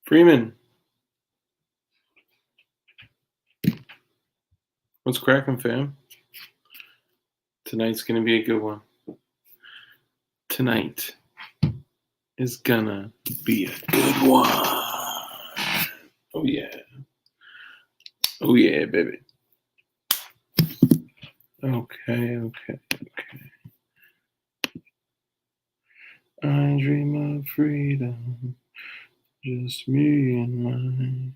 Freeman, what's cracking, fam? Tonight's gonna be a good one. Tonight is gonna be a good one. Oh yeah. Oh yeah, baby. Okay. I dream of freedom, just me and my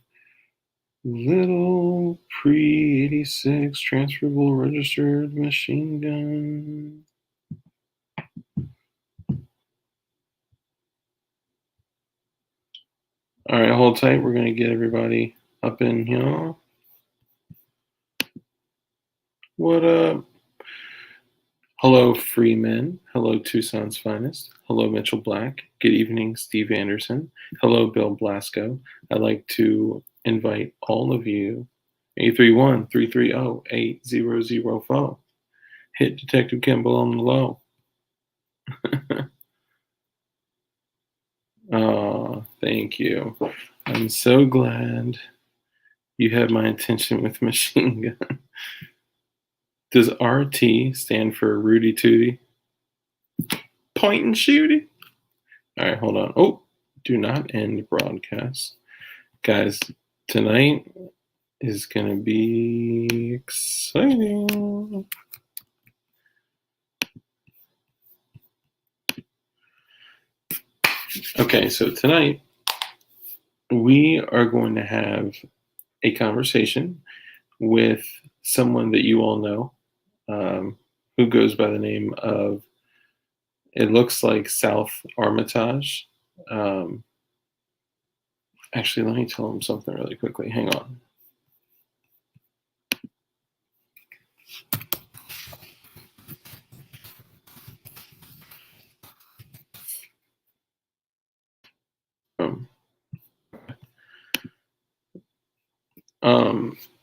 little pre-86 transferable registered machine gun. All right, hold tight. We're gonna get everybody up in here. What up? Hello, Freeman. Hello, Tucson's finest. Hello, Mitchell Black. Good evening, Steve Anderson. Hello, Bill Blasco. I'd like to invite all of you, 831-330-8004. Hit Detective Kimball on the low. Oh, thank you. I'm so glad you had my attention with machine gun. Does RT stand for Rudy Tooty? Point and shooty? All right, hold on. Oh, do not end broadcast. Guys, tonight is going to be exciting. Okay, so tonight we are going to have a conversation with someone that you all know, who goes by the name of, it looks like South Armitage. Actually, let me tell him something really quickly. Hang on.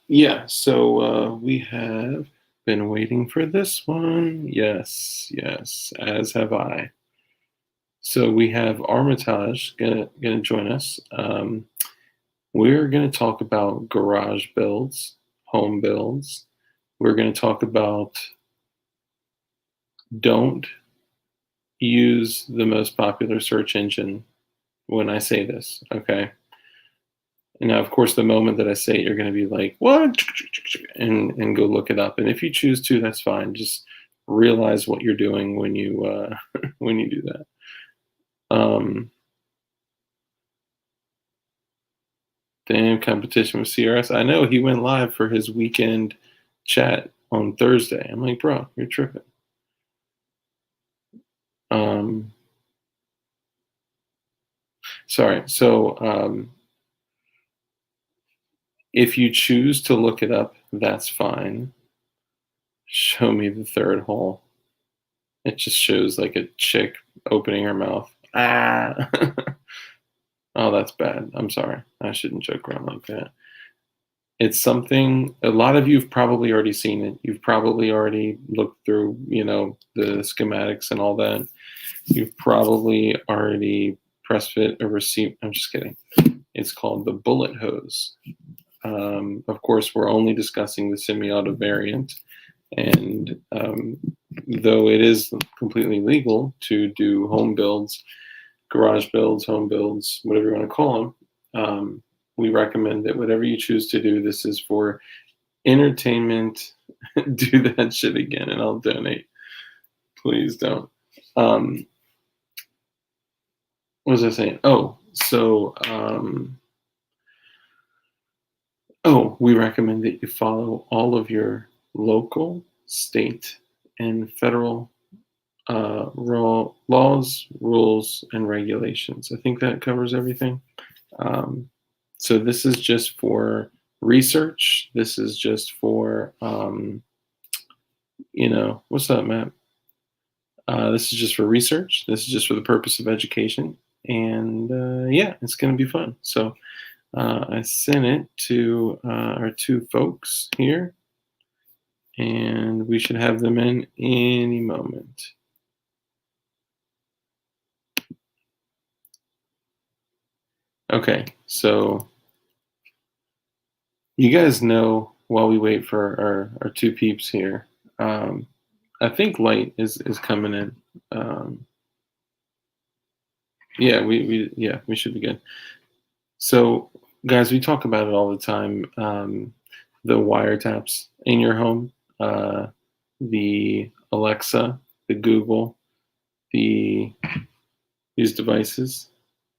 Yeah, so we have been waiting for this one. Yes, as have I. So we have Armitage gonna join us. We're gonna talk about garage builds, home builds. We're gonna talk about don't use the most popular search engine when I say this, okay? And now, of course, the moment that I say it, you're going to be like, what? And go look it up. And if you choose to, that's fine. Just realize what you're doing when you when you do that. Damn competition with CRS. I know he went live for his weekend chat on Thursday. I'm like, bro, you're tripping. Sorry. So if you choose to look it up, that's fine. Show me the third hole. It just shows like a chick opening her mouth. Ah. Oh, that's bad. I'm sorry. I shouldn't joke around like that. It's something a lot of you've probably already seen it. You've probably already looked through, the schematics and all that. You've probably already press fit a receipt. I'm just kidding. It's called the bullet hose. Of course, we're only discussing the semi-auto variant. And though it is completely legal to do home builds, garage builds, home builds, whatever you want to call them, we recommend that whatever you choose to do, this is for entertainment. Do that shit again and I'll donate. Please don't. What was I saying? We recommend that you follow all of your local, state, and federal laws, rules, and regulations. I think that covers everything. So this is just for research. This is just for, what's up, Matt? This is just for research. This is just for the purpose of education. And it's going to be fun. So I sent it to our two folks here. And we should have them in any moment. Okay, so you guys know while we wait for our two peeps here, I think light is coming in. Yeah, we should be good. So, guys, we talk about it all the time. The wiretaps in your home, the Alexa, the Google, the these devices,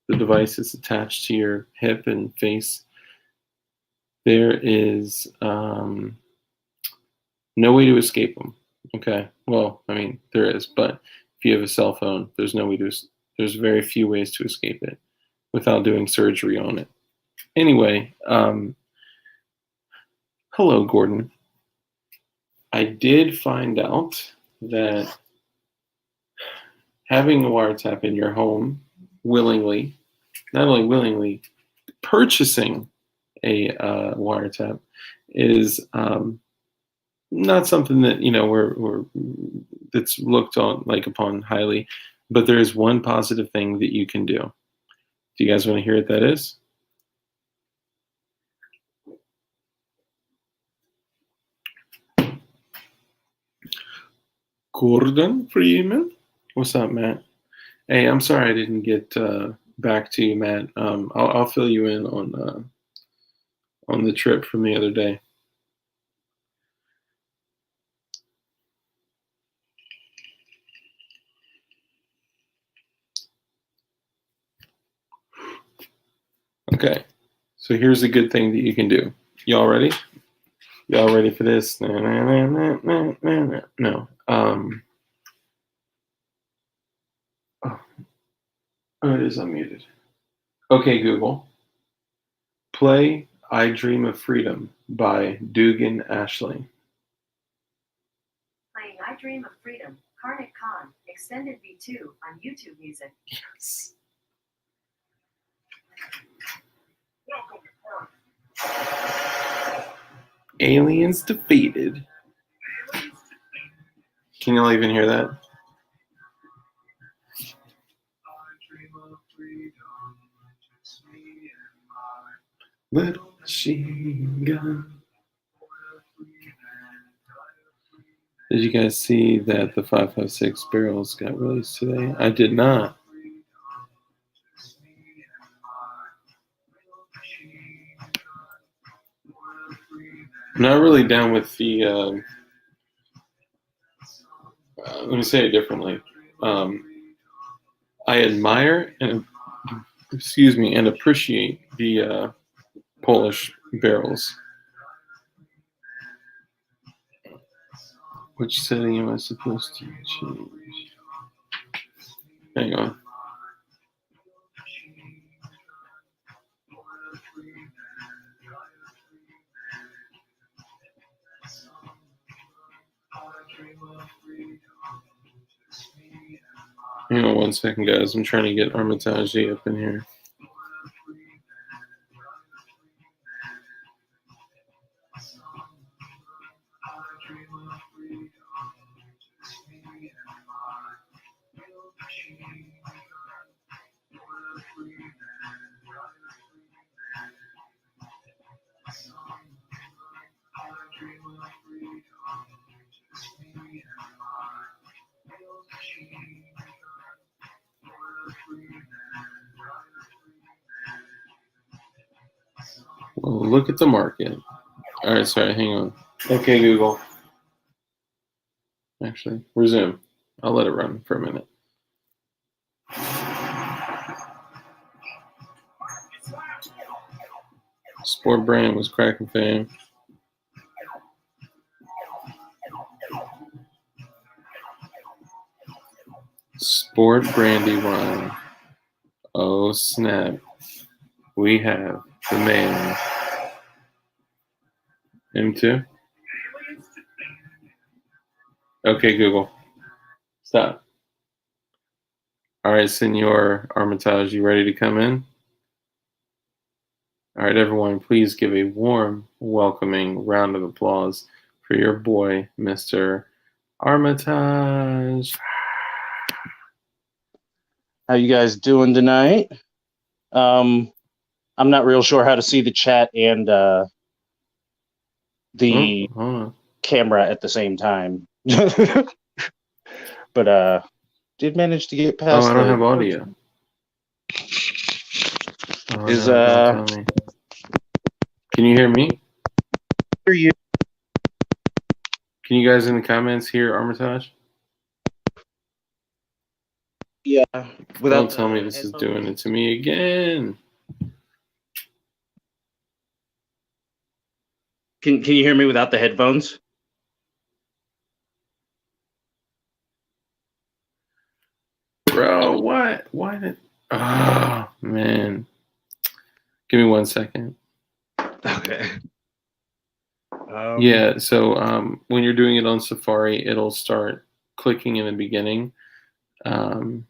the devices attached to your hip and face. There is no way to escape them. Okay. Well, I mean, there is, but if you have a cell phone, there's no way to. There's very few ways to escape it without doing surgery on it. Anyway, hello, Gordon. I did find out that having a wiretap in your home willingly, not only willingly, purchasing a wiretap is not something that we're that's looked on like upon highly, but there is one positive thing that you can do. Do you guys want to hear what that is? Gordon Freeman, what's up, Matt? Hey, I'm sorry I didn't get back to you, Matt. I'll fill you in on the trip from the other day. Okay, so here's a good thing that you can do. Y'all ready? Y'all ready for this? No. Oh, it is unmuted. Okay, Google. Play I Dream of Freedom by Dugan Ashley. Playing I Dream of Freedom, Karnak Khan, Extended V2 on YouTube Music. Yes. Aliens defeated. Can y'all even hear that? Little machine gun. Did you guys see that the 5.56 barrels got released today? I did not. I'm not really down with the. Let me say it differently. I admire and appreciate the Polish barrels. Which setting am I supposed to change? Hang on. Hang on 1 second, guys. I'm trying to get Armitage up in here. Well, look at the market. All right, sorry, hang on. Okay, Google. Actually, resume. I'll let it run for a minute. Sport brand was cracking fame. Sport brandy wine. Oh snap! We have the man. M2. Okay, Google. Stop. All right, Senor Armitage, you ready to come in? All right, everyone, please give a warm, welcoming round of applause for your boy, Mr. Armitage. How you guys doing tonight? I'm not real sure how to see the chat and the hold on. camera at the same time. But did manage to get past. I don't have audio. Oh, Is no, don't tell me. Can you hear me? Hear you? Can you guys in the comments hear Armitage? Yeah. Don't tell me this is doing it to me again. Can you hear me without the headphones? Bro, what? Why did... Oh, man. Give me 1 second. Okay. Yeah, so when you're doing it on Safari, it'll start clicking in the beginning. And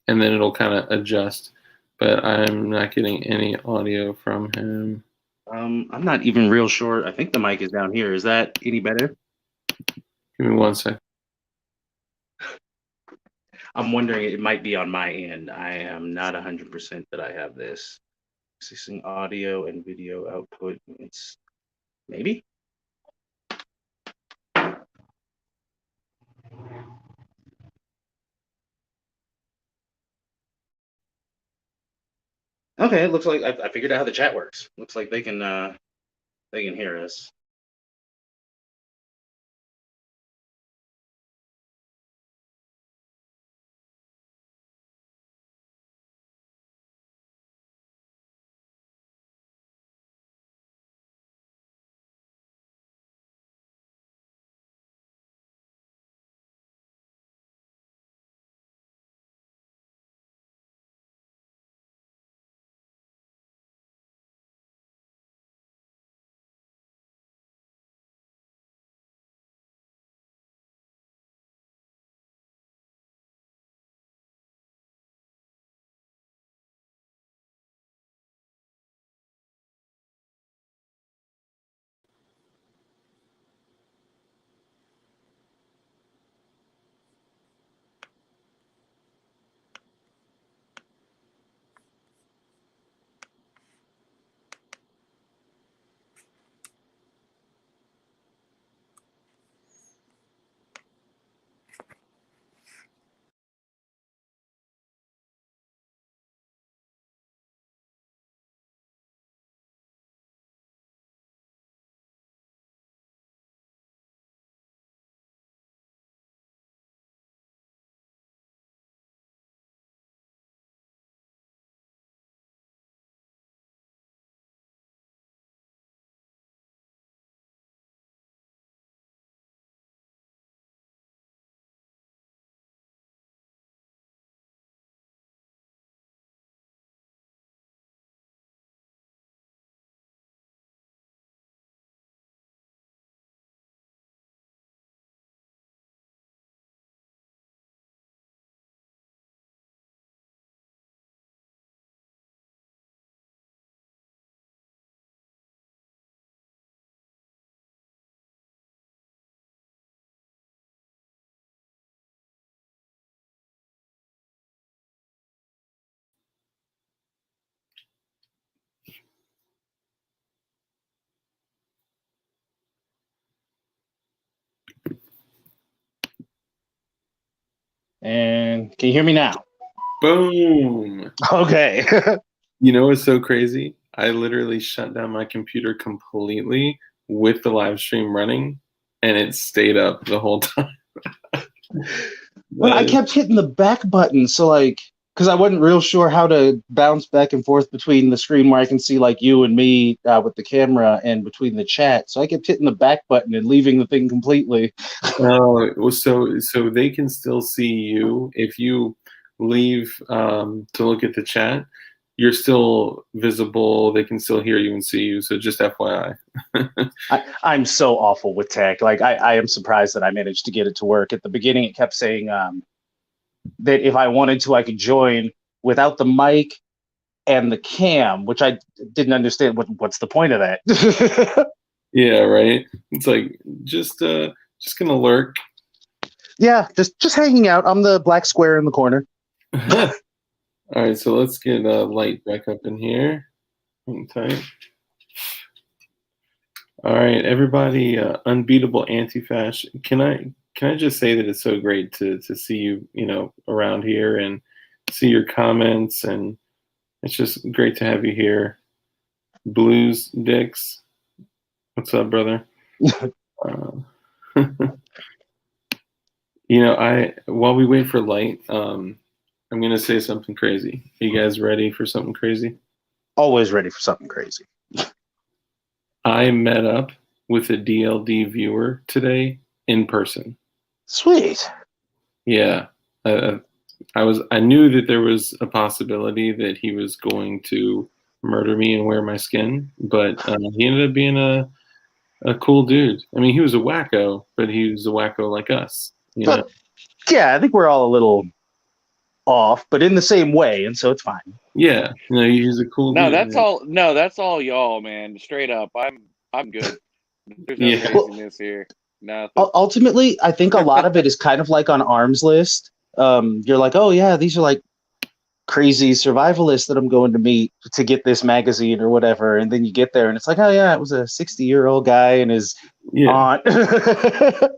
then it'll kind of adjust. But I'm not getting any audio from him. I'm not even real sure. I think the mic is down here. Is that any better? Give me 1 second. I'm wondering, it might be on my end. I am not 100% that I have this. Accessing audio and video output. It's maybe. Okay, it looks like I figured out how the chat works. Looks like they can hear us. And can you hear me now? Boom. Okay. You know what's so crazy? I literally shut down my computer completely with the live stream running, and it stayed up the whole time. But I kept hitting the back button, so because I wasn't real sure how to bounce back and forth between the screen where I can see you and me with the camera and between the chat. So I kept hitting the back button and leaving the thing completely. Oh, well, so they can still see you if you leave to look at the chat. You're still visible. They can still hear you and see you. So just FYI. I'm so awful with tech. I am surprised that I managed to get it to work. At the beginning, it kept saying that if I wanted to, I could join without the mic and the cam, which I didn't understand. What's the point of that? Yeah, right. It's like just gonna lurk. Yeah, just hanging out. I'm the black square in the corner. All right, so let's get light back up in here. Hang tight. All right, everybody, unbeatable anti-fash. Can I just say that it's so great to see you, around here and see your comments, and it's just great to have you here. Blues Dix, what's up, brother? Uh, I while we wait for light, I'm gonna say something crazy. Are you guys ready for something crazy? Always ready for something crazy. I met up with a DLD viewer today in person. Sweet. Yeah, I knew that there was a possibility that he was going to murder me and wear my skin, but he ended up being a cool dude. I mean, he was a wacko, but he was a wacko like us. But yeah, I think we're all a little off, but in the same way, and so it's fine. Yeah, he's a cool No, dude. that's all. No, that's all y'all, man. Straight up, I'm good. There's no Yeah. craziness here. Nothing. Ultimately, I think a lot of it is kind of like on Arms List. You're like, oh yeah, these are like crazy survivalists that I'm going to meet to get this magazine or whatever, and then you get there and it's like, oh yeah, it was a 60-year-old guy and his aunt.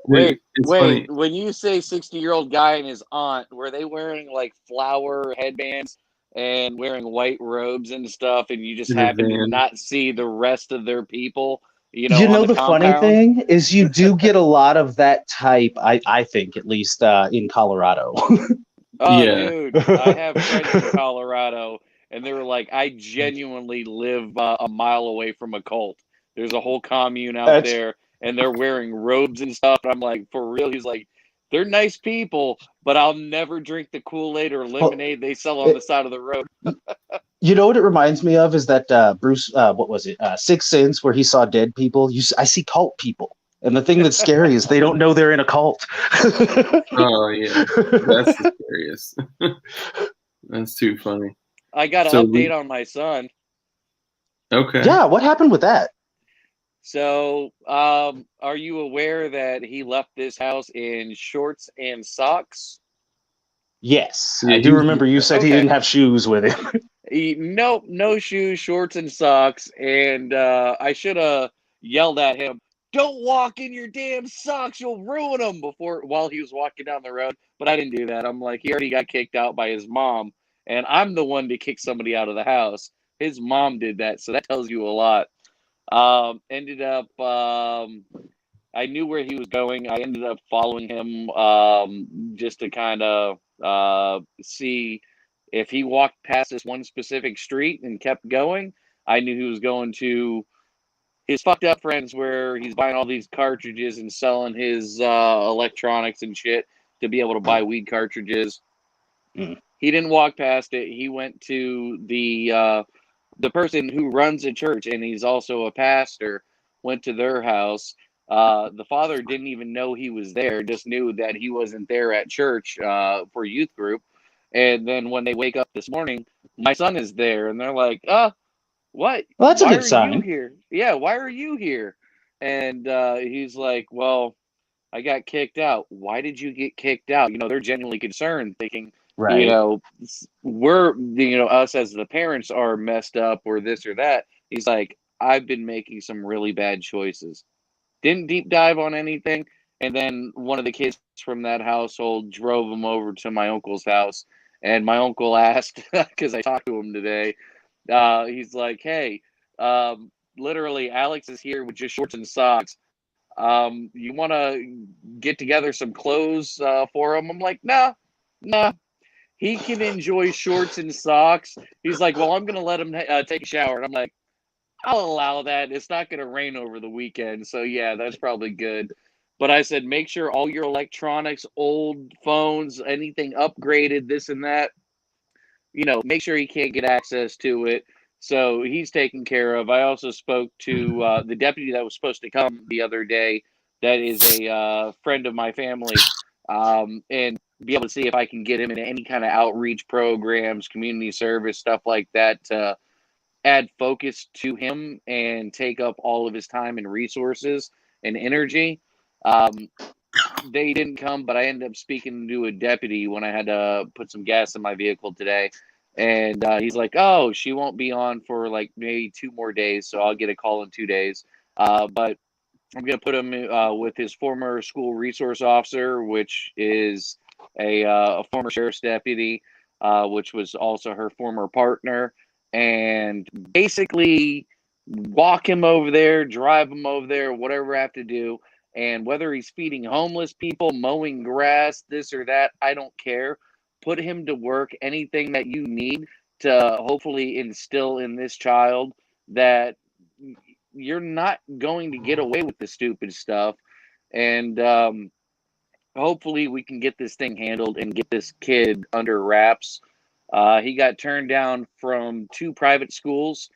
Wait, funny. when you say 60-year-old guy and his aunt, were they wearing like flower headbands and wearing white robes and stuff, and you just In a happen to van. not see the rest of their people, You on know, the the funny compound? thing is you do get a lot of that type, I think, at least in Colorado. Oh, Yeah. dude, I have friends in Colorado, and they were like, I genuinely live a mile away from a cult. There's a whole commune out That's- there, and they're wearing robes and stuff. And I'm like, for real? He's like, they're nice people, but I'll never drink the Kool-Aid or lemonade they sell on the side of the road. You know what it reminds me of is that Bruce, what was it, Sixth Sense, where he saw dead people. I see cult people, and the thing that's scary is they don't know they're in a cult. Oh yeah, that's the scariest. That's too funny. I got an update on my son. Okay. Yeah, what happened with that? So, are you aware that he left this house in shorts and socks? Yes, Yeah, I do remember you said he Okay. didn't have shoes with him. Nope, no shoes, shorts, and socks. And I should have yelled at him, "Don't walk in your damn socks! You'll ruin them!" while he was walking down the road. But I didn't do that. I'm like, he already got kicked out by his mom, and I'm the one to kick somebody out of the house. His mom did that, so that tells you a lot. Ended up, I knew where he was going. I ended up following him just to kind of see if he walked past this one specific street and kept going. I knew he was going to his fucked up friends where he's buying all these cartridges and selling his electronics and shit to be able to buy weed cartridges. Mm. He didn't walk past it. He went to the person who runs a church, and he's also a pastor, went to their house. The father didn't even know he was there, just knew that he wasn't there at church for youth group. And then when they wake up this morning, my son is there, and they're like, what? Well, that's a Why good are you sign. here? Yeah, why are you here? And he's like, well, I got kicked out. Why did you get kicked out? They're genuinely concerned, thinking, Right. we're, us as the parents are messed up or this or that. He's like, I've been making some really bad choices. Didn't deep dive on anything. And then one of the kids from that household drove him over to my uncle's house. And my uncle asked, because I talked to him today, he's like, hey, literally, Alex is here with just shorts and socks. You want to get together some clothes for him? I'm like, nah. He can enjoy shorts and socks. He's like, well, I'm going to let him take a shower. And I'm like, I'll allow that. It's not going to rain over the weekend. So, yeah, that's probably good. But I said, make sure all your electronics, old phones, anything upgraded, this and that, make sure he can't get access to it. So he's taken care of. I also spoke to the deputy that was supposed to come the other day. That is a friend of my family, and be able to see if I can get him in any kind of outreach programs, community service, stuff like that, to add focus to him and take up all of his time and resources and energy. They didn't come, but I ended up speaking to a deputy when I had to put some gas in my vehicle today. And he's like, oh, she won't be on for like maybe 2 more days, so I'll get a call in 2 days. But I'm going to put him with his former school resource officer, which is a former sheriff's deputy, which was also her former partner, and basically walk him over there, drive him over there, whatever I have to do. And whether he's feeding homeless people, mowing grass, this or that, I don't care. Put him to work, anything that you need to hopefully instill in this child that you're not going to get away with the stupid stuff. And hopefully we can get this thing handled and get this kid under wraps. He got turned down from 2 private schools.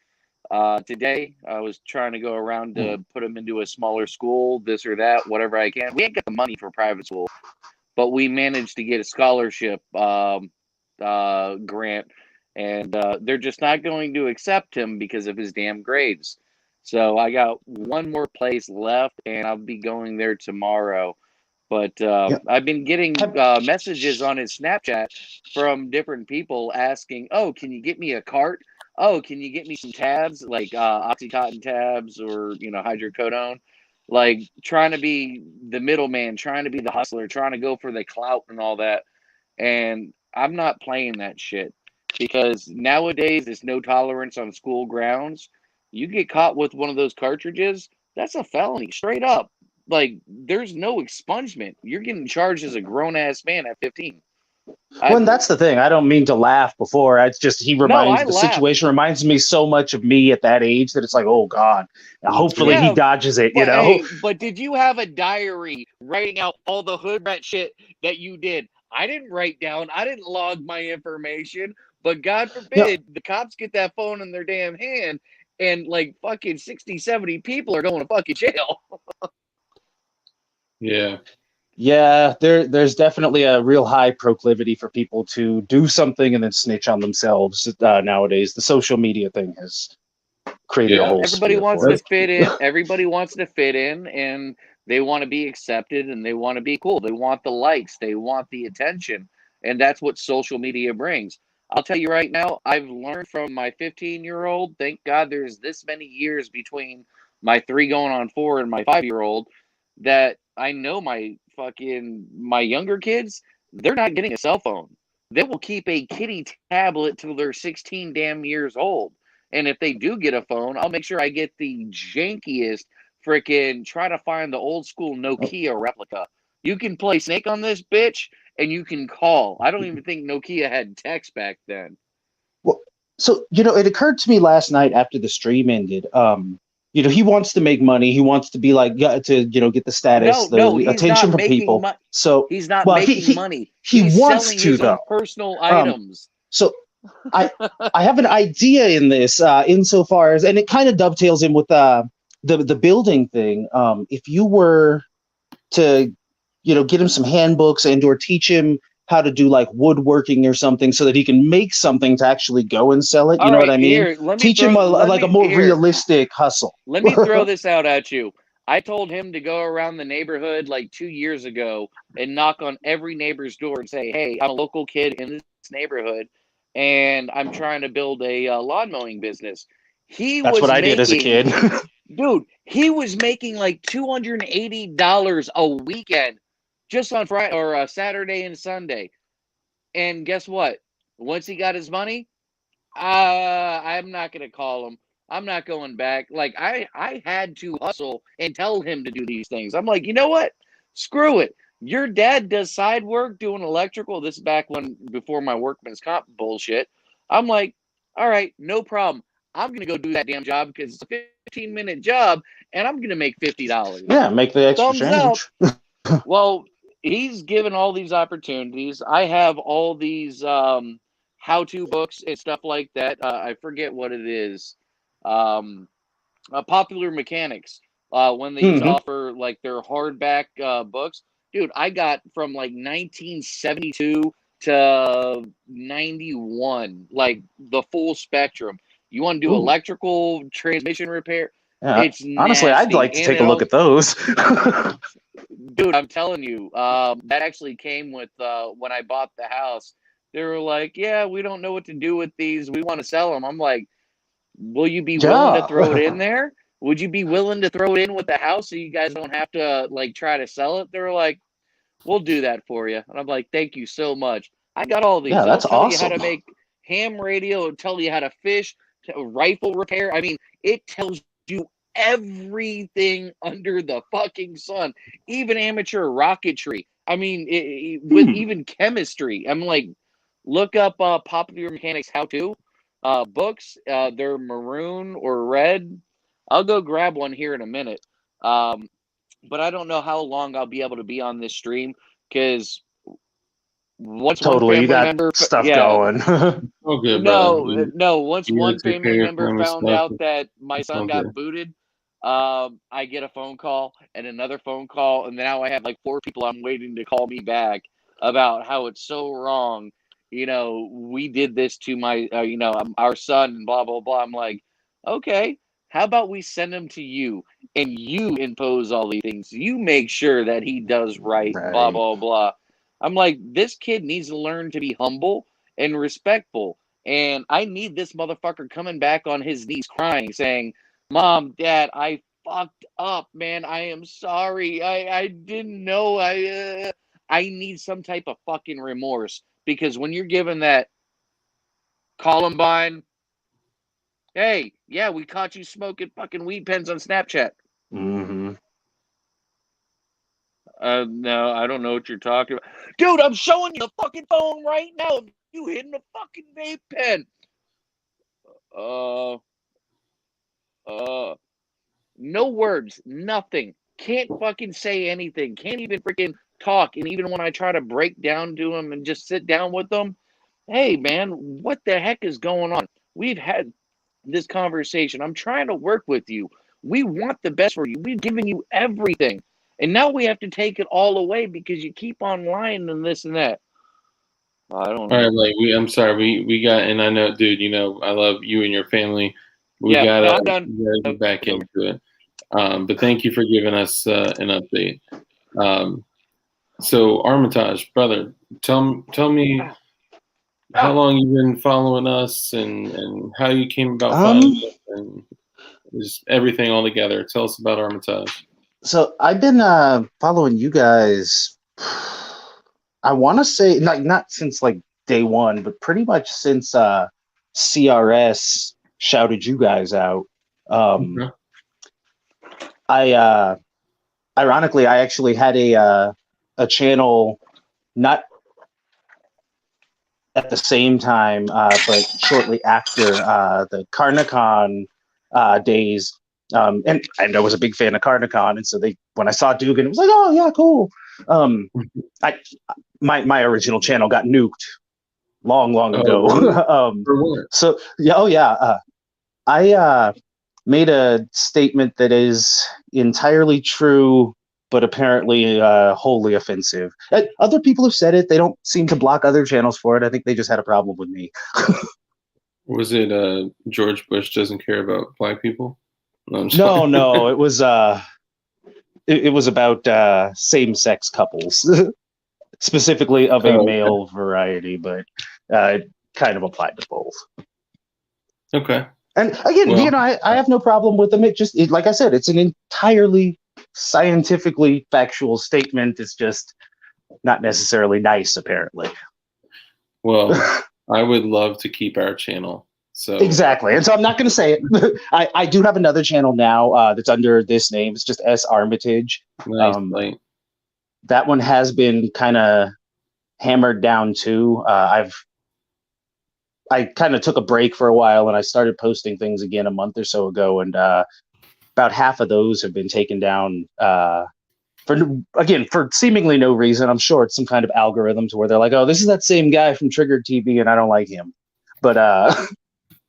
Today, I was trying to go around to put him into a smaller school, this or that, whatever I can. We ain't got the money for private school, but we managed to get a scholarship grant, and they're just not going to accept him because of his damn grades. So I got one more place left, and I'll be going there tomorrow. But I've been getting messages on his Snapchat from different people asking, oh, can you get me a cart? Oh, can you get me some tabs, like Oxycontin tabs or, hydrocodone? Like trying to be the middleman, trying to be the hustler, trying to go for the clout and all that. And I'm not playing that shit because nowadays there's no tolerance on school grounds. You get caught with one of those cartridges, that's a felony, straight up. Like, there's no expungement. You're getting charged as a grown-ass man at 15. Well, and that's the thing. I don't mean to laugh before. It's just the situation reminds me so much of me at that age that it's like, oh God. Hopefully he dodges it, Hey, but did you have a diary writing out all the hood rat shit that you did? I didn't write down. I didn't log my information. But God forbid the cops get that phone in their damn hand and like fucking 60, 70 people are going to fucking jail. Yeah. Yeah, there's definitely a real high proclivity for people to do something and then snitch on themselves nowadays. The social media thing has created a whole everybody wants to fit in. Everybody wants to fit in, and they want to be accepted, and they want to be cool. They want the likes. They want the attention, and that's what social media brings. I'll tell you right now, I've learned from my 15-year-old. Thank God there's this many years between my 3 going on 4 and my 5-year-old that I know my younger kids, they're not getting a cell phone. They will keep a kitty tablet till they're 16 damn years old. And if they do get a phone, I'll make sure I get the jankiest freaking try to find the old school Nokia replica. You can play Snake on this bitch and you can call. I don't even think Nokia had text back then. Well, so, it occurred to me last night after the stream ended. He wants to make money. He wants to be like to get the status, the attention from people. So he's not making money. He's wants selling to his though. own personal items. So I have an idea in this, insofar as, and it kind of dovetails in with the building thing. If you were to get him some handbooks and or teach him how to do like woodworking or something so that he can make something to actually go and sell it. You know what I mean? Teach him a more realistic hustle. Let me throw this out at you. I told him to go around the neighborhood like 2 years ago and knock on every neighbor's door and say, hey, I'm a local kid in this neighborhood and I'm trying to build a lawn mowing business. That's what I did as a kid. Dude, he was making like $280 a weekend just on Friday or Saturday and Sunday. And guess what? Once he got his money, I'm not going to call him. I'm not going back. Like, I had to hustle and tell him to do these things. I'm like, you know what? Screw it. Your dad does side work doing electrical. This is back before my workman's comp bullshit. I'm like, all right, no problem. I'm going to go do that damn job because it's a 15-minute job and I'm going to make $50. Yeah, make the extra change. Well, he's given all these opportunities. I have all these how-to books and stuff like that. I forget what it is. Popular Mechanics. When they offer like their hardback books. Dude, I got from like 1972 to 91, like the full spectrum. You want to do electrical transmission repair? Yeah. It's honestly, nasty. I'd like to take a look at those. Dude, I'm telling you, that actually came with when I bought the house. They were like, "Yeah, we don't know what to do with these. We want to sell them." I'm like, "Will you be willing to throw it in there? Would you be willing to throw it in with the house so you guys don't have to like try to sell it?" They were like, "We'll do that for you." And I'm like, "Thank you so much. I got all these. Yeah, It'll that's tell you how to awesome. make ham radio. It'll tell you how to fish, rifle repair. I mean, it tells you everything under the fucking sun, even amateur rocketry. I mean, with even chemistry. I'm like, look up Popular Mechanics How To books. They're maroon or red. I'll go grab one here in a minute. But I don't know how long I'll be able to be on this stream because once one Totally, you family got member, stuff yeah, going. Oh, good, brother. no. Once You one gotta take care family of your member family found stuff. out that my It's son all got good. booted, I get a phone call and another phone call, and now I have like 4 people I'm waiting to call me back about how it's so wrong. We did this to my, our son, and blah blah blah. I'm like, okay, how about we send him to you and you impose all these things? You make sure that he does right, blah Right. blah blah. I'm like, this kid needs to learn to be humble and respectful. And I need this motherfucker coming back on his knees crying, saying, "Mom, Dad, I fucked up, man. I am sorry. I didn't know. I need some type of fucking remorse." Because when you're given that Columbine, hey, yeah, we caught you smoking fucking weed pens on Snapchat. Mm-hmm. No, I don't know what you're talking about. Dude, I'm showing you the fucking phone right now. You hitting the fucking vape pen. Uh, no words, nothing. Can't fucking say anything. Can't even freaking talk. And even when I try to break down to him and just sit down with them, hey, man, what the heck is going on? We've had this conversation. I'm trying to work with you. We want the best for you. We've given you everything. And now we have to take it all away because you keep on lying and this and that. I don't All know. right, like I'm sorry, we got, and I know, dude, I love you and your family. We Yeah, no, gotta, I'm done. get back into it. But thank you for giving us an update. So Armitage, brother, tell me how long you've been following us and how you came about finding us and just everything all together. Tell us about Armitage. So I've been following you guys. I want to say not since like day one, but pretty much since CRS shouted you guys out. Okay. I ironically I actually had a channel not at the same time, but shortly after the Carnicon days. And I was a big fan of Carnicon, and so when I saw Dugan, it was like, oh yeah, cool. My original channel got nuked long ago. Really? For what? So yeah, oh yeah. I made a statement that is entirely true, but apparently wholly offensive. Other people have said it. They don't seem to block other channels for it. I think they just had a problem with me. Was it George Bush doesn't care about black people? No, No, it was it was about same-sex couples, specifically of a male variety, but it kind of applied to both. Okay. And again, I have no problem with them. Like I said, it's an entirely scientifically factual statement. It's just not necessarily nice, apparently. Well, I would love to keep our channel. So exactly, and so I'm not going to say it. I do have another channel now that's under this name. It's just S Armitage. Nice. That one has been kind of hammered down too. I kind of took a break for a while, and I started posting things again a month or so ago, and about half of those have been taken down for seemingly no reason. I'm sure it's some kind of algorithm to where they're like, oh, this is that same guy from Triggered TV, and I don't like him. But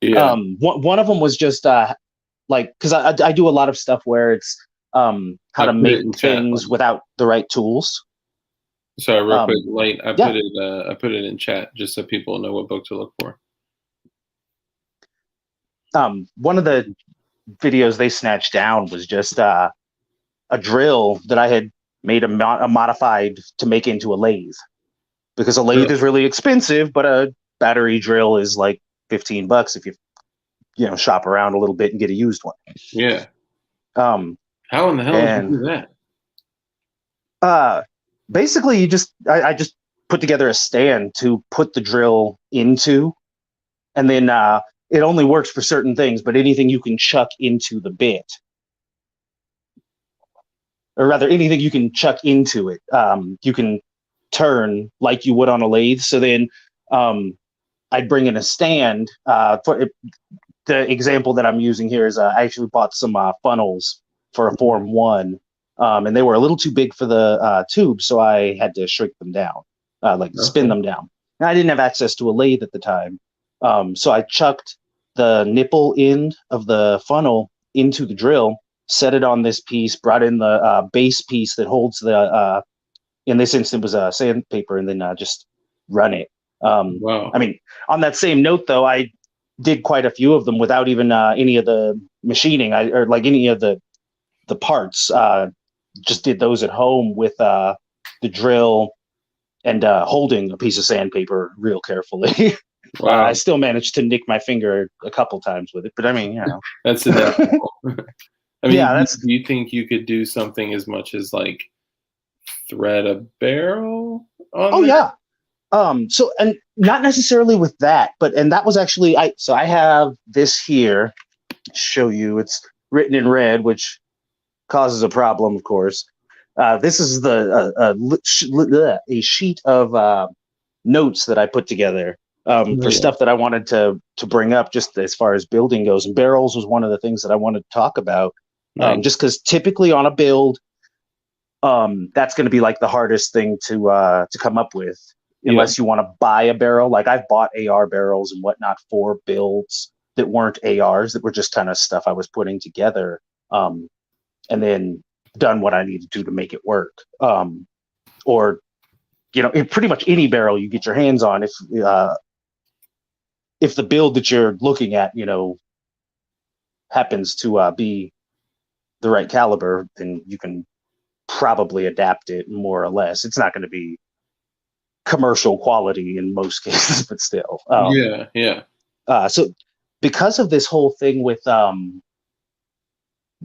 yeah. One of them was just because I do a lot of stuff where it's how to make things without the right tools. Sorry, real quick, I put it in chat just so people know what book to look for. One of the videos they snatched down was just a drill that I had made a modified to make into a lathe. because a lathe is really expensive, but a battery drill is like $15 if you shop around a little bit and get a used one. Yeah. Um, How in the hell did you do that? Basically, I just put together a stand to put the drill into, and then it only works for certain things, but anything you can chuck into the bit, or rather anything you can chuck into it, you can turn like you would on a lathe. So then I'd bring in a stand. The example that I'm using here is I actually bought some funnels for a Form 1, and they were a little too big for the tube, so I had to shrink them down, spin them down. And I didn't have access to a lathe at the time, so I chucked the nipple end of the funnel into the drill, set it on this piece, brought in the base piece that holds the, in this instance was sandpaper, and then just run it. Wow. I mean, on that same note, though, I did quite a few of them without even any of the machining, or like any of the parts. Just did those at home with the drill and holding a piece of sandpaper real carefully. Wow. I still managed to nick my finger a couple times with it, but I mean, That's inevitable. I mean, Yeah, do you think you could do something as much as like thread a barrel on Oh, that? yeah. So, and not necessarily with that, and that was actually, I have this here, show you, it's written in red, which causes a problem, of course. This is a sheet of notes that I put together for stuff that I wanted to bring up, just as far as building goes. And barrels was one of the things that I wanted to talk about, just because typically on a build, that's going to be like the hardest thing to come up with, unless you want to buy a barrel. Like I've bought AR barrels and whatnot for builds that weren't ARs, that were just kind of stuff I was putting together, and then done what I needed to make it work. Or, pretty much any barrel you get your hands on, if the build that you're looking at, happens to be the right caliber, then you can probably adapt it more or less. It's not going to be commercial quality in most cases, but still. So because of this whole thing with the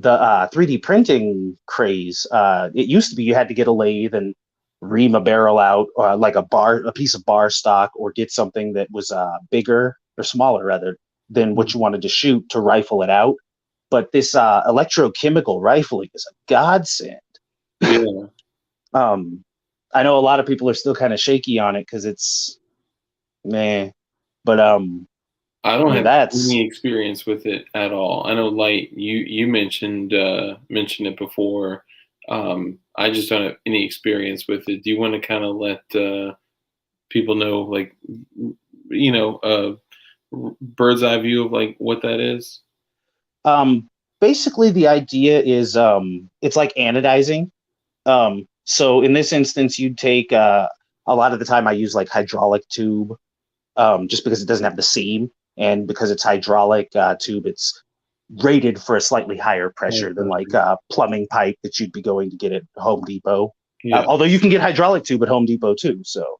3D printing craze, it used to be you had to get a lathe and ream a barrel out, like a piece of bar stock, or get something that was bigger or smaller rather than what you wanted to shoot to rifle it out. But this electrochemical rifling is a godsend. Yeah. I know a lot of people are still kind of shaky on it because it's meh, but I don't have that's any experience with it at all. I know, Light, you mentioned it before. I just don't have any experience with it. Do you want to kind of let people know, like, bird's eye view of like what that is? Basically the idea is it's like anodizing. So in this instance, you'd take a lot of the time I use like hydraulic tube, just because it doesn't have the seam, and because it's hydraulic tube, it's rated for a slightly higher pressure than like plumbing pipe that you'd be going to get at Home Depot. Although you can get hydraulic tube at Home Depot too. So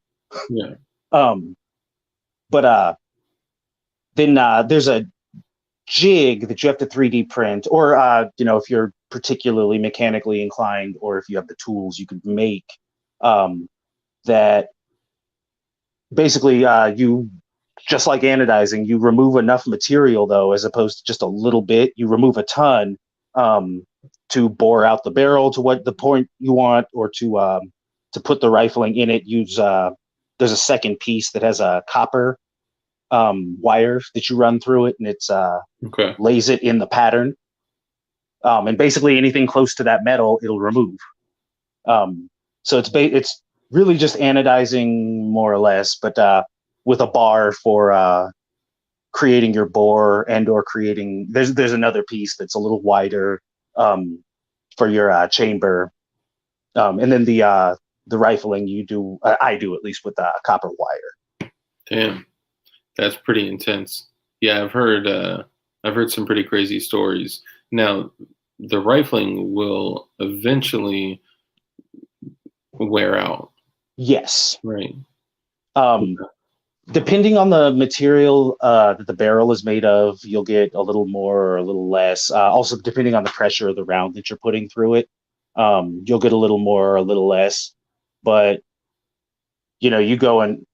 but then there's a jig that you have to 3D print, or if you're particularly mechanically inclined, or if you have the tools, you could make that basically you, just like anodizing, you remove enough material, though, as opposed to just a little bit. You remove a ton to bore out the barrel to what the point you want, or to put the rifling in it. Use there's a second piece that has a copper wire that you run through it, and it's lays it in the pattern. And basically anything close to that metal, it'll remove. So it's really just anodizing more or less, but with a bar for creating your bore, and or creating. There's another piece that's a little wider for your chamber, and then the rifling you do. I do, at least, with copper wire. Damn, that's pretty intense. Yeah, I've heard some pretty crazy stories. Now, the rifling will eventually wear out. Yes. Right. Depending on the material that the barrel is made of, you'll get a little more or a little less. Also, depending on the pressure of the round that you're putting through it, you'll get a little more or a little less. But, you go and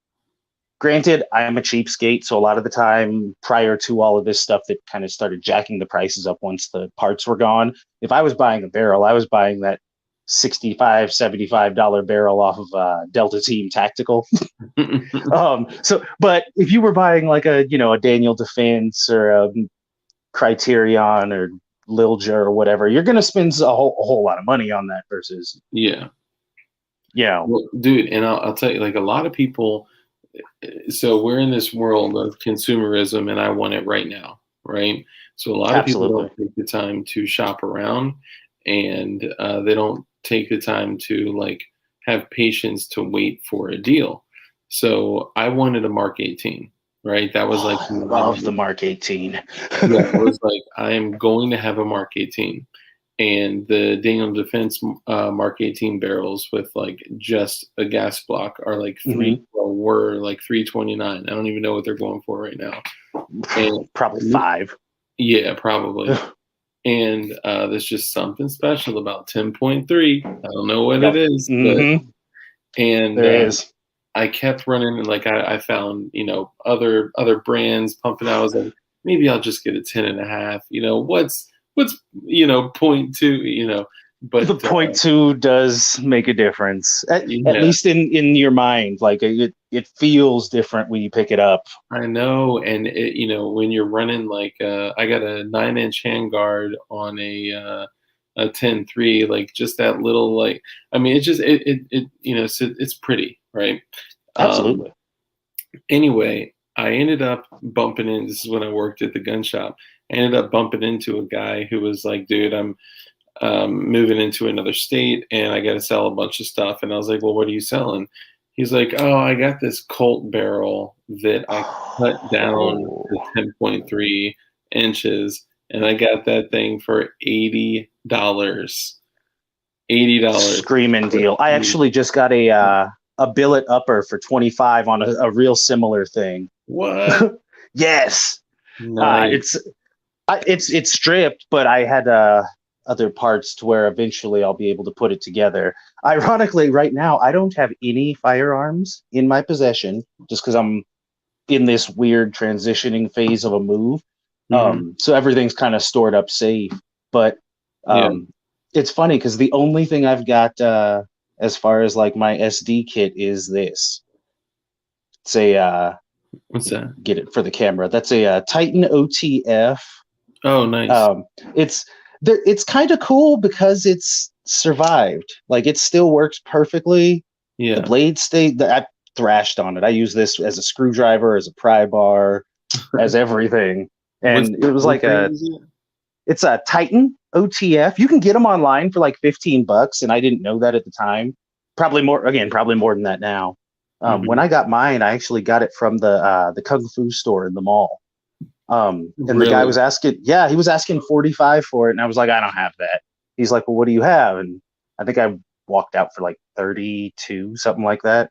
granted, I am a cheapskate. So a lot of the time prior to all of this stuff that kind of started jacking the prices up once the parts were gone, if I was buying a barrel, I was buying that $65, $75 barrel off of Delta Team Tactical. But if you were buying like a Daniel Defense or a Criterion or Lilja or whatever, you're going to spend a whole lot of money on that versus. Yeah. Well, dude, and I'll tell you, like a lot of people, so we're in this world of consumerism and I want it right now. Right. So a lot of people don't take the time to shop around, and they don't take the time to like have patience to wait for a deal. So I wanted a Mark 18, right? That was like, I love the Mark 18. Yeah, it was like, I am going to have a Mark 18. And the Daniel Defense Mark 18 barrels with like just a gas block are like were like $329. I don't even know what they're going for right now. And probably $5. Yeah, probably. And there's just something special about 10.3. I don't know what it is, but there is. I kept running, and like I found other brands pumping out. I was like, maybe I'll just get a 10.5. What's 0.2? But the 0.2 does make a difference, at least in your mind. Like it feels different when you pick it up. I know, and when you're running like I got a 9-inch handguard on a 10.3, like just that little like, I mean, it's just it's pretty, right? Absolutely. Anyway, I ended up bumping in. This is when I worked at the gun shop. I ended up bumping into a guy who was like, dude, I'm moving into another state and I got to sell a bunch of stuff. And I was like, well, what are you selling? He's like, oh, I got this Colt barrel that I cut down to 10.3 inches, and I got that thing for $80. $80. Screaming deal. I actually just got a billet upper for $25 on a real similar thing. What? Yes. Nice. It's stripped, but I had other parts to where eventually I'll be able to put it together. Ironically, right now I don't have any firearms in my possession just because I'm in this weird transitioning phase of a move. So everything's kind of stored up safe. But it's funny because the only thing I've got as far as like my SD kit is this. It's a what's that? Get it for the camera. That's a Titan OTF. Oh, nice. It's kind of cool because it's survived. Like it still works perfectly. Yeah. The blades I thrashed on it. I use this as a screwdriver, as a pry bar, as everything. And it was like it's a Titan OTF. You can get them online for like $15, and I didn't know that at the time. Probably more than that now. When I got mine, I actually got it from the Kung Fu store in the mall. And the guy was asking, he was asking $45 for it, and I was like, I don't have that. He's like, well, what do you have? And I think I walked out for like 32, something like that.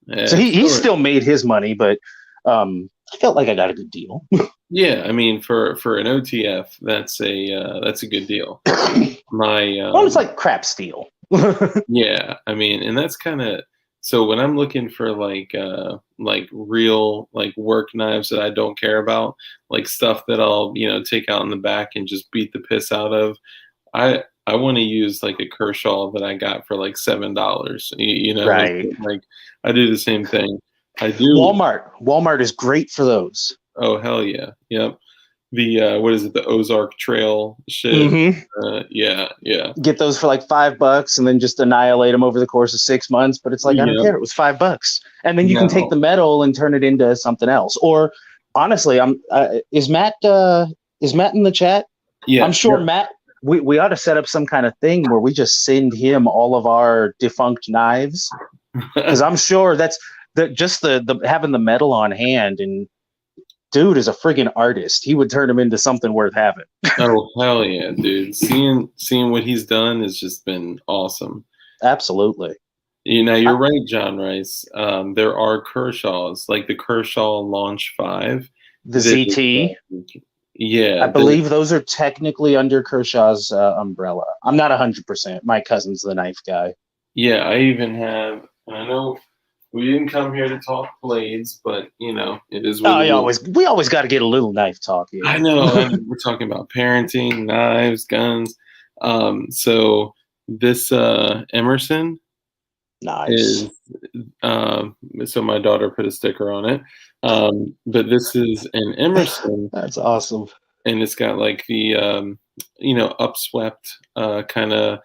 Yeah, so he still made his money, but I felt like I got a good deal. Yeah, I mean, for an OTF, that's a good deal. Well, it's like crap steel. Yeah, I mean, and that's kind of. So when I'm looking for like real like work knives that I don't care about, like stuff that I'll take out in the back and just beat the piss out of, I want to use like a Kershaw that I got for like $7. Right? Like I do the same thing. I do. Walmart is great for those. Oh hell yeah, yep. The what is it? The Ozark Trail shit. Yeah. Get those for like $5, and then just annihilate them over the course of 6 months. But it's like I don't care. It was $5, and then you can take the metal and turn it into something else. Or honestly, is Matt in the chat? Yeah, I'm sure Matt. We ought to set up some kind of thing where we just send him all of our defunct knives, because I'm sure that's the having the metal on hand. And dude is a friggin' artist. He would turn them into something worth having. Oh hell yeah, dude! Seeing what he's done has just been awesome. Absolutely. You're right, John Rice. There are Kershaws, like the Kershaw Launch 5. The that is, ZT. Yeah. I believe those are technically under Kershaw's umbrella. I'm not 100%. My cousin's the knife guy. Yeah, I even have, and I know we didn't come here to talk blades, but, it is what it is. We always got to get a little knife talk here. I know. We're talking about parenting, knives, guns. So this Emerson Nice. is, so my daughter put a sticker on it. But this is an Emerson, That's awesome. and it's got like the, upswept kind of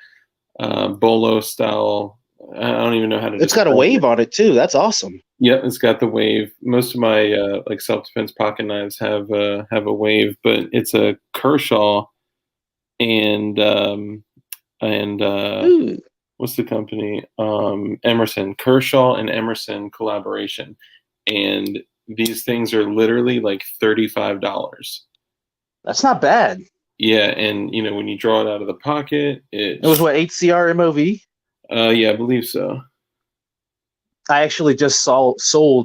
bolo style. I don't even know how to. It's got a wave on it too. That's awesome. Yep, it's got the wave. Most of my like self-defense pocket knives have a wave, but it's a Kershaw and what's the company? Emerson. Kershaw and Emerson collaboration, and these things are literally like $35. That's not bad. Yeah, and when you draw it out of the pocket, it was what, 8CR MOV? Yeah, I believe so. I actually just sold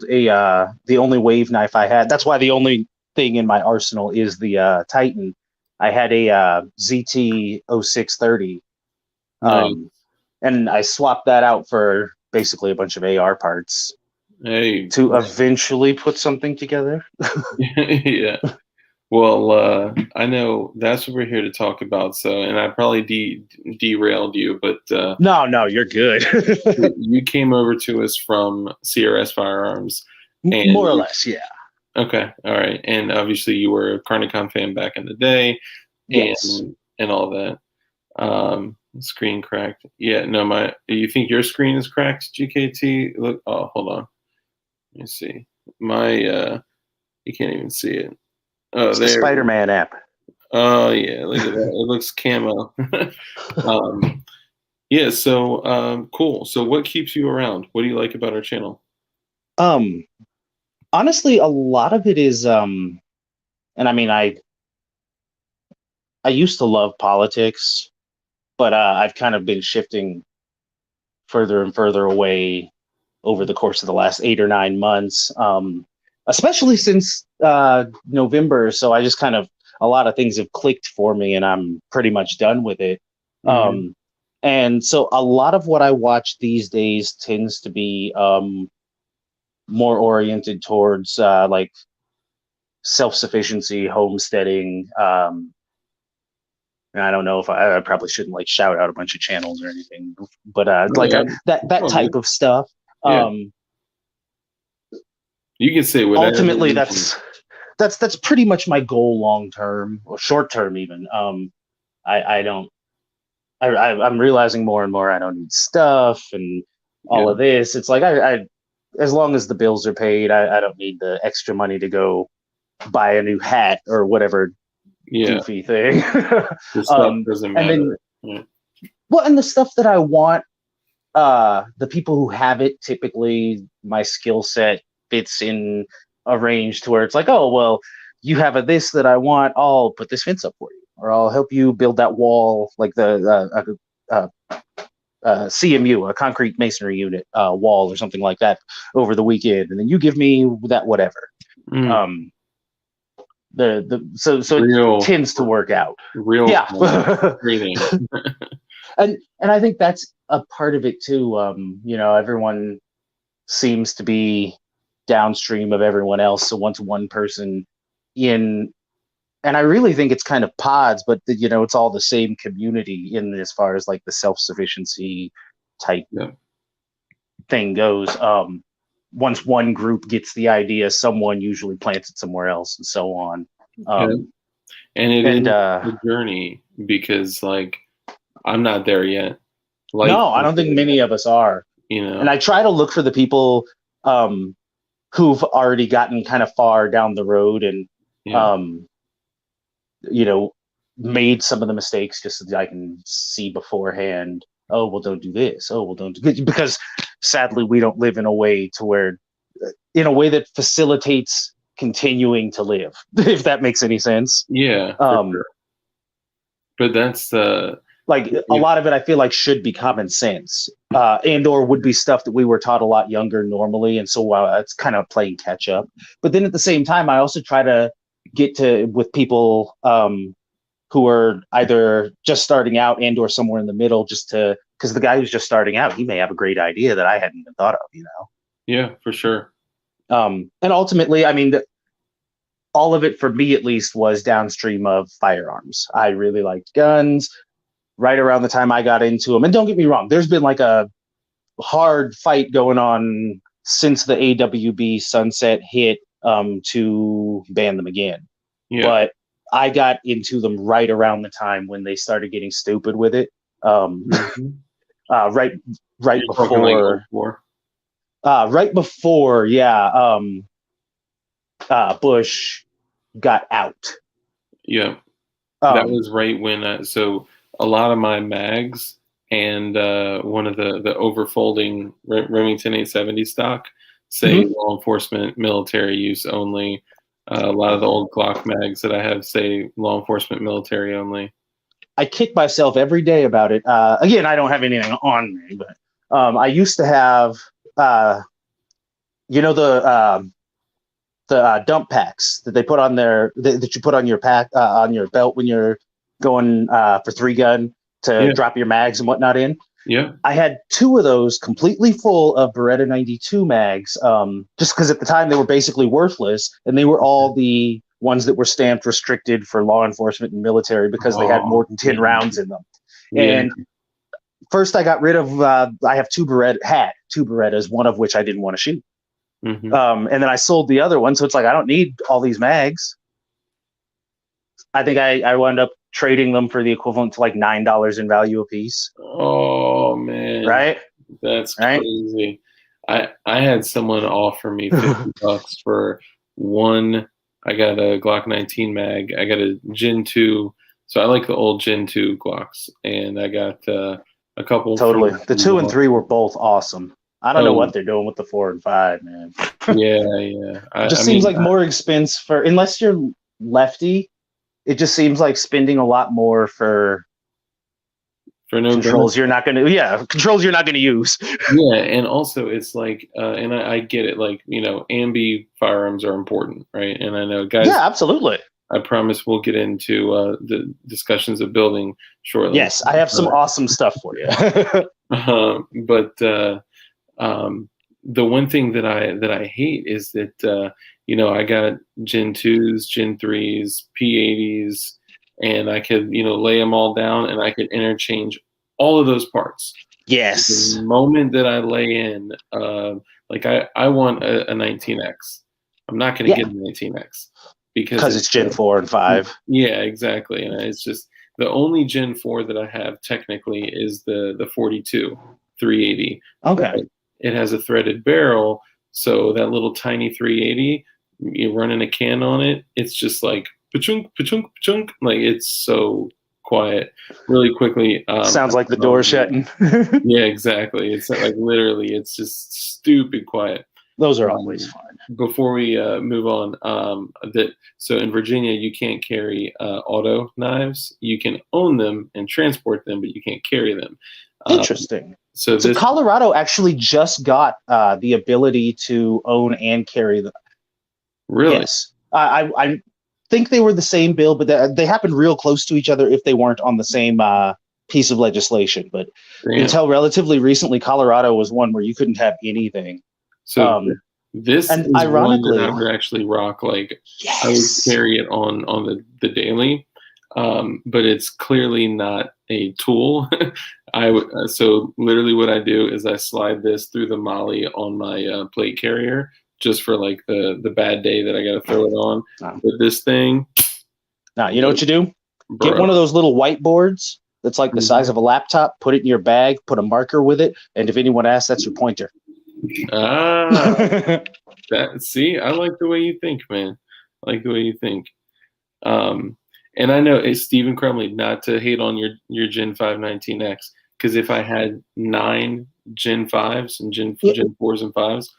the only wave knife I had. That's why the only thing in my arsenal is the Titan. I had a ZT 0630. Nice. And I swapped that out for basically a bunch of AR parts to eventually put something together. Yeah. Well, I know that's what we're here to talk about. So, and I probably derailed you, but no, you're good. You came over to us from CRS Firearms, and more or less, yeah. Okay, all right, and obviously you were a Carnicon fan back in the day, yes, and all that. Screen cracked. Yeah, no, you think your screen is cracked, GKT? Look, oh, hold on. Let me see. You can't even see it. Oh, it's the Spider-Man app. Oh yeah, look at that. It looks camo. Yeah, so cool. So what keeps you around? What do you like about our channel? Honestly, a lot of it is and I mean I used to love politics, but I've kind of been shifting further and further away over the course of the last 8 or 9 months. Especially since November. So I just kind of, a lot of things have clicked for me and I'm pretty much done with it. Mm-hmm. And so a lot of what I watch these days tends to be more oriented towards like self-sufficiency, homesteading. I don't know if I probably shouldn't like shout out a bunch of channels or anything, but that type of stuff. Yeah. You can say whatever. Ultimately, that's pretty much my goal, long term or short term, even. I'm realizing more and more I don't need stuff and all of this. It's like I as long as the bills are paid, I don't need the extra money to go buy a new hat or whatever goofy thing. The stuff doesn't matter. Well, and the stuff that I want, the people who have it, typically my skill set fits in a range to where it's like, oh, well, you have this that I want, I'll put this fence up for you, or I'll help you build that wall, like the CMU, a concrete masonry unit wall or something like that over the weekend, and then you give me that whatever. So it tends to work out. And I think that's a part of it too. Everyone seems to be downstream of everyone else. So once one person and I really think it's kind of pods, but it's all the same community in as far as like the self-sufficiency type thing goes. Once one group gets the idea, someone usually plants it somewhere else and so on. And it is a journey because like I'm not there yet. Like, no, I don't think many of us are. And I try to look for the people who've already gotten kind of far down the road and made some of the mistakes just so that I can see beforehand. Oh, well, don't do this. Oh, well, don't do, because sadly we don't live in a way that facilitates continuing to live, if that makes any sense. Yeah. For sure. But that's Like a Yeah. lot of it, I feel like should be common sense, and or would be stuff that we were taught a lot younger normally, and so it's kind of playing catch up. But then at the same time, I also try to get to with people who are either just starting out and or somewhere in the middle, just to because the guy who's just starting out, he may have a great idea that I hadn't even thought of, you know. Yeah, for sure. And ultimately, I mean, all of it for me at least was downstream of firearms. I really liked guns. Right around the time I got into them, and don't get me wrong, there's been like a hard fight going on since the AWB sunset hit to ban them again. Yeah. But I got into them right around the time when they started getting stupid with it. Mhm. Right You're talking like before, 04? right before, yeah. Bush got out. Yeah. That Um, was right when so a lot of my mags and one of the overfolding Remington 870 stock say law enforcement, military use only. A lot of the old Glock mags that I have say law enforcement, military only. I kick myself every day about it. Again, I don't have anything on me, but I used to have, you know, the dump packs that they put on that you put on your pack on your belt when you're going for 3-gun to Yeah. drop your mags and whatnot in. Yeah. I had 2 of those completely full of Beretta 92 mags, just because at the time they were basically worthless, and they were all the ones that were stamped restricted for law enforcement and military because they had more than 10 rounds in them. Yeah. And first I got rid of, I have 2 Berettas, one of which I didn't want to shoot. Mhm. And then I sold the other one, so it's like I don't need all these mags. I think I wound up trading them for the equivalent to like $9 in value a piece. Oh man. Right? That's Right? crazy. I had someone offer me $50 for one. I got a Glock 19 mag. I got a Gen 2. So I like the old Gen 2 Glocks, and I got a couple. Totally. from- The 2 and 3 were both awesome. I don't know Oh. what they're doing with the 4 and 5, man. Yeah. It just seems like more expense for, unless you're lefty, it just seems like spending a lot more for no controls you're not going to use. Yeah, and also it's like, and I get it, like, you know, ambi firearms are important, right? And I know, guys, Yeah, absolutely. I promise we'll get into the discussions of building shortly. Yes, I have some awesome stuff for you. But the one thing that I hate is that you know, I got Gen 2s, Gen 3s, P80s, and I could, you know, lay them all down and I could interchange all of those parts. Yes. The moment that I lay in, like I want a 19X. I'm not going to get a 19X because it's Gen 4 and 5. Yeah, exactly. And it's just the only Gen 4 that I have technically is the 42 380. Okay. But it has a threaded barrel, so that little tiny 380, you're running a can on it, it's just like pa-chunk, pa-chunk, pa-chunk. Like, it's so quiet really quickly. Sounds like the door shutting. Yeah, exactly. It's like literally, it's just stupid quiet. Those are always fun. Before we move on, so in Virginia, you can't carry auto knives. You can own them and transport them, but you can't carry them. Interesting. So Colorado actually just got the ability to own and carry them. Really? Yes. I think they were the same bill, but they happened real close to each other if they weren't on the same piece of legislation. But until relatively recently, Colorado was one where you couldn't have anything. So this and is ironically, one that I would actually rock. Like, I would carry it on the daily, but it's clearly not a tool. So literally what I do is I slide this through the molly on my plate carrier, just for like the bad day that I got to throw it on. But this thing. Now, you know what you do? Get one of those little whiteboards that's like the size of a laptop, put it in your bag, put a marker with it, and if anyone asks, that's your pointer. See, I like the way you think, man. I like the way you think. And I know it's Stephen Crumley, not to hate on your Gen 5 19X, because if I had 9 Gen 5s and Gen 4s and 5s,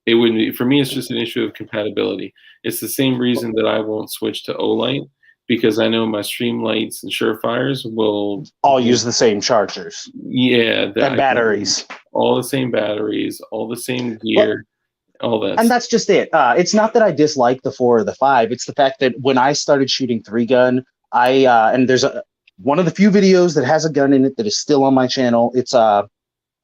it wouldn't be, for me, it's just an issue of compatibility. It's the same reason that I won't switch to Olight, because I know my Streamlights and Surefires will All use the same chargers yeah, and batteries. all the same batteries, all the same gear, all that. And that's just it. It's not that I dislike the 4 or the 5. It's the fact that when I started shooting 3-gun, and there's one of the few videos that has a gun in it that is still on my channel. It's a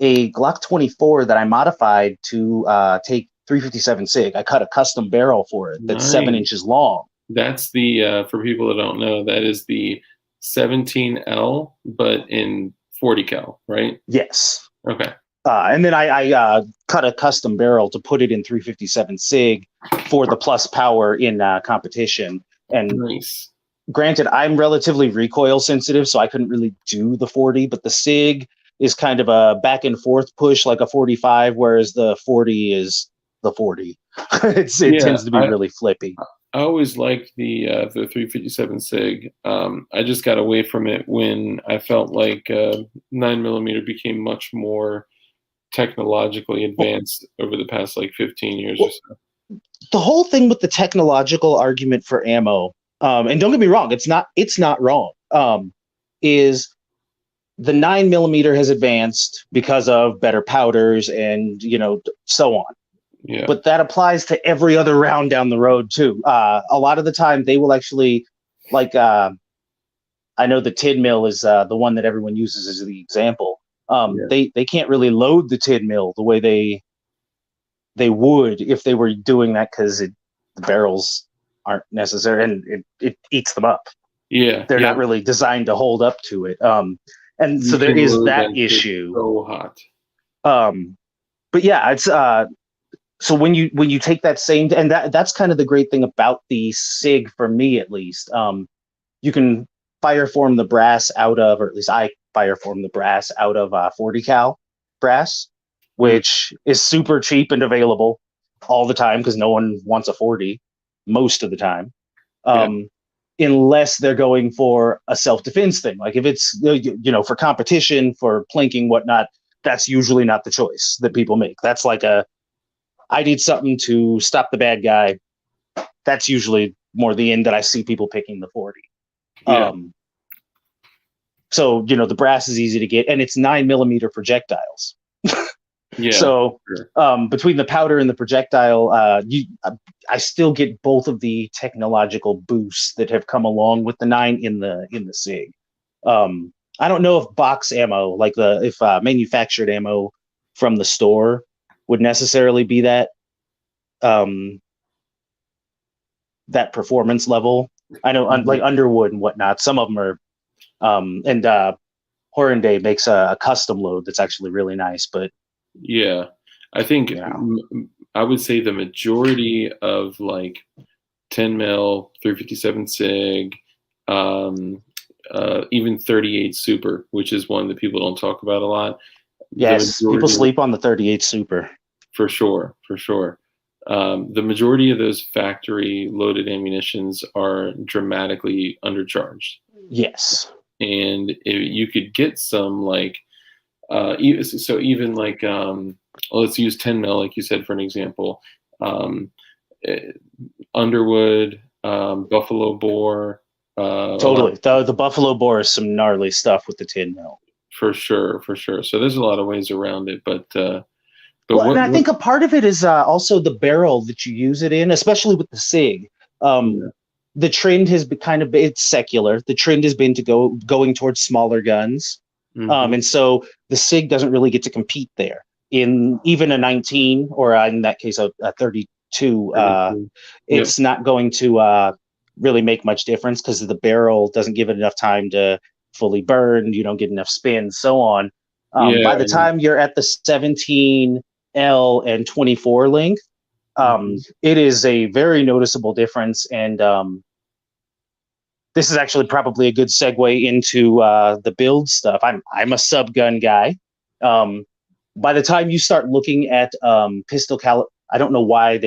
Glock 24 that I modified to take 357 SIG. I cut a custom barrel for it that's 7 inches long. That's the for people that don't know, that is the 17L, but in 40 cal, right? Yes. Okay. And then I cut a custom barrel to put it in 357 SIG for the plus power in competition. And nice. Granted, I'm relatively recoil sensitive, so I couldn't really do the 40, but the SIG is kind of a back and forth push like a 45, whereas the 40 is the 40. It tends to be really flippy. I always liked the 357 SIG. I just got away from it when I felt like 9mm became much more technologically advanced over the past like 15 years or so. The whole thing with the technological argument for ammo, and don't get me wrong, it's not wrong, is the 9mm has advanced because of better powders and so on. Yeah. But that applies to every other round down the road too. A lot of the time they will actually, like, I know the tin mill is the one that everyone uses as the example. They can't really load the tin mill the way they would if they were doing that, because the barrels aren't necessary and it eats them up. Yeah, they're not really designed to hold up to it. And so there is that issue. So hot. But yeah, it's so when you take that same, and that's kind of the great thing about the SIG for me, at least. You can fire form the brass out of, or at least I fire form the brass out of 40 cal brass, which is super cheap and available all the time because no one wants a 40 most of the time. Unless they're going for a self-defense thing. Like if it's, for competition, for plinking, whatnot, that's usually not the choice that people make. That's like I need something to stop the bad guy. That's usually more the end that I see people picking the 40. Yeah. So, the brass is easy to get, and it's 9mm projectiles. Yeah. So between the powder and the projectile, I still get both of the technological boosts that have come along with the 9 in the SIG. I don't know if box ammo, like if manufactured ammo from the store, would necessarily be that that performance level. I know, like Underwood and whatnot, some of them are, and Horrenday makes a custom load that's actually really nice, but. Yeah, I think I would say the majority of like 10 mil, 357 SIG, even 38 Super, which is one that people don't talk about a lot. Yes, people sleep on the 38 Super. For sure. The majority of those factory loaded ammunitions are dramatically undercharged. Yes. And you could get some like, even like, let's use 10 mil, like you said, for an example. Underwood, Buffalo Bore. Totally. The Buffalo Bore is some gnarly stuff with the 10 mil. For sure. So there's a lot of ways around it, but I think a part of it is also the barrel that you use it in, especially with the SIG. The trend has been it's secular. The trend has been to going towards smaller guns. Mm-hmm. And so the SIG doesn't really get to compete there. In even a 19, or in that case, a 32, it's not going to really make much difference because the barrel doesn't give it enough time to fully burn. You don't get enough spin, so on. By the time you're at the 17L and 24 length, it is a very noticeable difference. And this is actually probably a good segue into the build stuff. I'm a subgun guy. By the time you start looking at pistol caliber, I don't know why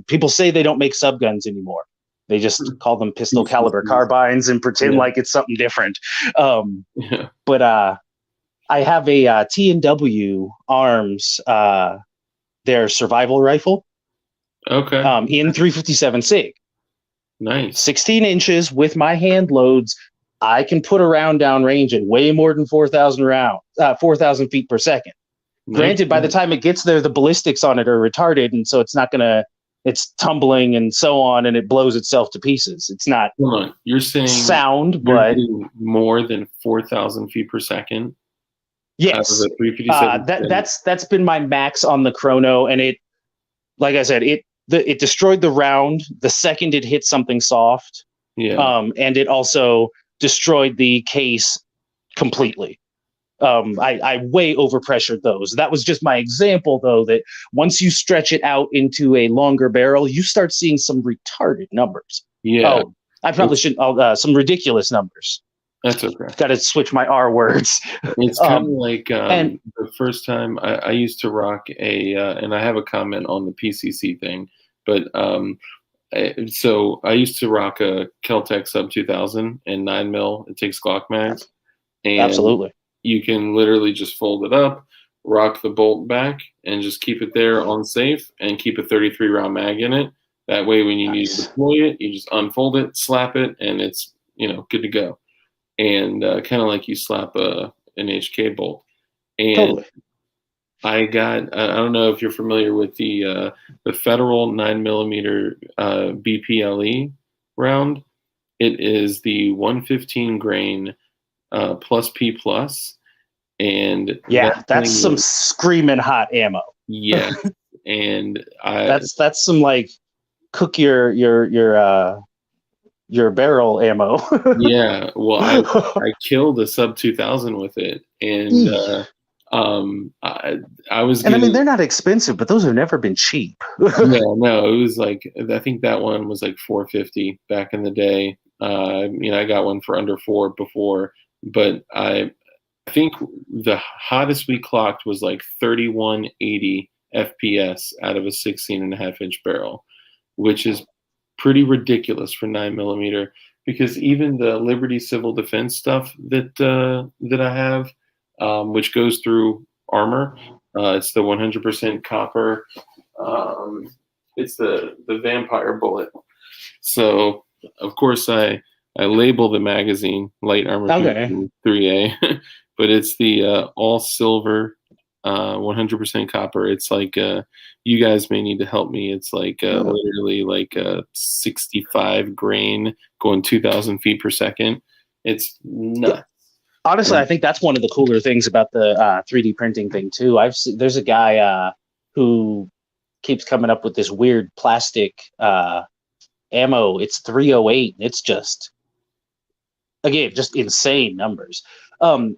people say they don't make subguns anymore. They just call them pistol caliber carbines and pretend like it's something different. But I have a T&W Arms, their survival rifle. Okay. In 357 SIG. Nice. 16 inches with my hand loads. I can put a round down range at way more than 4,000 feet per second. Granted, by the time it gets there, the ballistics on it are retarded, and so it's tumbling and so on, and it blows itself to pieces. It's not Hold on. You're saying sound, you're but getting more than 4,000 feet per second out of yes, the 357? that's been my max on the chrono, and it, like I said, it destroyed the round the second it hit something soft. Yeah. And it also destroyed the case completely. I way overpressured those. That was just my example, though, that once you stretch it out into a longer barrel, you start seeing some retarded numbers. Yeah. Oh, I probably shouldn't. Some ridiculous numbers. That's okay. Got to switch my R words. It's kind of like and- the first time I used to rock and I have a comment on the PCC thing, but so I used to rock a Keltec Sub 2000 and 9mm. It takes Glock mags. And Absolutely. you can literally just fold it up, rock the bolt back, and just keep it there on safe and keep a 33 round mag in it. That way, when you need to deploy it, you just unfold it, slap it, and it's good to go. And kind of like you slap an HK bolt. And Totally. I don't know if you're familiar with the Federal 9mm BPLE round. It is the 115 grain plus P plus, and yeah, that's some screaming hot ammo. Yeah, and that's some like cook your barrel ammo. Yeah, well, I killed a Sub 2000 with it, and I was. And I mean, they're not expensive, but those have never been cheap. Yeah, no, it was like, I think that one was like $450 back in the day. I got one for under $4 before, but I think the hottest we clocked was like 3180 FPS out of a 16.5-inch barrel, which is pretty ridiculous for 9mm, because even the Liberty Civil Defense stuff that I have, which goes through armor, it's the 100% copper. It's the vampire bullet. So of course I label the magazine Light Armor 3A, but it's the all silver, 100% copper. It's like you guys may need to help me. It's like literally like 65 grain going 2,000 feet per second. It's nuts. Honestly, I think that's one of the cooler things about the 3D printing thing too. There's a guy who keeps coming up with this weird plastic ammo. It's 308. It's just, again, just insane numbers. Granted,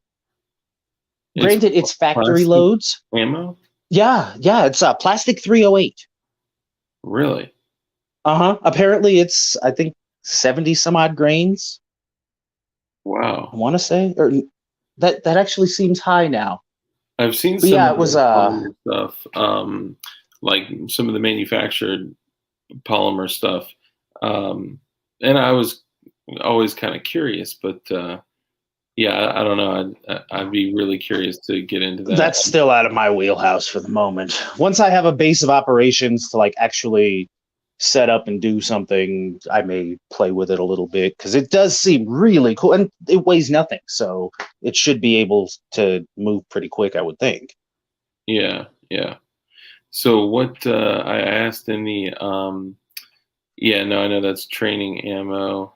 it's factory loads. Ammo? Yeah, it's plastic 308. Really? Apparently, it's, I think, 70 some odd grains. Wow. I want to say, or that actually seems high now. I've seen some of the stuff, like some of the manufactured polymer stuff, and I was always kind of curious, but yeah, I don't know. I'd be really curious to get into that. That's still out of my wheelhouse for the moment. Once I have a base of operations to like actually set up and do something, I may play with it a little bit, because it does seem really cool, and it weighs nothing, so it should be able to move pretty quick, I would think. Yeah. So what I asked in the I know that's training ammo,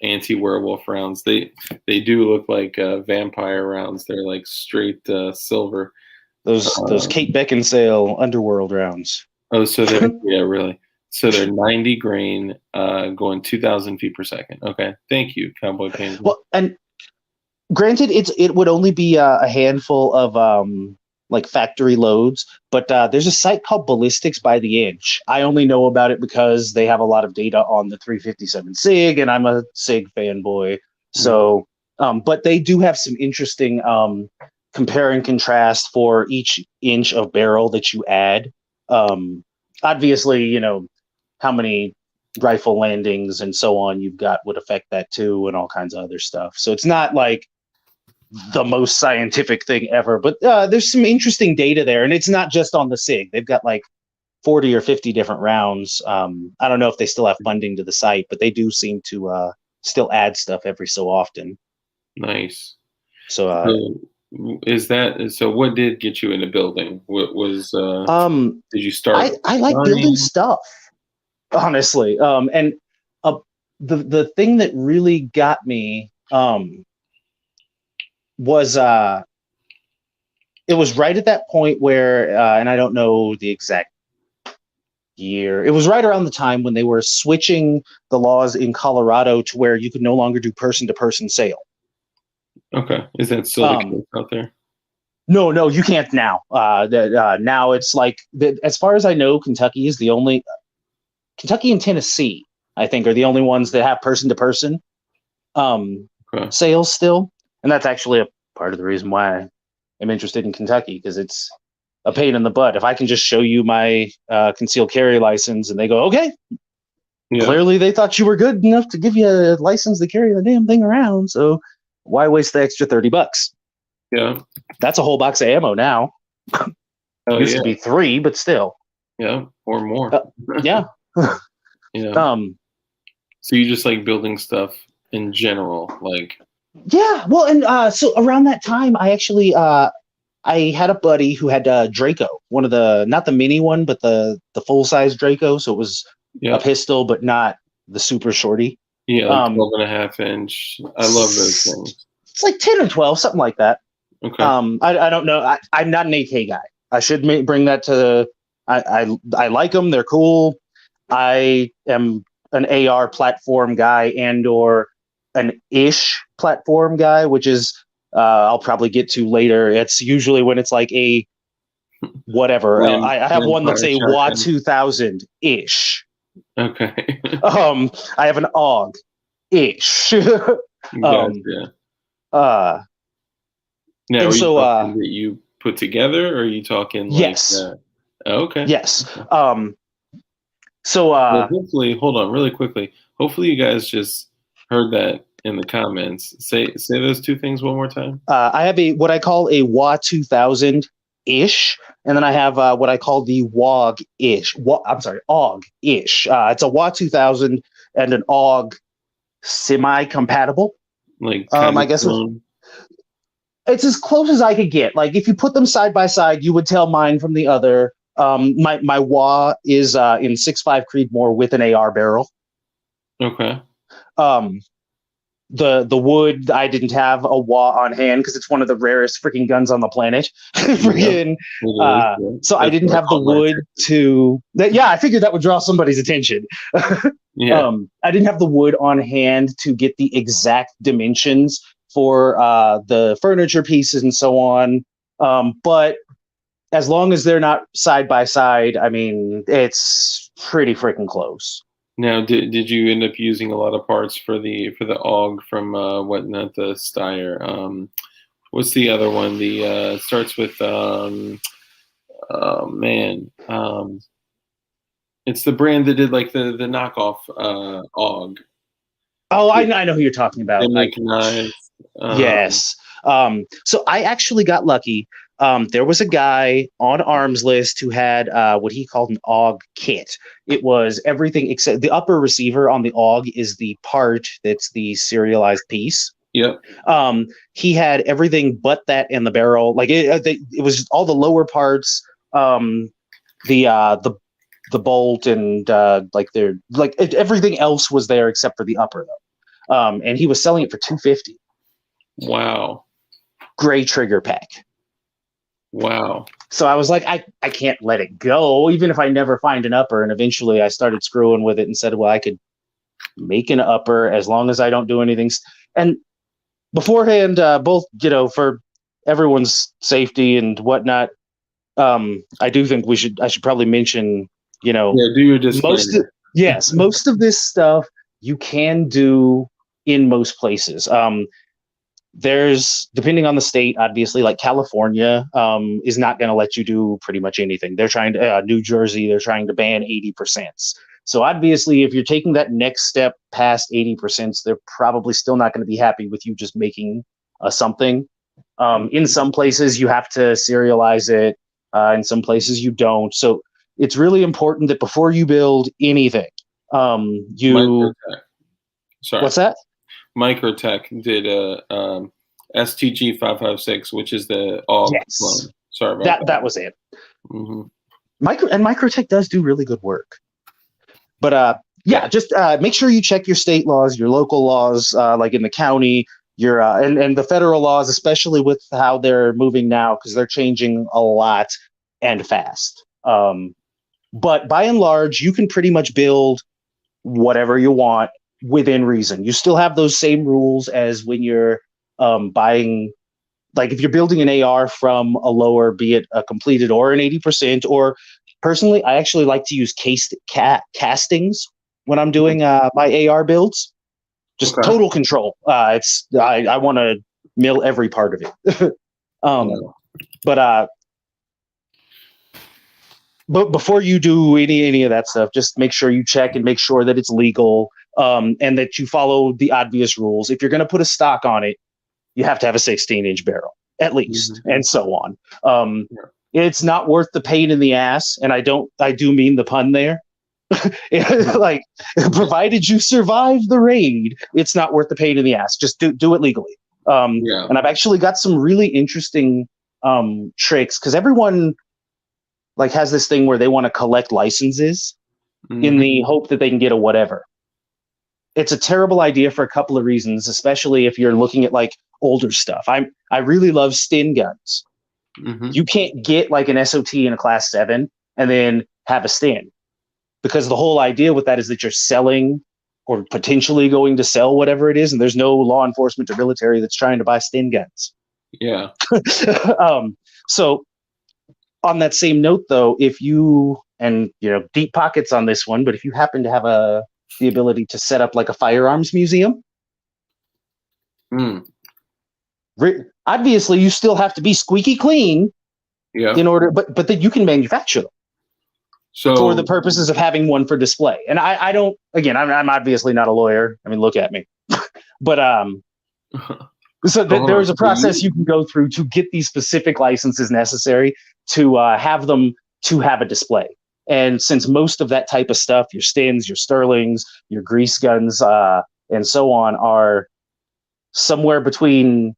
anti-werewolf rounds. They do look like vampire rounds. They're like straight silver. Those Kate Beckinsale Underworld rounds. Oh, so they're really. So they're 90 grain, going 2,000 feet per second. Okay, thank you, Cowboy Pain. Well, and granted, it would only be a handful of like factory loads, but there's a site called Ballistics by the Inch. I only know about it because they have a lot of data on the 357 SIG, and I'm a SIG fanboy. So, but they do have some interesting compare and contrast for each inch of barrel that you add. Obviously, how many rifle landings and so on you've got would affect that too, and all kinds of other stuff. So it's not like the most scientific thing ever, but there's some interesting data there, and it's not just on the SIG. They've got like 40 or 50 different rounds. I don't know if they still have funding to the site, but they do seem to still add stuff every so often. Nice. So so what did get you into building? What was did you start I like building designing? stuff, honestly. And the thing that really got me was it was right at that point where and I don't know the exact year. It was right around the time when they were switching the laws in Colorado to where you could no longer do person-to-person sale. Okay. Is that still the case out there? No, you can't now. Now it's like, as far as I know, Kentucky is the only. Kentucky and Tennessee, I think, are the only ones that have person-to-person sales still, and that's actually a part of the reason why I'm interested in Kentucky, because it's a pain in the butt. If I can just show you my concealed carry license, and they go, okay, clearly they thought you were good enough to give you a license to carry the damn thing around, so why waste the extra $30? Yeah. That's a whole box of ammo now. Used to be 3, but still. Yeah, or more. Yeah. Yeah. So you just like building stuff in general, like. Yeah. Well, and so around that time, I actually I had a buddy who had Draco, one of the, not the mini one, but the full size Draco. So it was a pistol, but not the super shorty. Yeah, like 12.5-inch. I love those things. It's like 10 or 12, something like that. Okay. I don't know. I'm not an AK guy. I should bring that to. I like them. They're cool. I am an AR platform guy and/or an ish platform guy, which is I'll probably get to later. It's usually when it's like a whatever. I have one that's a WA 2000 ish. Okay. I have an AUG ish. Gotcha. Now, are you talking that you put together, or are you talking like yes. Okay. Yes. Okay. Well, hopefully, hold on really quickly. Hopefully you guys just heard that in the comments. Say those two things one more time. I have what I call a WA 2000 ish, and then I have what I call the WOG ish. AUG ish. It's a WA 2000 and an AUG semi-compatible. Like I guess it's as close as I could get. Like if you put them side by side, you would tell mine from the other. My WA is in 6.5 Creedmoor with an AR barrel. Okay. The wood, I didn't have a WA on hand because it's one of the rarest freaking guns on the planet. So I didn't have the wood to. I figured that would draw somebody's attention. Yeah. I didn't have the wood on hand to get the exact dimensions for the furniture pieces and so on. But as long as they're not side by side, I mean, it's pretty freaking close. Now, did you end up using a lot of parts for the AUG from not the Steyr? What's the other one? The starts with it's the brand that did like the knockoff AUG. Oh, I know who you're talking about. They make knives. Yes. So I actually got lucky. There was a guy on Arms List who had what he called an AUG kit. It was everything except the upper receiver on the AUG is the part that's the serialized piece. Yep. He had everything but that and the barrel. Like it was all the lower parts, the bolt and everything else was there except for the upper though. And he was selling it for $250. Wow. Gray trigger pack. Wow. So I was like, I can't let it go, even if I never find an upper. And eventually I started screwing with it and said, well, I could make an upper as long as I don't do anything. And beforehand, both, for everyone's safety and whatnot, I do think I should probably mention, do your disclaimer. Most of this stuff you can do in most places. There's, depending on the state, obviously, like California is not going to let you do pretty much anything. They're trying to, New Jersey, they're trying to ban 80%. So obviously, if you're taking that next step past 80%, they're probably still not going to be happy with you just making something. In some places, you have to serialize it. In some places, you don't. So it's really important that before you build anything, you Microtech. Sorry. what's that? Microtech did a STG 556, which is the AUG Yes. clone. Sorry about that. That was it. Mm-hmm. Microtech does do really good work. But just make sure you check your state laws, your local laws, like in the county, your and the federal laws, especially with how they're moving now, because they're changing a lot and fast. But by and large, you can pretty much build whatever you want within reason. You still have those same rules as when you're buying. Like if you're building an AR from a lower, be it a completed or an 80%, or personally, I actually like to use castings when I'm doing my AR builds. Just total control. I want to mill every part of it. But before you do any of that stuff, just make sure you check and make sure that it's legal, and that you follow the obvious rules. If you're going to put a stock on it, you have to have a 16-inch barrel at least, and so on. It's not worth the pain in the ass, and I do mean the pun there. Like, provided you survive the raid, it's not worth the pain in the ass. Just do it legally. And I've actually got some really interesting tricks, because everyone like has this thing where they want to collect licenses in the hope that they can get a whatever. It's a terrible idea for a couple of reasons, especially if you're looking at like older stuff. I really love Stin guns. You can't get like an SOT in a class 7 and then have a Stin, because the whole idea with that is that you're selling or potentially going to sell whatever it is, and there's no law enforcement or military that's trying to buy Stin guns. Yeah. So on that same note, though, if you, and deep pockets on this one, but if you happen to have the ability to set up like a firearms museum, obviously you still have to be squeaky clean in order, but then you can manufacture them. So for the purposes of having one for display. And I don't, again, I'm obviously not a lawyer. I mean, look at me. But so there is a process you can go through to get these specific licenses necessary to have them to have a display. And since most of that type of stuff, your Stins, your Sterlings, your grease guns, and so on, are somewhere between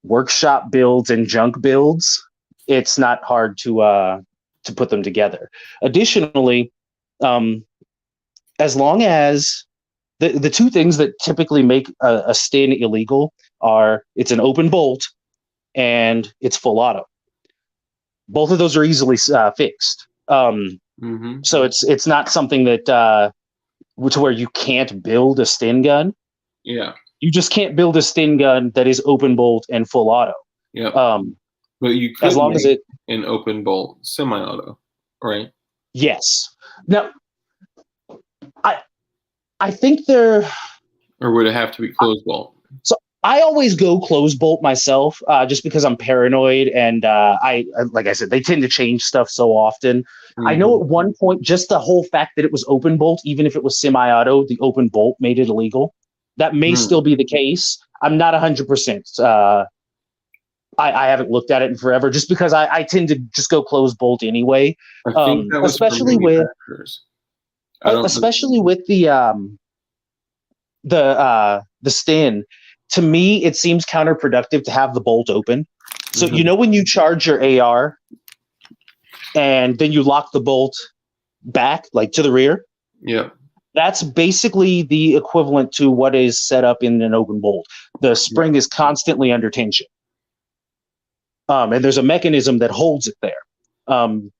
workshop builds and junk builds, it's not hard to put them together. Additionally, as long as the two things that typically make a Stin illegal are it's an open bolt and it's full auto. Both of those are easily fixed. So it's not something that to where you can't build a Stin gun. Yeah. You just can't build a Stin gun that is open bolt and full auto. Yeah. But you could, as long as an open bolt semi-auto, right? Yes. Now, I think they're. Or would it have to be closed bolt? So I always go closed bolt myself, just because I'm paranoid, and I like I said, they tend to change stuff so often. I know at one point, just the whole fact that it was open bolt, even if it was semi-auto, the open bolt made it illegal. That may still be the case. I'm not 100%. I haven't looked at it in forever, just because I tend to just go closed bolt anyway. I think that was especially with the Stin. To me, it seems counterproductive to have the bolt open. So when you charge your AR and then you lock the bolt back, like to the rear. Yeah. That's basically the equivalent to what is set up in an open bolt. The spring is constantly under tension. And there's a mechanism that holds it there.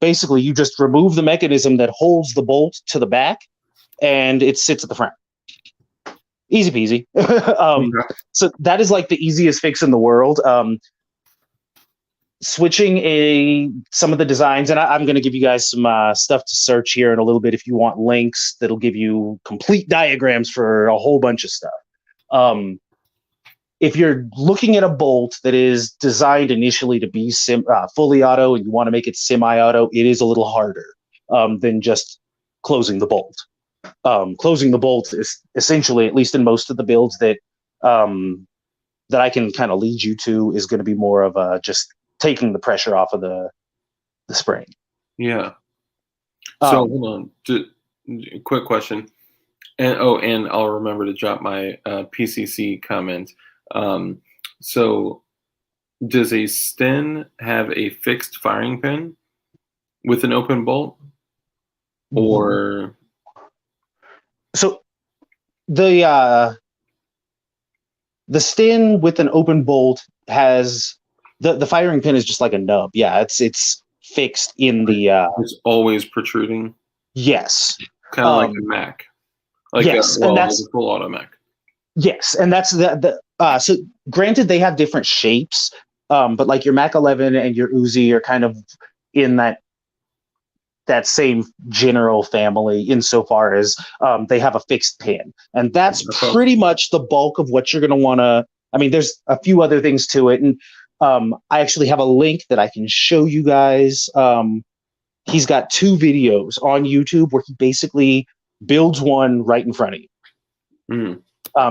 Basically, you just remove the mechanism that holds the bolt to the back, and it sits at the front. Easy peasy. So that is like the easiest fix in the world. Switching some of the designs, and I'm going to give you guys some stuff to search here in a little bit if you want links that'll give you complete diagrams for a whole bunch of stuff. If you're looking at a bolt that is designed initially to be fully auto and you want to make it semi-auto, it is a little harder than just closing the bolt. Closing the bolt is essentially, at least in most of the builds that I can kind of lead you to, is going to be more of just taking the pressure off of the spring. Yeah. So hold on. Quick question. And I'll remember to drop my PCC comment. So does a Sten have a fixed firing pin with an open bolt? Or so the Sten with an open bolt has the firing pin is just like a nub. Yeah, it's fixed in the it's always protruding? yes. Kind of like a Mac. Like yes, and that's like a full auto Mac. Yes, and that's so granted they have different shapes, but like your Mac 11 and your Uzi are kind of in that same general family insofar as they have a fixed pin, and that's pretty much the bulk of what you're going to want to. I mean, there's a few other things to it, and I actually have a link that I can show you guys. He's got 2 videos on YouTube where he basically builds one right in front of you. I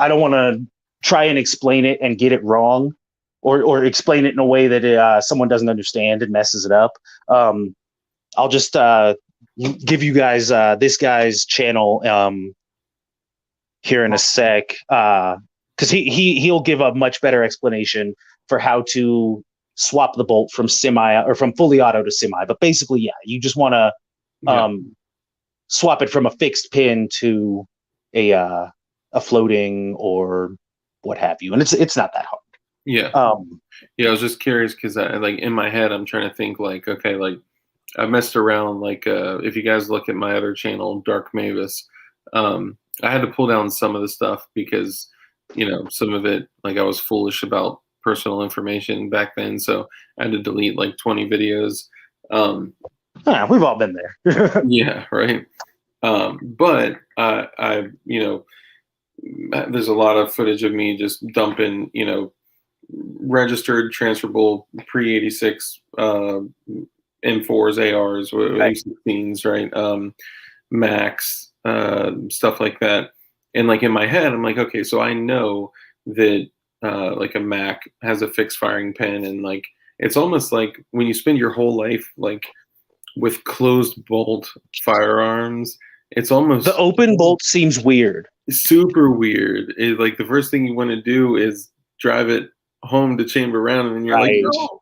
don't want to try and explain it and get it wrong, or explain it in a way that someone doesn't understand and messes it up. I'll just give you guys this guy's channel here in a sec, because he'll give a much better explanation for how to swap the bolt from semi or from fully auto to semi. But basically, yeah, you just want to swap it from a fixed pin to a floating or what have you, and it's not that hard. Yeah. I was just curious because like in my head I'm trying to think like, okay, like I messed around, like if you guys look at my other channel, Dark Mavis, I had to pull down some of the stuff because some of it, like I was foolish about personal information back then, so I had to delete like 20 videos. We've all been there. Yeah, right. But I there's a lot of footage of me just dumping, registered transferable pre-86 M4s, ARs, M16s, right? Max, stuff like that. And like in my head, I'm like, okay, so I know that like a Mac has a fixed firing pin, and like it's almost like when you spend your whole life like with closed bolt firearms, it's almost the open bolt seems weird. Super weird. Like the first thing you want to do is drive it home to chamber round, and you're like, no.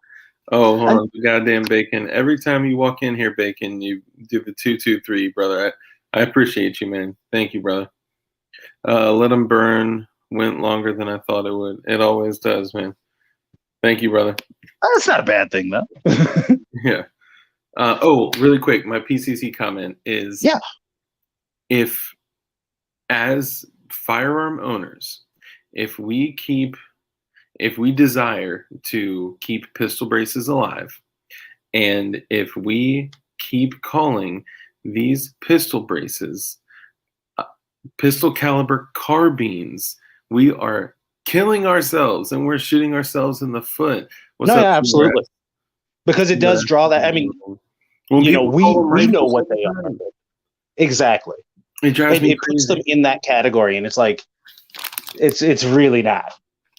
Oh, hold on, goddamn Bacon. Every time you walk in here, Bacon, you do the 2-2-3, brother. I appreciate you, man. Thank you, brother. Let them burn went longer than I thought it would. It always does, man. Thank you, brother. That's not a bad thing, though. Yeah. Really quick, my PCC comment is, if as firearm owners, if we desire to keep pistol braces alive, and if we keep calling these pistol braces pistol caliber carbines, we are killing ourselves and we're shooting ourselves in the foot. Absolutely. Because it does draw that. I mean, we know what they are. Exactly. It drives me crazy. It puts them in that category, and it's like, it's really not.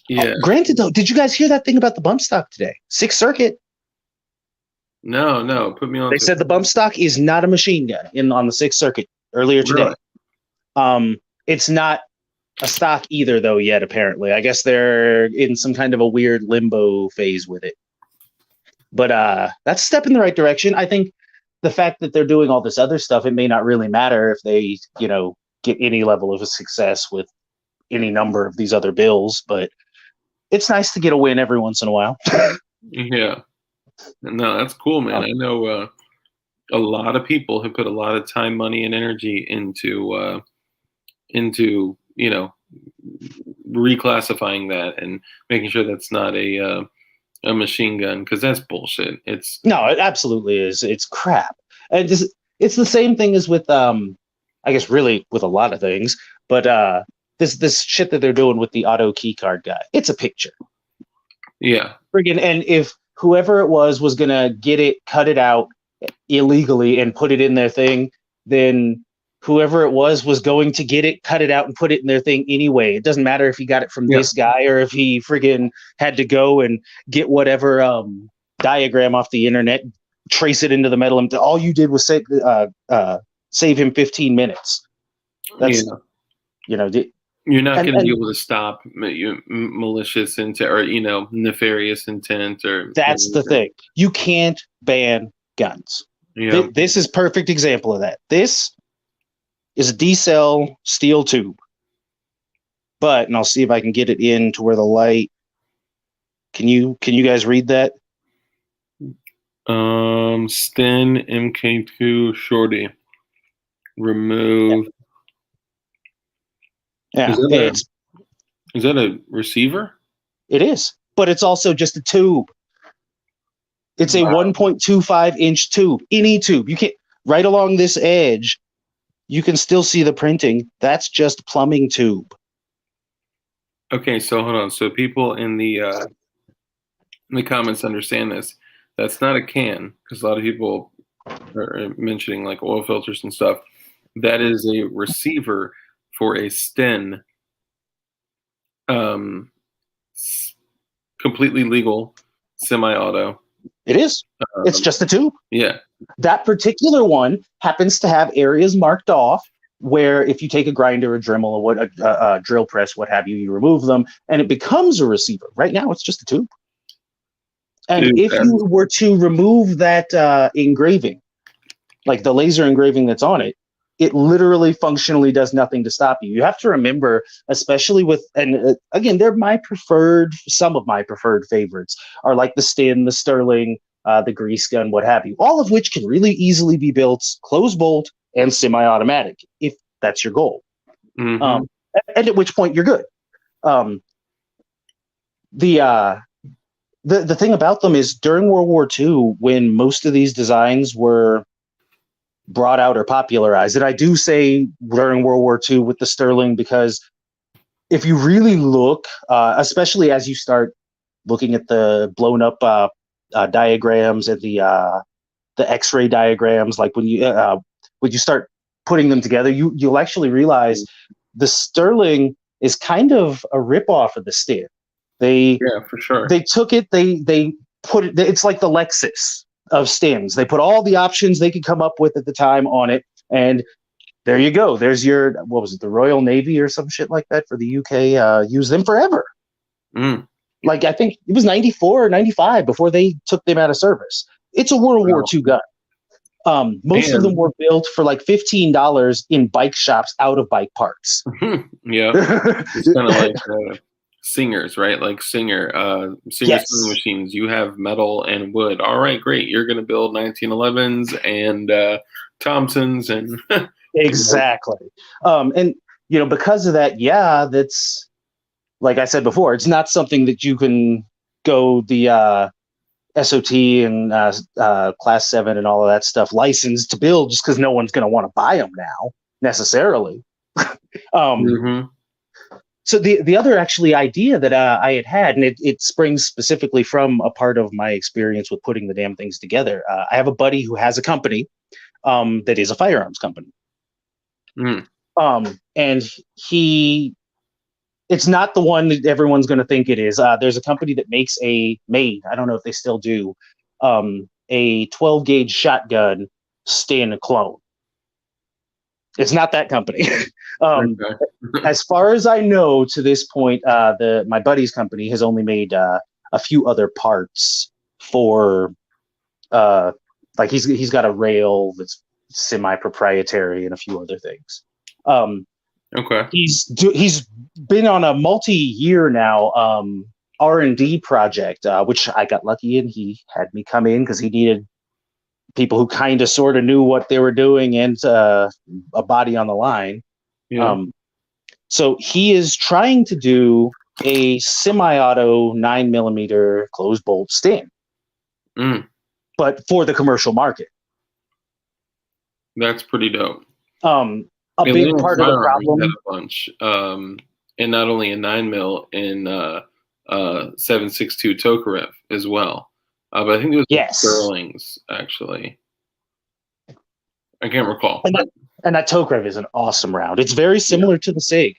Yeah. Granted, though, did you guys hear that thing about the bump stock today? Sixth Circuit. No. Put me on. They said the bump stock is not a machine gun on the Sixth Circuit earlier today. Really? It's not a stock either, though, yet, apparently. I guess they're in some kind of a weird limbo phase with it. But that's a step in the right direction. I think the fact that they're doing all this other stuff, it may not really matter if they, get any level of a success with any number of these other bills, but it's nice to get a win every once in a while. Yeah. No, that's cool, man. I know a lot of people have put a lot of time, money, and energy into reclassifying that and making sure that's not a machine gun, because that's bullshit. It absolutely is. It's crap. And it's the same thing as with I guess really with a lot of things, but this shit that they're doing with the auto key card guy, it's a picture. Yeah. Friggin', and if whoever it was gonna get it, cut it out illegally and put it in their thing, then whoever it was going to get it, cut it out, and put it in their thing anyway. It doesn't matter if he got it from this guy or if he friggin' had to go and get whatever diagram off the internet, trace it into the metal, and all you did was save him 15 minutes. That's you're not going to be and able to stop malicious intent or nefarious intent or. that's the thing. You can't ban guns. Yeah. This is perfect example of that. This is a D-cell steel tube, and I'll see if I can get it in to where the light. Can you guys read that? Sten MK2 Shorty. Remove. Yeah, Is that a receiver? it is, but it's also just a tube. It's a 1.25 inch tube. Any tube, you can't right along this edge. You can still see the printing. That's just plumbing tube. Okay, so hold on. So people in the comments understand this. That's not a can, because a lot of people are mentioning like oil filters and stuff. That is a receiver for a Sten. Completely legal, semi-auto. It is. It's just a tube. Yeah. That particular one happens to have areas marked off where if you take a grinder, a Dremel, a drill press, what have you, you remove them, and it becomes a receiver. Right now, it's just a tube. And if you were to remove that engraving, like the laser engraving that's on it, it literally functionally does nothing to stop you. You have to remember, especially with, and again, some of my preferred favorites are like the Sten, the Sterling, the grease gun, what have you, all of which can really easily be built closed bolt and semi-automatic if that's your goal. Mm-hmm. And at which point you're good. The thing about them is during World War II, when most of these designs were brought out or popularized, and I do say during World War II with the Sterling, because if you really look, especially as you start looking at the blown up diagrams and the X-ray diagrams, like when you start putting them together, you'll actually realize the Sterling is kind of a ripoff of the Sten. Yeah, for sure. They took it, they put it, it's like the Lexus of Stens. They put all the options they could come up with at the time on it, and there you go. There's your, what was it, the Royal Navy or some shit like that for the UK, used them forever. Like I think it was 94 or 95 before they took them out of service. It's a World War II gun. Most of them were built for like $15 in bike shops out of bike parts. Yeah. It's kind of like Singers, right? Like Singer Yes. sewing machines. You have metal and wood. All right, great. You're going to build 1911s and Thompsons and exactly. And because of that, that's like I said before, it's not something that you can go the SOT and Class 7 and all of that stuff licensed to build just because no one's going to want to buy them now necessarily. So the other actually idea that I had, and it springs specifically from a part of my experience with putting the damn things together. I have a buddy who has a company that is a firearms company. And it's not the one that everyone's going to think it is. There's a company that made, I don't know if they still do, a 12 gauge shotgun Sten clone. It's not that company. As far as I know, to this point, my buddy's company has only made a few other parts for, like he's got a rail that's semi-proprietary and a few other things. Okay. He's been on a multi-year now R&D project, which I got lucky in. He had me come in because he needed people who kind of sort of knew what they were doing and a body on the line. Yeah. So he is trying to do a semi-auto 9mm closed bolt Sten, but for the commercial market. That's pretty dope. A big part of the problem. Had a bunch, and not only a 9mm in 7.62 Tokarev as well. But I think it was Sterling's, actually. I can't recall. And that Tokarev is an awesome round. It's very similar to the SIG.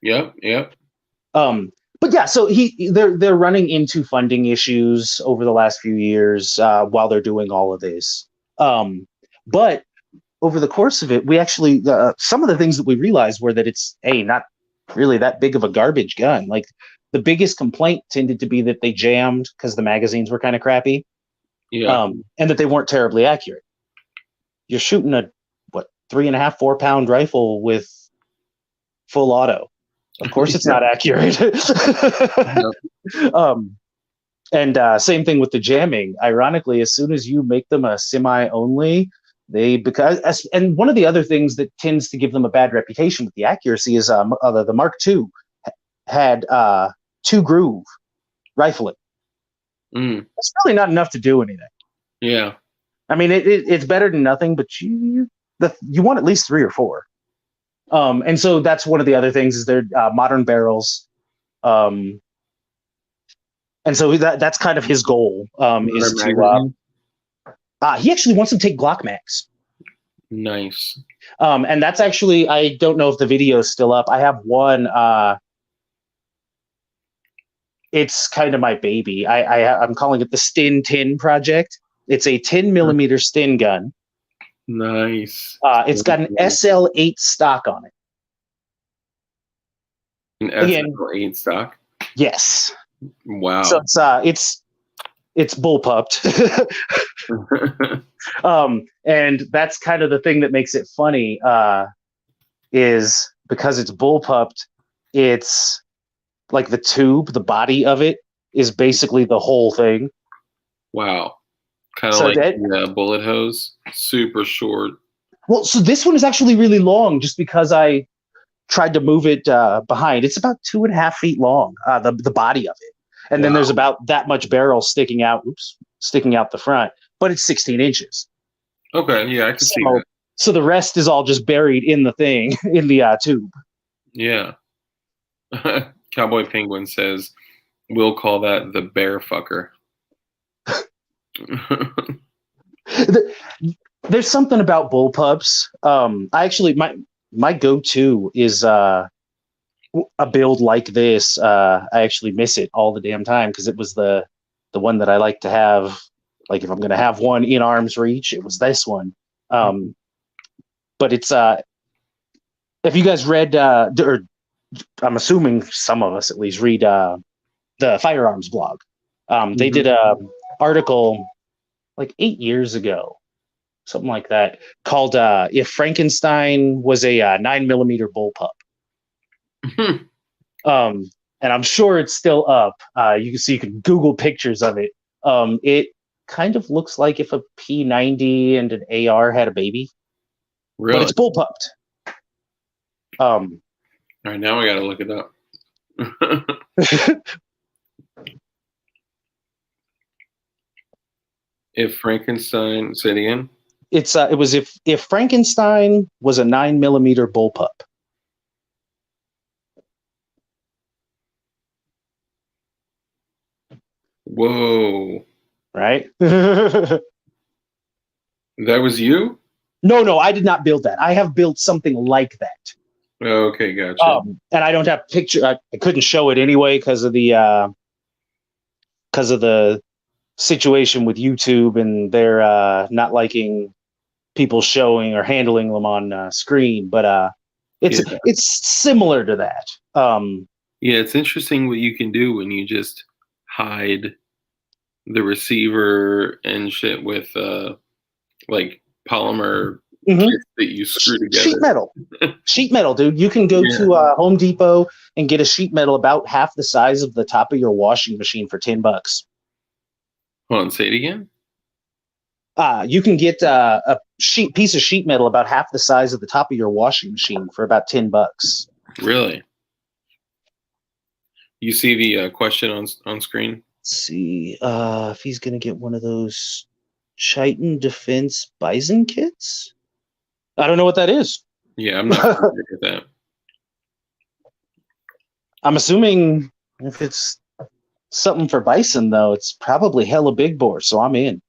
Yep. But yeah, so they're running into funding issues over the last few years while they're doing all of this. But over the course of it, we actually some of the things that we realized were that it's not really that big of a garbage gun. Like the biggest complaint tended to be that they jammed because the magazines were kind of crappy, and that they weren't terribly accurate. You're shooting a 3.5, 4 pound rifle with full auto. Of course, it's not accurate. And same thing with the jamming. Ironically, as soon as you make them a semi only, and one of the other things that tends to give them a bad reputation with the accuracy is the Mark II had 2-groove rifling. That's really not enough to do anything. Yeah. I mean, it's better than nothing, but you want at least 3 or 4. And so that's one of the other things is they're modern barrels. And so that's kind of his goal is to. He actually wants to take Glock mags. Nice. And that's actually, I don't know if the video is still up. I have one. It's kind of my baby. I'm calling it the Stin 10 project. It's a 10 millimeter Stin gun. Nice. It's got an SL8 stock on it. An SL8 stock? Yes. Wow. So it's bullpupped. And that's kind of the thing that makes it funny, is because it's bullpupped, it's like the tube, the body of it is basically the whole thing. Wow. Kind of the bullet hose, super short. Well, so this one is actually really long just because I tried to move it behind. It's about 2.5 feet long, the body of it. And then there's about that much barrel sticking out the front, but it's 16 inches. Okay, yeah, I can see that. So the rest is all just buried in the thing, in the tube. Yeah. Cowboy Penguin says, we'll call that the bear fucker. There's something about bullpups. I actually, my go-to is a build like this. I actually miss it all the damn time because it was the one that I like to have. Like if I'm going to have one in arm's reach, it was this one. But it's if you guys read, or I'm assuming some of us at least read the Firearms blog. They did a article like 8 years ago, something like that, called "If Frankenstein Was a 9mm Bullpup." And I'm sure it's still up. You can Google pictures of it. It kind of looks like if a P90 and an AR had a baby. Really? But it's bullpupped. All right, now I got to look it up. If Frankenstein, say it again. It was if Frankenstein was a 9mm bullpup. Whoa. Right? That was you? No, I did not build that. I have built something like that. Okay, gotcha. And I don't have picture. I couldn't show it anyway because of the situation with YouTube and they're not liking people showing or handling them on screen. But it's similar to that. Yeah, it's interesting what you can do when you just hide the receiver and shit with like polymer kits that you screw together. Sheet metal, dude. You can go to Home Depot and get a sheet metal about half the size of the top of your washing machine for $10. Hold on, say it again. You can get a piece of sheet metal about half the size of the top of your washing machine for about $10. Really? You see the question on screen? Let's see if he's gonna get one of those Chitin Defense Bison kits. I don't know what that is. Yeah, I'm not familiar with that. I'm assuming if it's something for bison, though, it's probably hella big bore, so I'm in.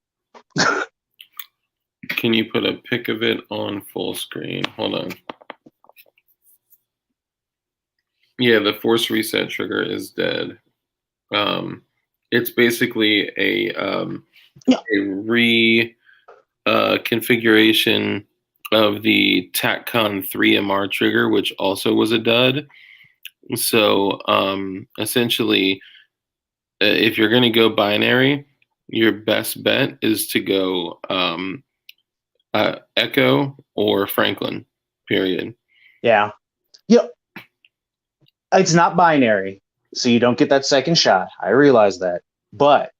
Can you put a pic of it on full screen? Hold on. Yeah, the force reset trigger is dead. It's basically Yeah. a re configuration of the TACCON 3 MR trigger, which also was a dud. So essentially, if you're going to go binary, your best bet is to go Echo or Franklin, period. Yeah. Yeah. It's not binary, so you don't get that second shot. I realize that. But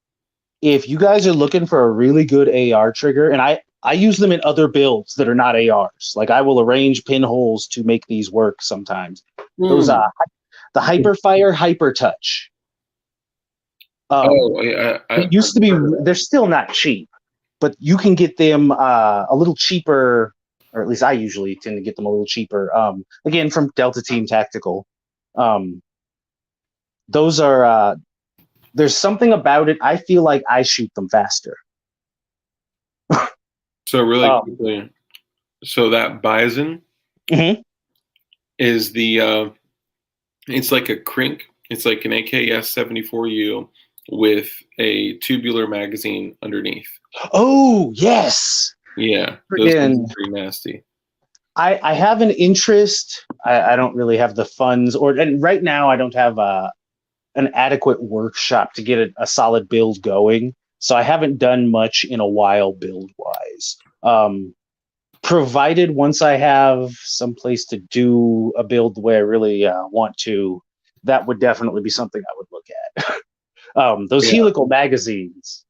if you guys are looking for a really good AR trigger, and I use them in other builds that are not ARs. Like I will arrange pinholes to make these work sometimes. Those the Hyperfire Hyper Touch. It used to be. They're still not cheap, but you can get them a little cheaper, or at least I usually tend to get them a little cheaper. Again, from Delta Team Tactical. Those are. There's something about it. I feel like I shoot them faster. So really quickly, so that Bison is the it's like a crink. It's like an AKS 74U with a tubular magazine underneath. Oh yes. Yeah, those are pretty nasty. I have an interest. I don't really have the funds, and right now I don't have an adequate workshop to get a solid build going. So I haven't done much in a while build wise. Provided once I have some place to do a build the way I really want to, that would definitely be something I would look at. Those helical magazines,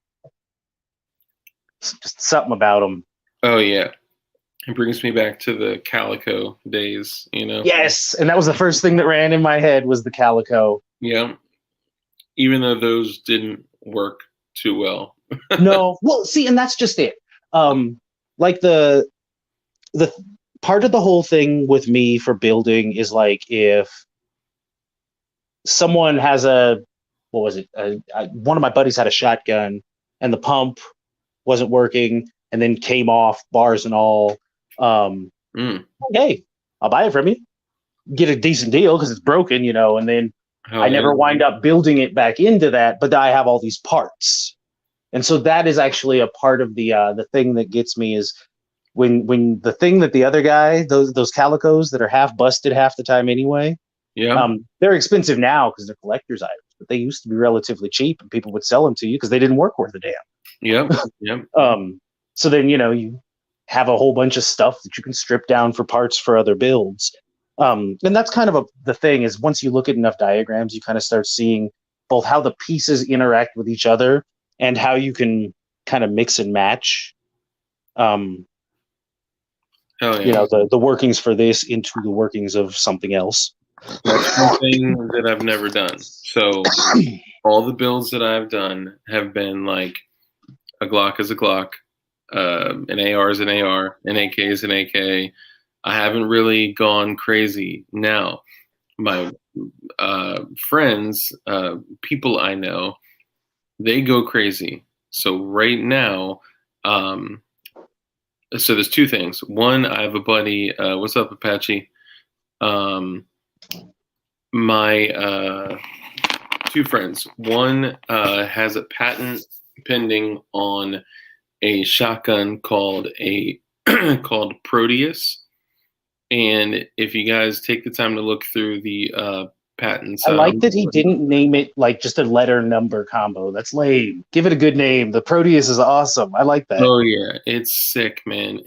just something about them. Oh yeah, it brings me back to the Calico days. You know. Yes, and that was the first thing that ran in my head was the Calico. Yeah, even though those didn't work too well. No, well, see, and that's just it. Like the part of the whole thing with me for building is like if someone has what was it? One of my buddies had a shotgun and the pump wasn't working and then came off, bars and all. Hey, I'll buy it from you. Get a decent deal because it's broken, and then I never wind up building it back into that, but I have all these parts. And so that is actually a part of the thing that gets me is when the thing that the other guy, those Calicos that are half busted half the time anyway, they're expensive now because they're collector's items, but they used to be relatively cheap and people would sell them to you because they didn't work worth a damn. Yep. So then, you have a whole bunch of stuff that you can strip down for parts for other builds. And that's kind of the thing is once you look at enough diagrams, you kind of start seeing both how the pieces interact with each other and how you can kind of mix and match, the workings for this into the workings of something else. That's one thing that I've never done. So all the builds that I've done have been like a Glock is a Glock, an AR is an AR, an AK is an AK. I haven't really gone crazy. Now, my friends, people I know, they go crazy. So right now, so there's two things. One, I have a buddy. What's up, Apache? My two friends. One has a patent pending on a shotgun called called Proteus. And if you guys take the time to look through the patents, I like that he didn't name it like just a letter number combo. That's lame. Give it a good name. The Proteus is awesome. I like that. Oh yeah, it's sick, man.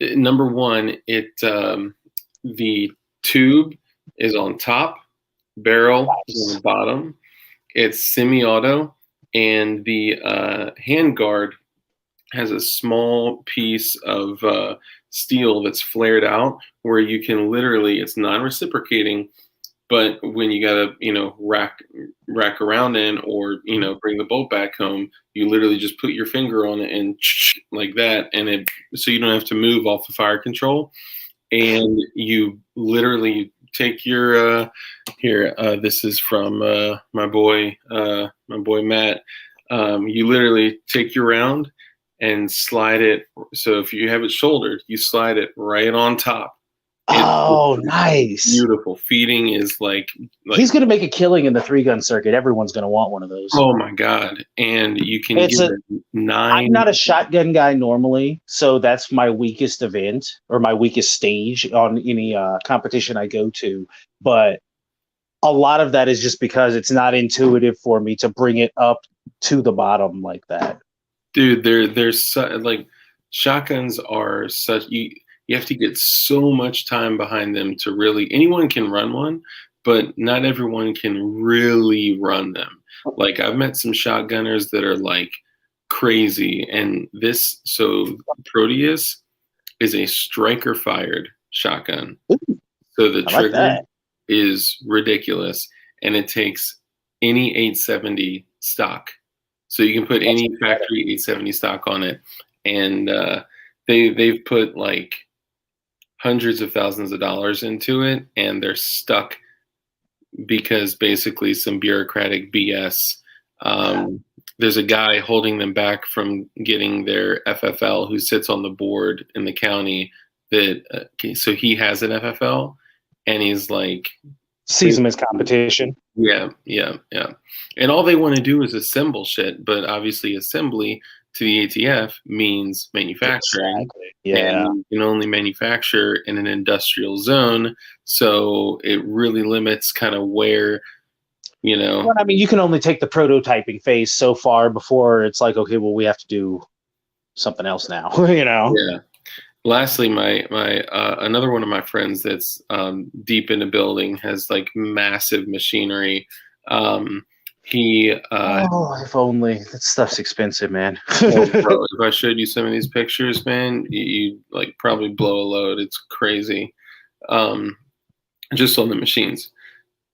Number one, the tube is on top, barrel is on the bottom. It's semi-auto, and the handguard has a small piece of steel that's flared out where you can literally, it's non-reciprocating, but when you gotta, rack around in or, bring the bolt back home, you literally just put your finger on it and like that. And so you don't have to move off the fire control. And you literally take your, this is from my boy Matt. You literally take your round and slide it. So if you have it shouldered, you slide it right on top Oh, nice. Beautiful. Feeding is like he's going to make a killing in the 3-gun circuit. Everyone's going to want one of those. Oh my god! And you can It's get a- 9. I'm not a shotgun guy normally, so that's my weakest event or my weakest stage on any competition I go to. But a lot of that is just because it's not intuitive for me to bring it up to the bottom like that. Dude, there's like shotguns are such you have to get so much time behind them to really anyone can run one, but not everyone can really run them. Like I've met some shotgunners that are like crazy, and Proteus is a striker fired shotgun. So the I like trigger that. is ridiculous, and it takes any 870 stock. So you can put any factory 870 stock on it, and they've put like hundreds of thousands of dollars into it, and they're stuck because basically some bureaucratic BS. There's a guy holding them back from getting their FFL who sits on the board in the county that so he has an FFL, and he's like sees them as competition. Yeah. And all they want to do is assemble shit, but obviously assembly to the ATF means manufacturing. Exactly. Yeah. And you can only manufacture in an industrial zone, so it really limits kind of where, Well, I mean, you can only take the prototyping phase so far before it's like, okay, well, we have to do something else now, Yeah. Lastly, my another one of my friends that's deep into building has like massive machinery. If only. That stuff's expensive, man. Oh, bro, if I showed you some of these pictures, man, you'd like probably blow a load. It's crazy. Just on the machines.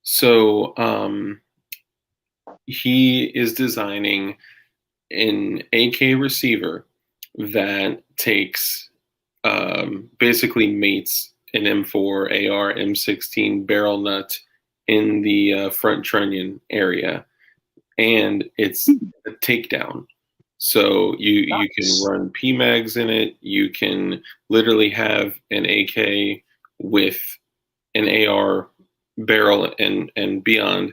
So he is designing an AK receiver that takes basically mates an M4, AR, M16 barrel nut in the front trunnion area, and it's a takedown. So you can run PMags in it. You can literally have an AK with an AR barrel and beyond,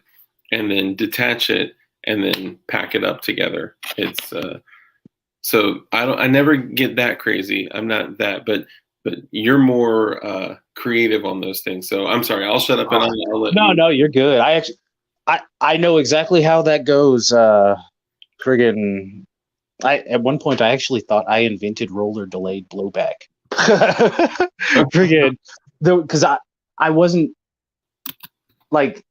and then detach it and then pack it up together. It's so I never get that crazy. I'm not that, but you're more creative on those things. So I'm sorry. I'll shut up and I'll let you. No, you're good. I know exactly how that goes. Friggin', at one point I actually thought I invented roller delayed blowback. Friggin', because I wasn't like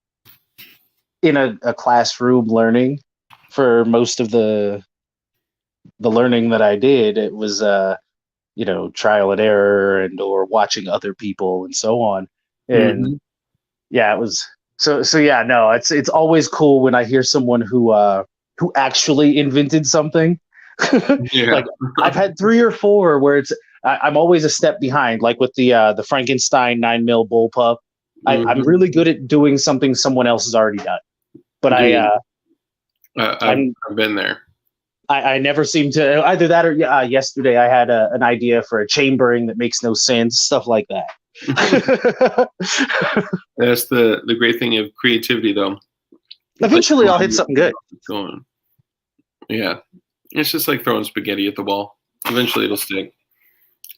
in a classroom learning for most of the learning that I did. It was trial and error and or watching other people and so on. And yeah, it was so yeah, no, it's always cool when I hear someone who actually invented something. Yeah. Like I've had 3 or 4 where I'm always a step behind, like with the Frankenstein 9mm bullpup. I'm really good at doing something someone else has already done. But I've been there. I never seem to either that or yesterday I had an idea for a chambering that makes no sense, stuff like that. That's the great thing of creativity, though. Eventually, I'll hit something good. Yeah, it's just like throwing spaghetti at the wall. Eventually, it'll stick.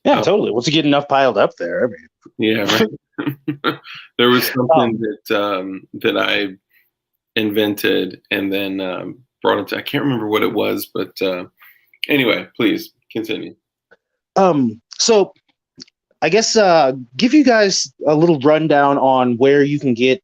Yeah, totally. Once you get enough piled up there, I mean. Yeah, right. There was something that I invented and then brought it to. I can't remember what it was, but anyway, please continue. So I guess give you guys a little rundown on where you can get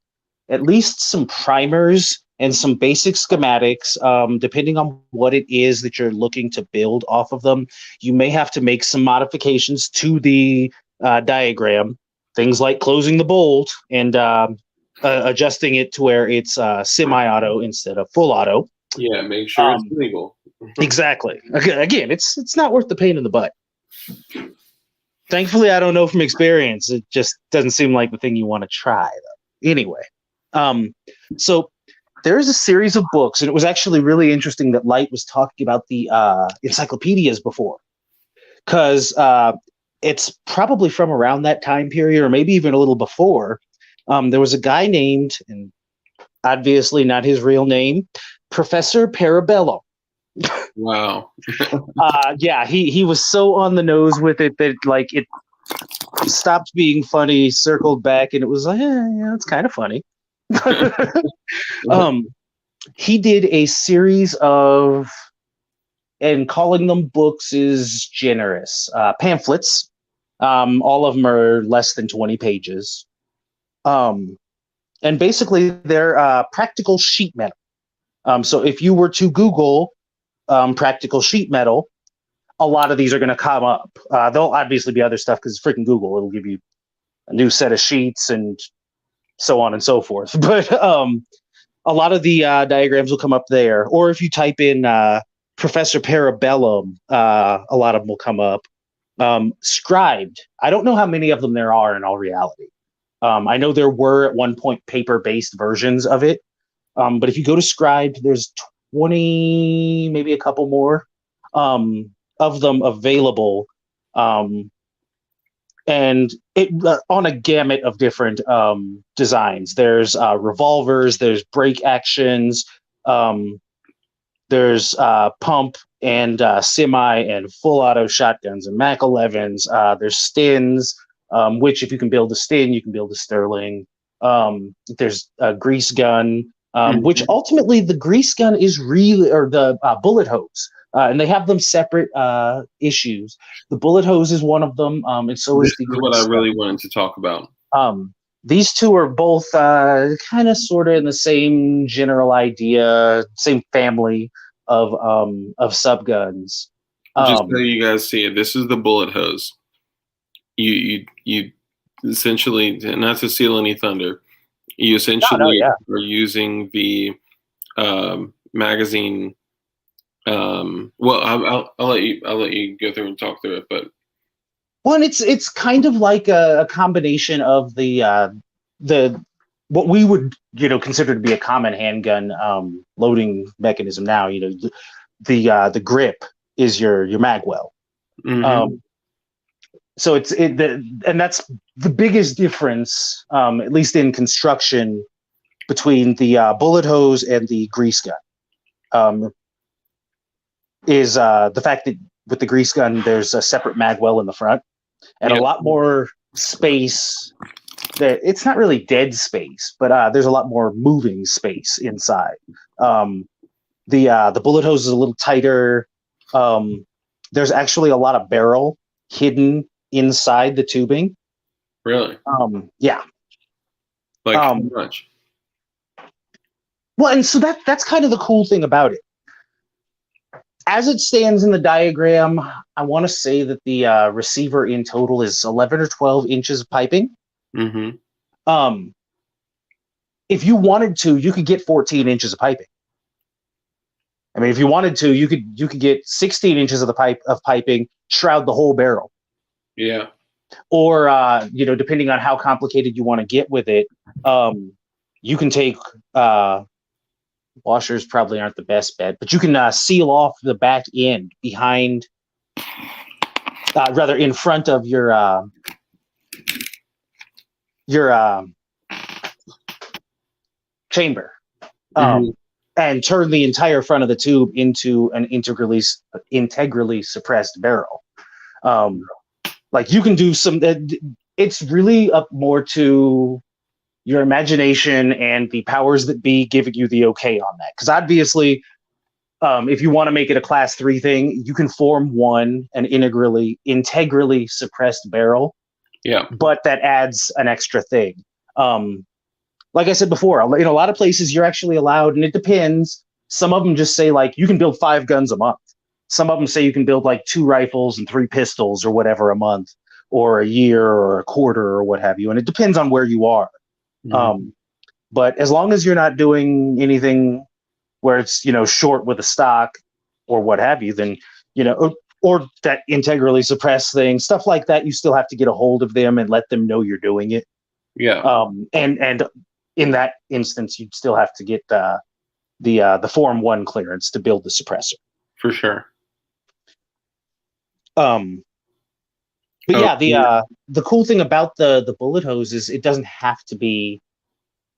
at least some primers and some basic schematics. Depending on what it is that you're looking to build off of them, you may have to make some modifications to the diagram. Things like closing the bolt and adjusting it to where it's semi-auto instead of full auto. Yeah, make sure it's legal. Exactly. Again, it's not worth the pain in the butt. Thankfully, I don't know from experience. It just doesn't seem like the thing you want to try, though. Anyway, so there's a series of books, and it was actually really interesting that Light was talking about the encyclopedias before, because it's probably from around that time period, or maybe even a little before. There was a guy named, and obviously not his real name, Professor Parabellum. Wow. Yeah, he was so on the nose with it that like it stopped being funny, circled back, and it was like, yeah, it's kind of funny. He did a series of, and calling them books is generous, pamphlets. All of them are less than 20 pages. And basically, they're practical sheet metal. So if you were to Google practical sheet metal, a lot of these are going to come up. There'll obviously be other stuff because it's freaking Google. It'll give you a new set of sheets and so on and so forth. But a lot of the diagrams will come up there. Or if you type in Professor Parabellum, a lot of them will come up. Scribed. I don't know how many of them there are in all reality. I know there were at one point paper-based versions of it. But if you go to Scribed, there's 20, maybe a couple more of them available. And it on a gamut of different designs. There's revolvers, there's break actions, there's pump and semi and full auto shotguns and Mac 11s. There's stins, which if you can build a stin, you can build a Sterling. There's a grease gun, which ultimately the grease gun is really, or the bullet hose. And they have them separate issues. The bullet hose is one of them, and so This is the is what I really wanted to talk about. These two are both kind of sort of in the same general idea, same family of subguns. Just so you guys see it, this is the bullet hose. You essentially, not to steal any thunder, you essentially are using the magazine. Well, I'll let you go through and talk through it, but well, it's kind of like a combination of the what we would consider to be a common handgun loading mechanism now. The grip is your magwell. Mm-hmm. So and that's the biggest difference, at least in construction, between the bullet hose and the grease gun. Is the fact that with the grease gun, there's a separate magwell in the front and a lot more space. It's not really dead space, but there's a lot more moving space inside. The bullet hose is a little tighter. There's actually a lot of barrel hidden inside the tubing. Really? Yeah. Like how much? Well, and so that's kind of the cool thing about it. As it stands in the diagram, I want to say that the receiver in total is 11 or 12 inches of piping. Mm-hmm. If you wanted to, you could get 14 inches of piping. I mean, if you wanted to, you could get 16 inches of piping, shroud the whole barrel. Yeah. Or depending on how complicated you want to get with it, you can take washers. Probably aren't the best bet, but you can seal off the back end behind, rather in front of your chamber, and turn the entire front of the tube into an integrally suppressed barrel. Like you can do some. It's really up more to your imagination and the powers that be giving you the okay on that. Because obviously, if you want to make it a class 3 thing, you can form an integrally suppressed barrel. Yeah. But that adds an extra thing. Like I said before, in a lot of places you're actually allowed, and it depends. Some of them just say like you can build 5 guns a month. Some of them say you can build like 2 rifles and 3 pistols or whatever a month, or a year, or a quarter, or what have you. And it depends on where you are. Mm-hmm. But as long as you're not doing anything where it's short with a stock or what have you, then or that integrally suppressed thing, stuff like that, you still have to get a hold of them and let them know you're doing it. Yeah. And in that instance, you'd still have to get the Form 1 clearance to build the suppressor. For sure. But Oh, yeah, the cool thing about the bullet hose is it doesn't have to be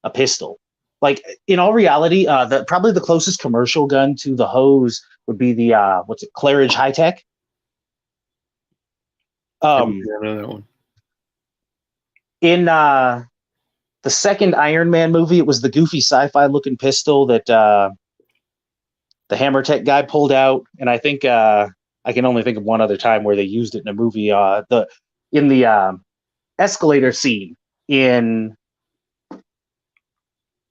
a pistol. Like in all reality, probably the closest commercial gun to the hose would be the what's it, Claridge High Tech. I don't know that one. In the second Iron Man movie, it was the goofy sci-fi looking pistol that the Hammer Tech guy pulled out, and I think I can only think of one other time where they used it in a movie. In the escalator scene in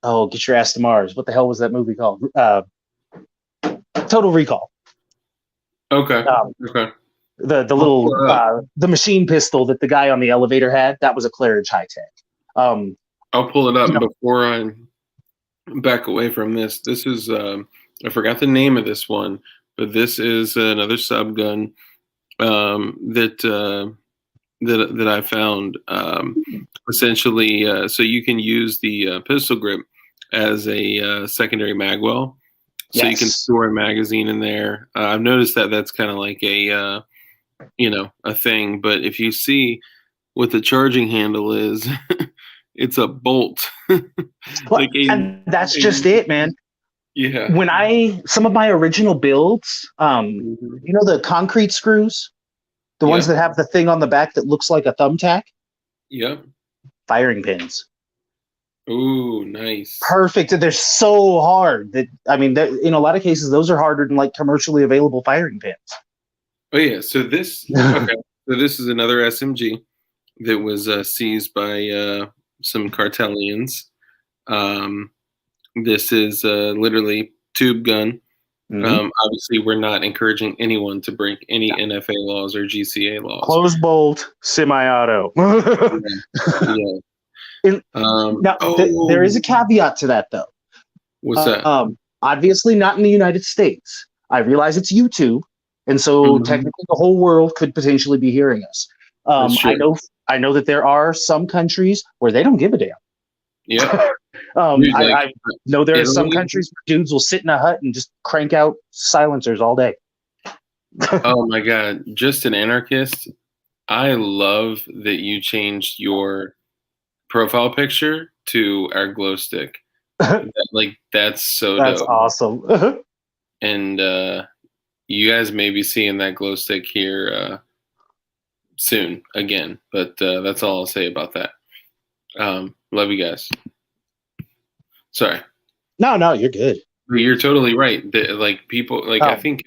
Get Your Ass to Mars. What the hell was that movie called? Total Recall. Okay. Um, Okay. the little the machine pistol that the guy on the elevator had, that was a Claridge High Tech. I'll pull it up before I back away from this. This is I forgot the name of this one, but this is another sub gun that I found. Essentially, so you can use the pistol grip as a secondary magwell, so you can store a magazine in there. I've noticed that that's kind of like a a thing. But if you see what the charging handle is, it's a bolt. And that's just it, man. Yeah. When some of my original builds, you know the concrete screws, the ones that have the thing on the back that looks like a thumbtack. Yep. Firing pins. Ooh, nice. Perfect. They're so hard that in a lot of cases, those are harder than like commercially available firing pins. Oh yeah. So this okay. So this is another SMG that was seized by some cartelians. This is literally tube gun. Obviously, we're not encouraging anyone to break any NFA laws or GCA laws. Closed bolt, semi-auto. Yeah. There is a caveat to that, though. What's that? Obviously, not in the United States. I realize it's YouTube, and so technically, the whole world could potentially be hearing us. I know that there are some countries where they don't give a damn. Yeah. I know there are some countries where dudes will sit in a hut and just crank out silencers all day. Oh my God. Just an anarchist. I love that you changed your profile picture to our glow stick. That's so That's dope. Awesome. And you guys may be seeing that glow stick here soon again. But that's all I'll say about that. Love you guys. Sorry. No, you're good. You're totally right. People, I think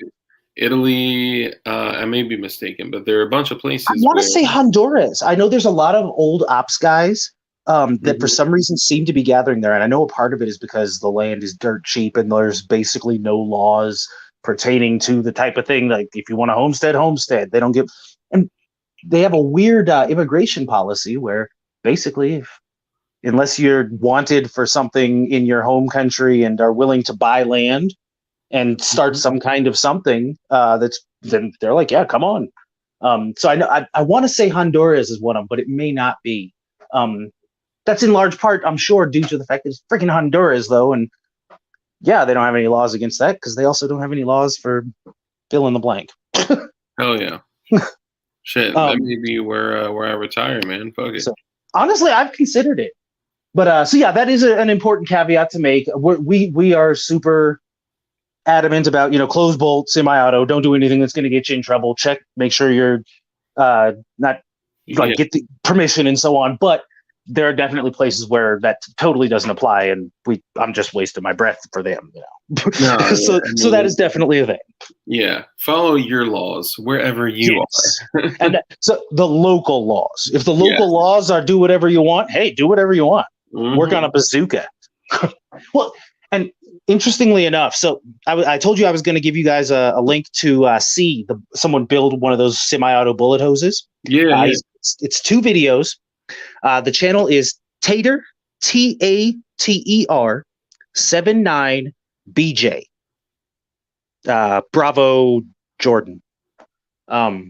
Italy, I may be mistaken, but there are a bunch of places. I want to say Honduras. I know there's a lot of old ops guys that for some reason seem to be gathering there. And I know a part of it is because the land is dirt cheap and there's basically no laws pertaining to the type of thing. Like if you want a homestead, they don't give. And they have a weird immigration policy where basically unless you're wanted for something in your home country and are willing to buy land and start some kind of something, then they're like, yeah, come on. So I know I want to say Honduras is one of them, but it may not be. That's in large part, I'm sure, due to the fact that it's freaking Honduras, though, and yeah, they don't have any laws against that because they also don't have any laws for fill in the blank. Hell yeah. Shit, that may be where I retire, man. Fuck it. So, honestly, I've considered it. But so yeah, that is an important caveat to make. We are super adamant about closed bolt, semi-auto. Don't do anything that's going to get you in trouble. Check, make sure you're not get the permission and so on. But there are definitely places where that totally doesn't apply, and I'm just wasting my breath for them. No, so that is definitely a thing. Yeah, follow your laws wherever you are. And so the local laws. If the local laws are do whatever you want, hey, do whatever you want. Work on a bazooka. Well, and interestingly enough, so I told you I was going to give you guys a link to see someone build one of those semi-auto bullet hoses. Yeah, it's 2 videos. The channel is Tater TATER 79BJ. Bravo Jordan. Oh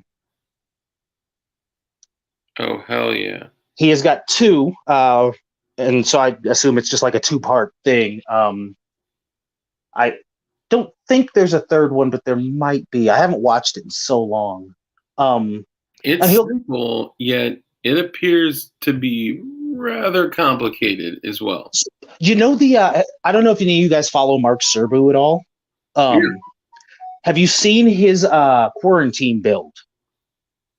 hell yeah. He has got 2. And so I assume it's just like a 2-part thing. I don't think there's a third one, but there might be. I haven't watched it in so long. It's And he'll- simple, yet it appears to be rather complicated as well. You know I don't know if any of you guys follow Mark Serbu at all. Yeah. Have you seen his quarantine build?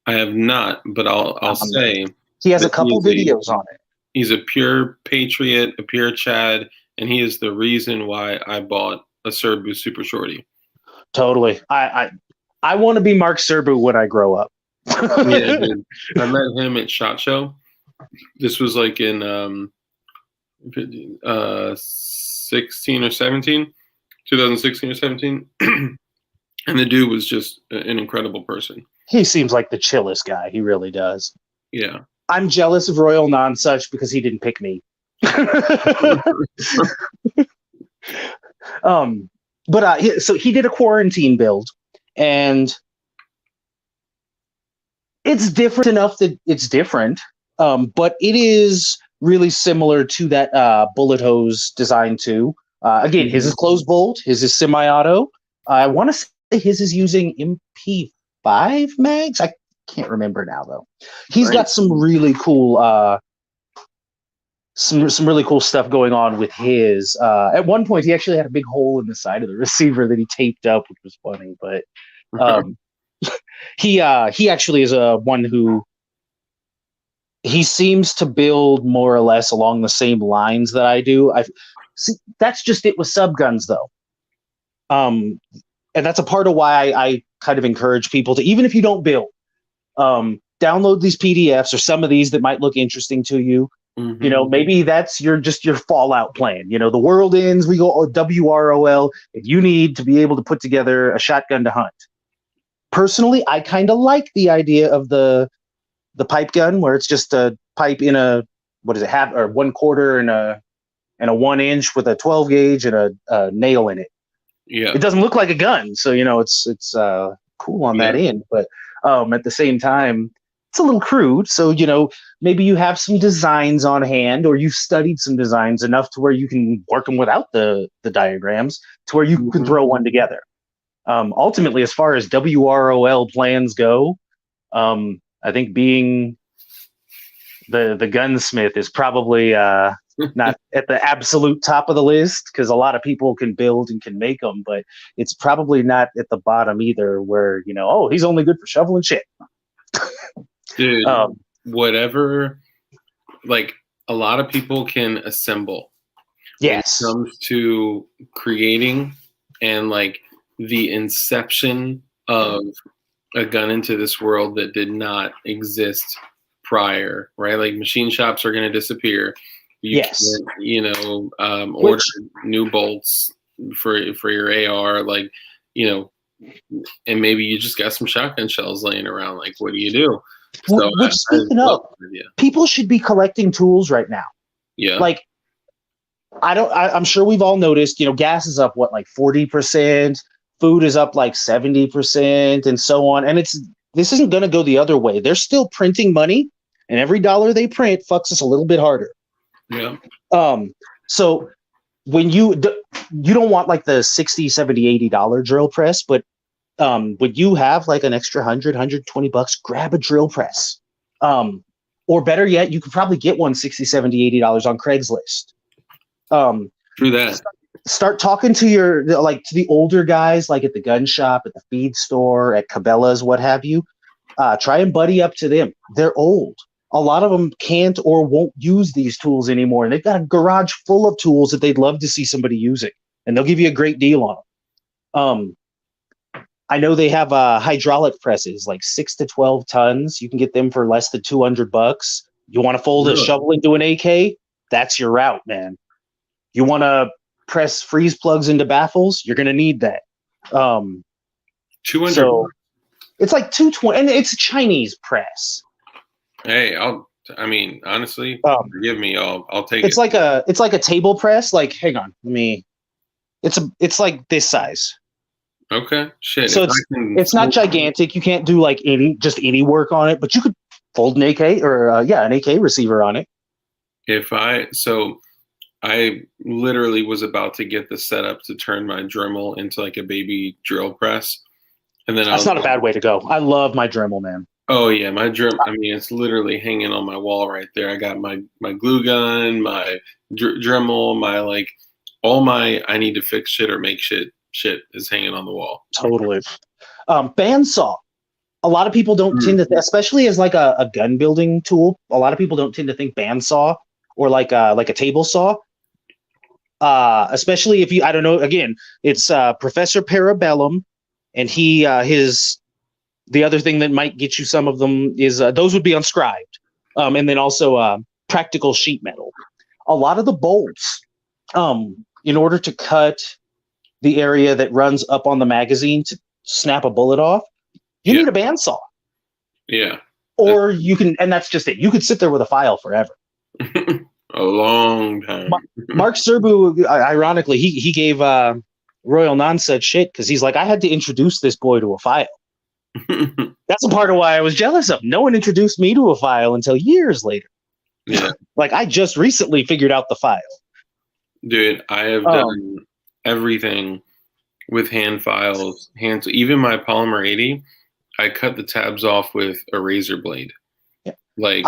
I have not, but I'll say He has a that couple videos on it. he's a pure patriot, a pure Chad, and he is the reason why I bought a Serbu Super Shorty. Totally. I want to be Mark Serbu when I grow up. Yeah, dude. I met him at SHOT Show. This was like in 16 or 17, 2016 or 17. And the dude was just an incredible person. He seems like the chillest guy. He really does. Yeah. I'm jealous of Royal Nonsuch because he didn't pick me. So he did a quarantine build, and it's different enough that it's different, but it is really similar to that bullet hose design too. Again, his is closed bolt, his is semi-auto. I want to say his is using MP5 mags. I can't remember now though. He's got some really cool some really cool stuff going on with his. At one point, he actually had a big hole in the side of the receiver that he taped up, which was funny. But he actually is one who he seems to build more or less along the same lines that I do. I see that's just it with subguns though. And that's a part of why I kind of encourage people to, even if you don't build, download these PDFs or some of these that might look interesting to you. Mm-hmm. You know, maybe that's your Fallout plan. You know, the world ends, we go WROL, and you need to be able to put together a shotgun to hunt. Personally, I kind of like the idea of the pipe gun, where it's just a pipe in a, what is it, half or 1/4 and a 1 inch with a 12 gauge and a nail in it. Yeah, it doesn't look like a gun, so you know it's cool on that end, but at the same time, it's a little crude. So you know, maybe you have some designs on hand, or you've studied some designs enough to where you can work them without the diagrams, to where you can throw one together. Ultimately, as far as WROL plans go, I think being the gunsmith is probably not at the absolute top of the list, because a lot of people can build and can make them, but it's probably not at the bottom either, where, you know, oh, he's only good for shoveling shit. Dude, whatever, like, a lot of people can assemble. Yes. When it comes to creating and like the inception of a gun into this world that did not exist prior, right? Like, machine shops are going to disappear. You can't, you know, order new bolts for your AR, like, you know, and maybe you just got some shotgun shells laying around. Like, what do you do? So, which, speaking of, people should be collecting tools right now. Yeah. Like, I'm sure we've all noticed, you know, gas is up, what, like 40%, food is up like 70%, and so on. And this isn't going to go the other way. They're still printing money, and every dollar they print fucks us a little bit harder. Yeah. So when you don't want like the $60, $70, $80 drill press, but when you have like an extra $100, $120, grab a drill press. Or better yet, you could probably get one $60, $70, $80 on Craigslist. True that. Start talking to to the older guys, like at the gun shop, at the feed store, at Cabela's, what have you. Try and buddy up to them. They're old. A lot of them can't or won't use these tools anymore, and they've got a garage full of tools that they'd love to see somebody using, and they'll give you a great deal on them. I know they have hydraulic presses, like 6 to 12 tons. You can get them for less than $200. You want to fold a shovel into an AK? That's your route, man. You want to press freeze plugs into baffles? You're going to need that. 200. So it's like 220, and it's a Chinese press. Hey, honestly, forgive me, I'll take it's it. It's like a table press. Like, hang on, it's like this size. Okay, shit. So it's not gigantic. You can't do like any work on it, but you could fold an AK or an AK receiver on it. I literally was about to get the setup to turn my Dremel into like a baby drill press, and then that's not a bad way to go. I love my Dremel, man. Oh yeah, my drum. I mean, it's literally hanging on my wall right there. I got my glue gun, my Dremel, my like all my I need to fix shit or make shit is hanging on the wall. Totally. Bandsaw. A lot of people don't tend to, especially as like a gun building tool. A lot of people don't tend to think bandsaw or like a table saw. Especially if you, I don't know. Again, it's Professor Parabellum, and the other thing that might get you some of them is those would be unscribed, and then also practical sheet metal. A lot of the bolts, in order to cut the area that runs up on the magazine to snap a bullet off, you need a bandsaw. Yeah. Or you can, and that's just it. You could sit there with a file forever. A long time. Mark Serbu, ironically, he gave Royal Nonsense shit because he's like, I had to introduce this boy to a file. That's a part of why I was jealous of. No one introduced me to a file until years later. Yeah. Like I just recently figured out the file. Dude, I have done everything with hand files. Even my Polymer 80, I cut the tabs off with a razor blade. Yeah. Like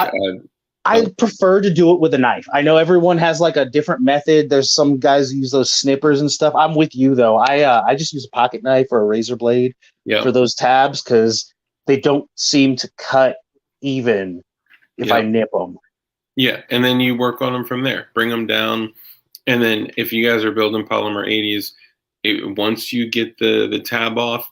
I prefer to do it with a knife. I know everyone has like a different method. There's some guys who use those snippers and stuff. I'm with you though. I just use a pocket knife or a razor blade for those tabs because they don't seem to cut even if I nip them. Yeah, and then you work on them from there. Bring them down, and then if you guys are building Polymer 80s, once you get the tab off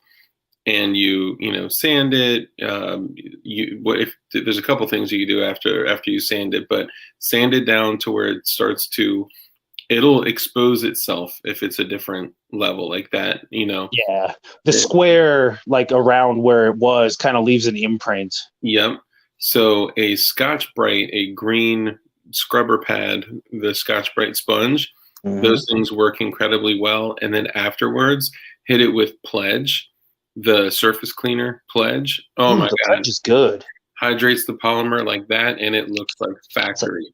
and you sand it, if there's a couple things you can do after you sand it, but sand it down to where it starts to, it'll expose itself if it's a different level like that, Yeah, the square like around where it was kind of leaves an imprint. Yep. So a Scotch-Brite, a green scrubber pad, the Scotch-Brite sponge, those things work incredibly well. And then afterwards, hit it with Pledge, the surface cleaner Pledge. Oh my God. Pledge is good. Hydrates the polymer like that, and it looks like factory.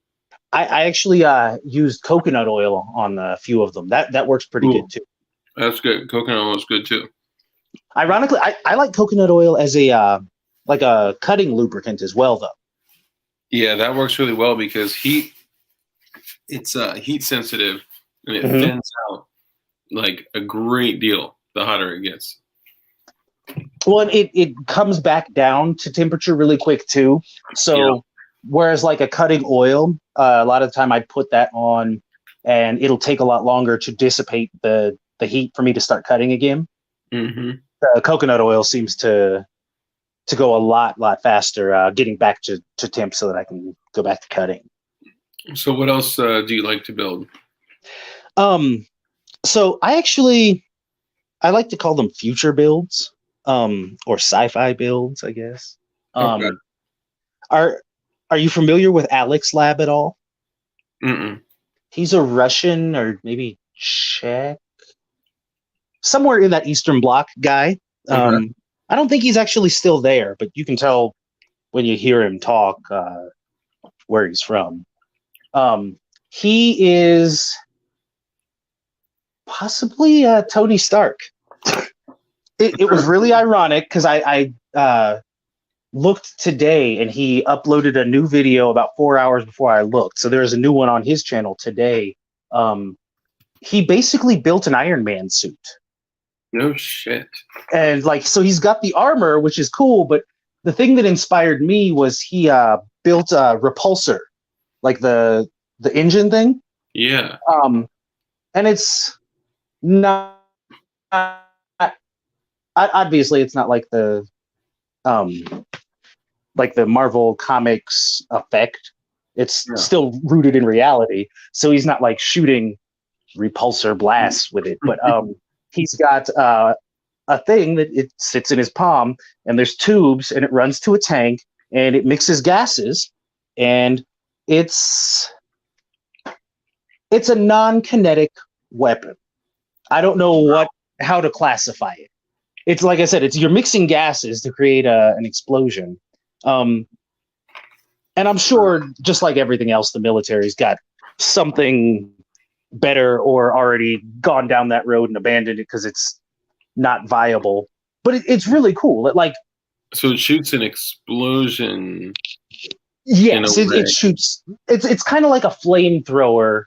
I actually used coconut oil on a few of them. That works pretty good too. That's good. Coconut oil is good too. Ironically, I like coconut oil as a like a cutting lubricant as well, though. Yeah, that works really well because it's heat sensitive and it thins out like a great deal the hotter it gets. Well, it comes back down to temperature really quick too. So whereas like a cutting oil, a lot of the time I'd put that on and it'll take a lot longer to dissipate the heat for me to start cutting again. The coconut oil seems to go a lot faster, getting back to temp so that I can go back to cutting. So what else do you like to build? So I like to call them future builds, or sci-fi builds, I guess. Okay. Are you familiar with Alex Lab at all? Mm-mm. He's a Russian or maybe Czech, somewhere in that Eastern Bloc guy. Okay. I don't think he's actually still there, but you can tell when you hear him talk where he's from. He is possibly Tony Stark. It was really ironic because I looked today and he uploaded a new video about 4 hours before I looked. So there's a new one on his channel today. He basically built an Iron Man suit. No shit. And so he's got the armor, which is cool, but the thing that inspired me was he built a repulsor, like the engine thing. Yeah. And it's not obviously it's not like the Marvel Comics effect. It's still rooted in reality. So he's not like shooting repulsor blasts with it, but he's got a thing that it sits in his palm, and there's tubes, and it runs to a tank, and it mixes gases, and it's a non-kinetic weapon. I don't know how to classify it. It's like I said, you're mixing gases to create an explosion. And I'm sure, just like everything else, the military's got something better or already gone down that road and abandoned it because it's not viable. But it's really cool. So it shoots an explosion. Yes, In a way. it shoots. It's kind of like a flamethrower,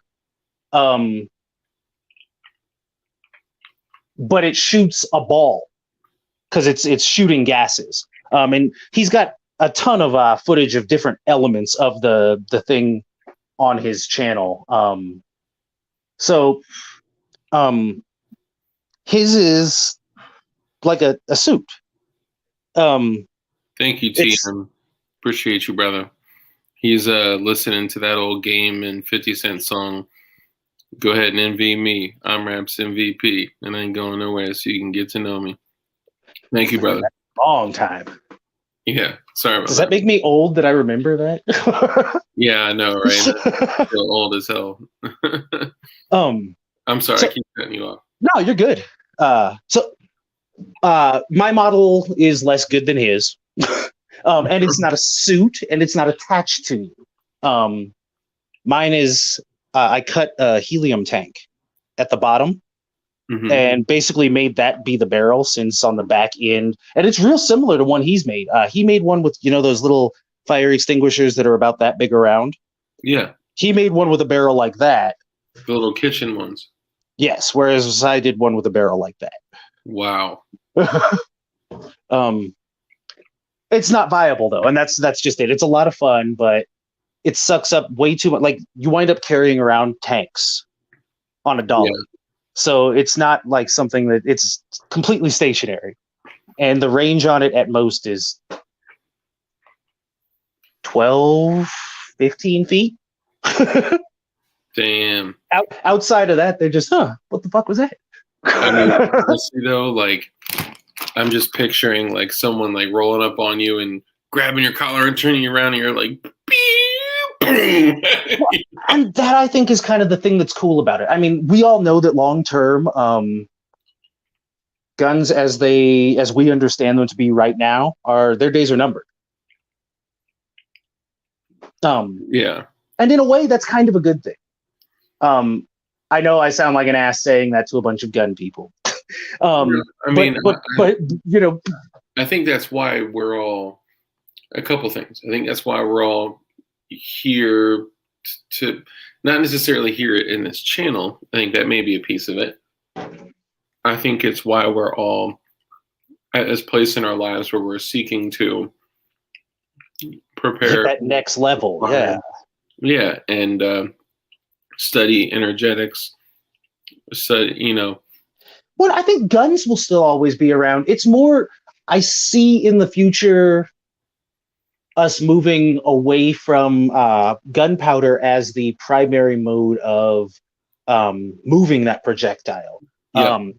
but it shoots a ball because it's shooting gases. And he's got a ton of footage of different elements of the thing on his channel. So his is like a suit. Thank you, It's- TM. Appreciate you, brother. He's listening to that old Game and 50 Cent song. Go ahead and envy me. I'm Raps MVP, and I ain't going nowhere, so you can get to know me. Thank you, brother. Long time. Yeah, sorry about Does that make me old that I remember that? Yeah, I know, right? I feel old as hell. I'm sorry, I keep cutting you off. No, you're good. So my model is less good than his. And it's not a suit, and it's not attached to you. Mine is I cut a helium tank at the bottom, and basically made that be the barrel, since on the back end, and it's real similar to one he's made. He made one with those little fire extinguishers that are about that big around. Yeah, He made one with a barrel like that. the little kitchen ones. Yes, whereas I did one with a barrel like that. Wow. It's not viable though, and that's just it. It's a lot of fun, but it sucks up way too much. Like, you wind up carrying around tanks on a dolly. Yeah. So it's not like something that it's completely stationary. And the range on it at most is 12, 15 feet. Damn. Outside of that, they're just, what the fuck was that? I mean, honestly though, like, I'm just picturing like someone like rolling up on you and grabbing your collar and turning you around, and you're like, boom. And that, I think, is kind of the thing that's cool about it. I mean, we all know that long term, guns as we understand them to be right now, their days are numbered. Yeah. And in a way, that's kind of a good thing. I know I sound like an ass saying that to a bunch of gun people. I mean, but I think that's why we're all a couple things. I think that's why we're all here to not necessarily hear it in this channel. I think that may be a piece of it. I think it's why we're all at this place in our lives where we're seeking to prepare that next level. Yeah, and study energetics. Study, Well, I think guns will still always be around. It's more, I see in the future us moving away from gunpowder as the primary mode of moving that projectile. Yeah.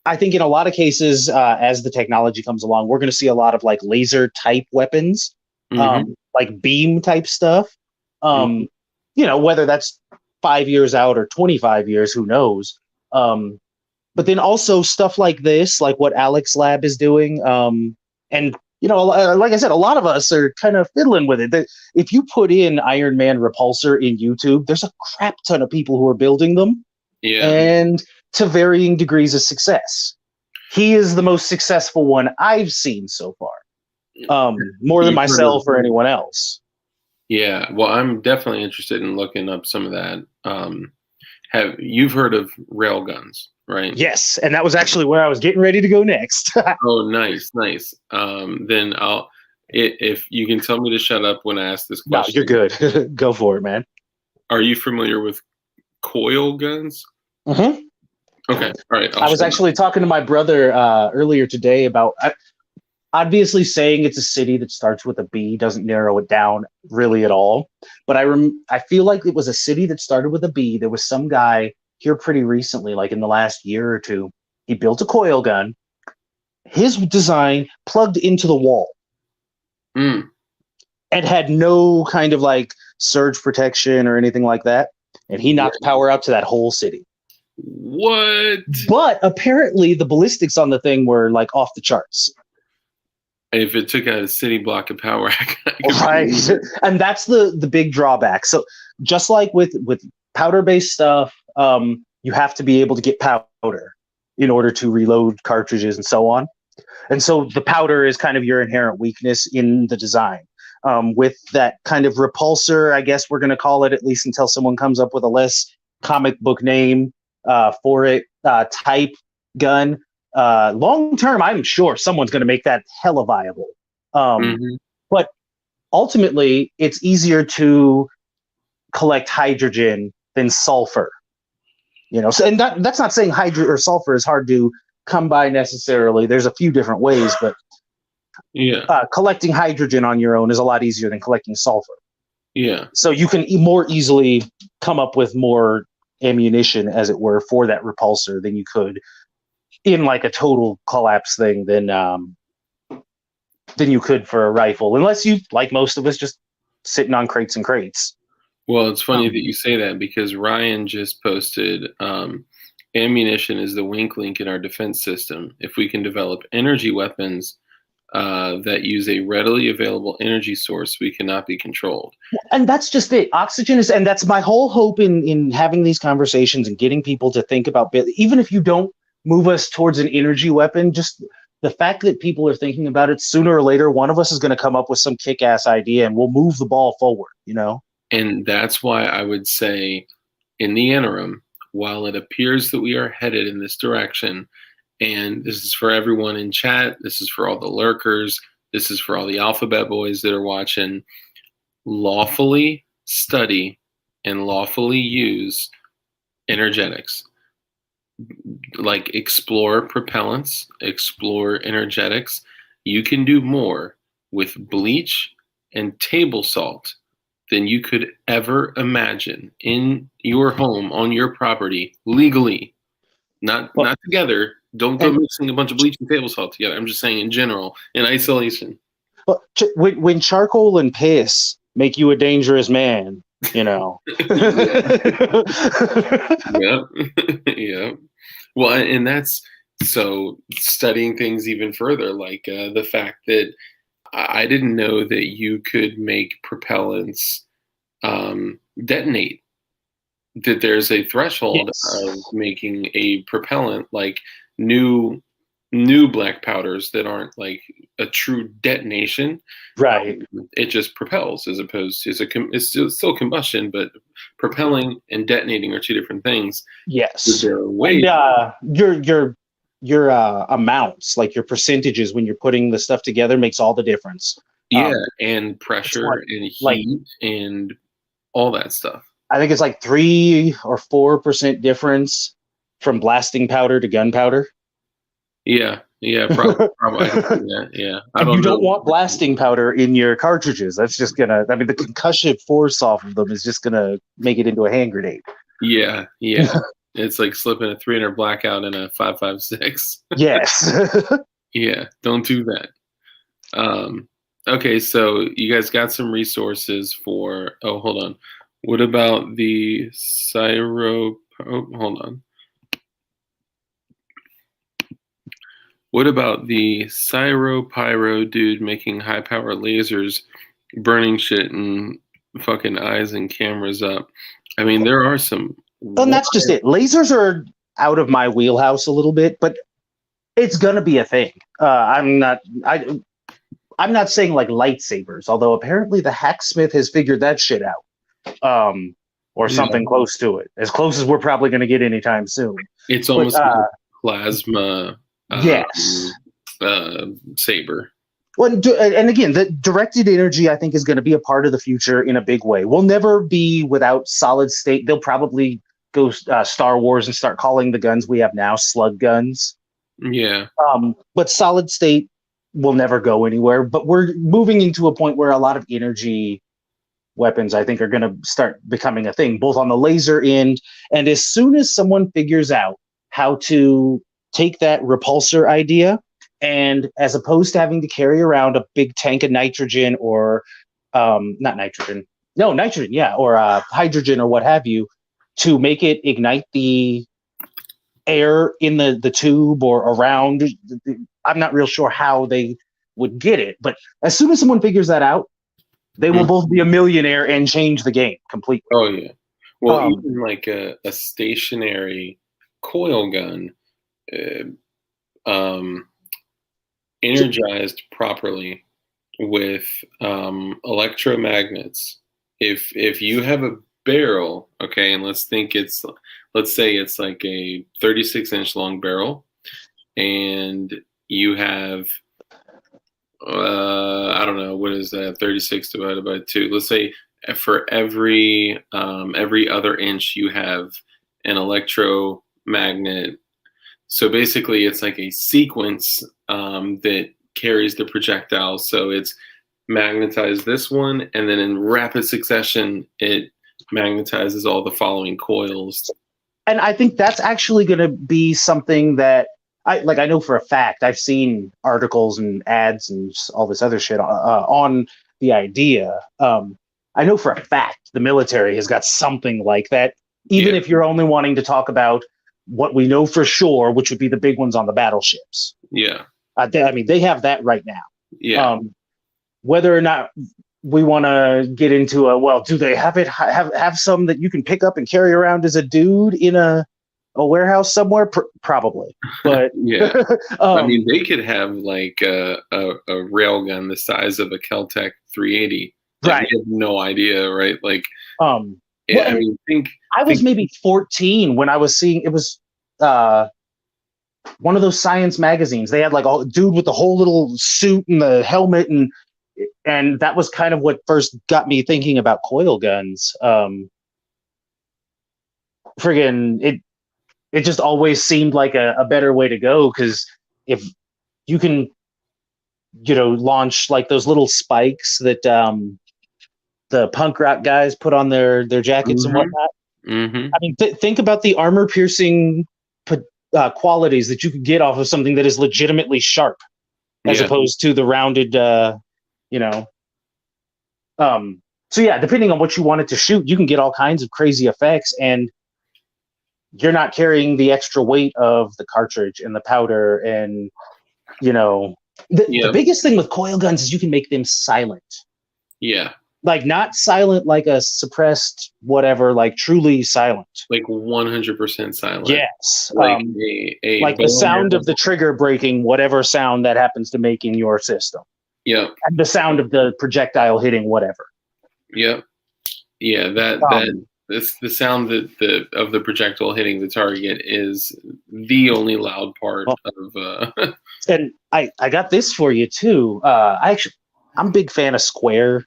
I think in a lot of cases, as the technology comes along, we're going to see a lot of like laser type weapons, like beam type stuff. Whether that's 5 years out or 25 years, who knows? But then also stuff like this, like what Alex Lab is doing. And, like I said, a lot of us are kind of fiddling with it. If you put in Iron Man repulsor in YouTube, there's a crap ton of people who are building them. Yeah. And to varying degrees of success. He is the most successful one I've seen so far. More than myself or anyone else. Yeah. Well, I'm definitely interested in looking up some of that. You've heard of railguns, right? Yes, and that was actually where I was getting ready to go next. Oh, nice. Then if you can tell me to shut up when I ask this question. No, you're good. Go for it, man. Are you familiar with coil guns? Mm-hmm. Okay, all right. I was actually talking to my brother earlier today about. Obviously, saying it's a city that starts with a B doesn't narrow it down really at all. But I feel like it was a city that started with a B. There was some guy here pretty recently, like in the last year or two. He built a coil gun. His design plugged into the wall. And had no kind of like surge protection or anything like that. And he knocked power out to that whole city. What? But apparently the ballistics on the thing were like off the charts. If it took out a city block of power, right? And that's the big drawback. So just like with powder-based stuff, you have to be able to get powder in order to reload cartridges and so on. And so the powder is kind of your inherent weakness in the design. With that kind of repulsor, I guess we're going to call it, at least until someone comes up with a less comic book name for it, type gun. Long term, I'm sure someone's going to make that hella viable. But ultimately, it's easier to collect hydrogen than sulfur. So, and that's not saying hydrogen or sulfur is hard to come by necessarily. There's a few different ways, but collecting hydrogen on your own is a lot easier than collecting sulfur. Yeah. So you can more easily come up with more ammunition, as it were, for that repulsor than you could in like a total collapse thing than you could for a rifle, unless you, like most of us, just sitting on crates and crates. Well, it's funny that you say that, because Ryan just posted ammunition is the weak link in our defense system. If we can develop energy weapons that use a readily available energy source, we cannot be controlled. And that's just it. Oxygen is, and that's my whole hope in having these conversations and getting people to think about, even if you don't move us towards an energy weapon, just the fact that people are thinking about it, sooner or later, one of us is going to come up with some kick-ass idea and we'll move the ball forward, And that's why I would say, in the interim, while it appears that we are headed in this direction, and this is for everyone in chat, this is for all the lurkers, this is for all the alphabet boys that are watching, lawfully study and lawfully use energetics. Like, explore propellants, explore energetics. You can do more with bleach and table salt than you could ever imagine in your home, on your property, legally. Not together. Don't go mixing a bunch of bleach and table salt together. I'm just saying in general, in isolation. Well, when charcoal and piss make you a dangerous man, Yep. Yeah. Well, and that's so studying things even further, like the fact that I didn't know that you could make propellants detonate. That there's a threshold of making a propellant, like new black powders that aren't like a true detonation. Right. It just propels, as opposed to it's still combustion, but propelling and detonating are two different things. Yes. There are ways. And your amounts, like your percentages when you're putting the stuff together, makes all the difference. Yeah, and pressure and heat and all that stuff. I think it's like 3 or 4% difference from blasting powder to gunpowder. Yeah, probably. Yeah. And you don't want blasting powder in your cartridges. That's just the concussion force off of them is just gonna make it into a hand grenade. Yeah. It's like slipping a 300 blackout in a 5.56. Yes. Yeah, don't do that. Okay, so you guys got some resources for. Oh, hold on. What about the hold on. What about the Pyro dude making high power lasers, burning shit and fucking eyes and cameras up? I mean, there are some. And that's just it. Lasers are out of my wheelhouse a little bit, but it's gonna be a thing. I'm not saying like lightsabers, although apparently the hacksmith has figured that shit out. Or something close to it, as close as we're probably going to get anytime soon. It's almost like a plasma saber. Well, and again, the directed energy, I think, is going to be a part of the future in a big way. We'll never be without solid state. They'll probably go Star Wars and start calling the guns we have now slug guns. Yeah. But solid state will never go anywhere. But we're moving into a point where a lot of energy weapons, I think, are going to start becoming a thing, both on the laser end, and as soon as someone figures out how to take that repulsor idea, and as opposed to having to carry around a big tank of nitrogen or nitrogen, or hydrogen or what have you, to make it ignite the air in the tube or around. I'm not real sure how they would get it, but as soon as someone figures that out, they will both be a millionaire and change the game completely. Oh, yeah. Well, even like a stationary coil gun, energized properly with electromagnets, if you have a barrel, okay, and let's say it's like a 36-inch long barrel, and you have I don't know, what is that, 36 divided by 2. Let's say for every other inch you have an electromagnet. So basically it's like a sequence that carries the projectile. So it's magnetized this one, and then in rapid succession it magnetizes all the following coils. And I think that's actually going to be something that I know for a fact. I've seen articles and ads and all this other shit on the idea. I know for a fact the military has got something like that, even if you're only wanting to talk about what we know for sure, which would be the big ones on the battleships. Yeah. They have that right now. Yeah. Whether or not we want to get into do they have some that you can pick up and carry around as a dude in a warehouse somewhere? Probably. But yeah. I mean, they could have like a railgun the size of a Kel-Tec 380. Like, right. You have no idea, right? Like, I was maybe 14 when I was seeing, it was one of those science magazines. They had like a dude with the whole little suit and the helmet, and that was kind of what first got me thinking about coil guns. It just always seemed like a better way to go, because if you can, launch like those little spikes that the punk rock guys put on their jackets and whatnot. Mm-hmm. I mean, think about the armor piercing qualities that you could get off of something that is legitimately sharp, as opposed to the rounded, So yeah, depending on what you wanted to shoot, you can get all kinds of crazy effects, and you're not carrying the extra weight of the cartridge and the powder, and the biggest thing with coil guns is you can make them silent. Yeah. Like, not silent like a suppressed whatever, like truly silent. Like 100% silent. Yes. Like like the sound of the trigger breaking, whatever sound that happens to make in your system. Yeah. And the sound of the projectile hitting whatever. Yep. Yeah, that's the sound of the projectile hitting the target is the only loud part of And I got this for you too. I'm a big fan of Square.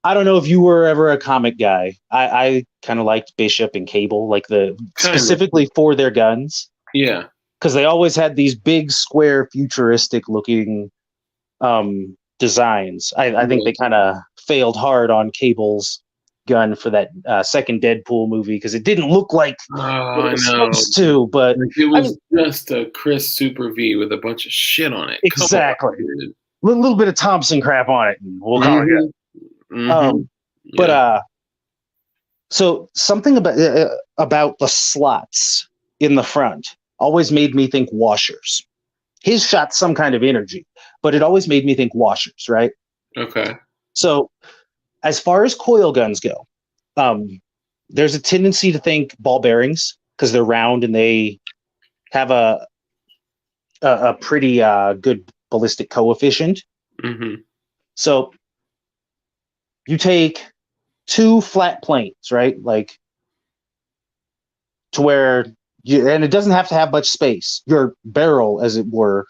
I don't know if you were ever a comic guy. I kind of liked Bishop and Cable, like specifically for their guns. Yeah. Because they always had these big, square, futuristic looking designs. I think they kind of failed hard on Cable's gun for that second Deadpool movie, because it didn't look like it was supposed to. But it was just a Chris Super V with a bunch of shit on it. Exactly. A little bit of Thompson crap on it, and we'll call it good. But so something about the slots in the front always made me think washers. His shot some kind of energy, but it always made me think washers, right? Okay. So as far as coil guns go, there's a tendency to think ball bearings, because they're round and they have a pretty good ballistic coefficient. Mm-hmm. So you take two flat planes, right? Like, to where and it doesn't have to have much space. Your barrel, as it were,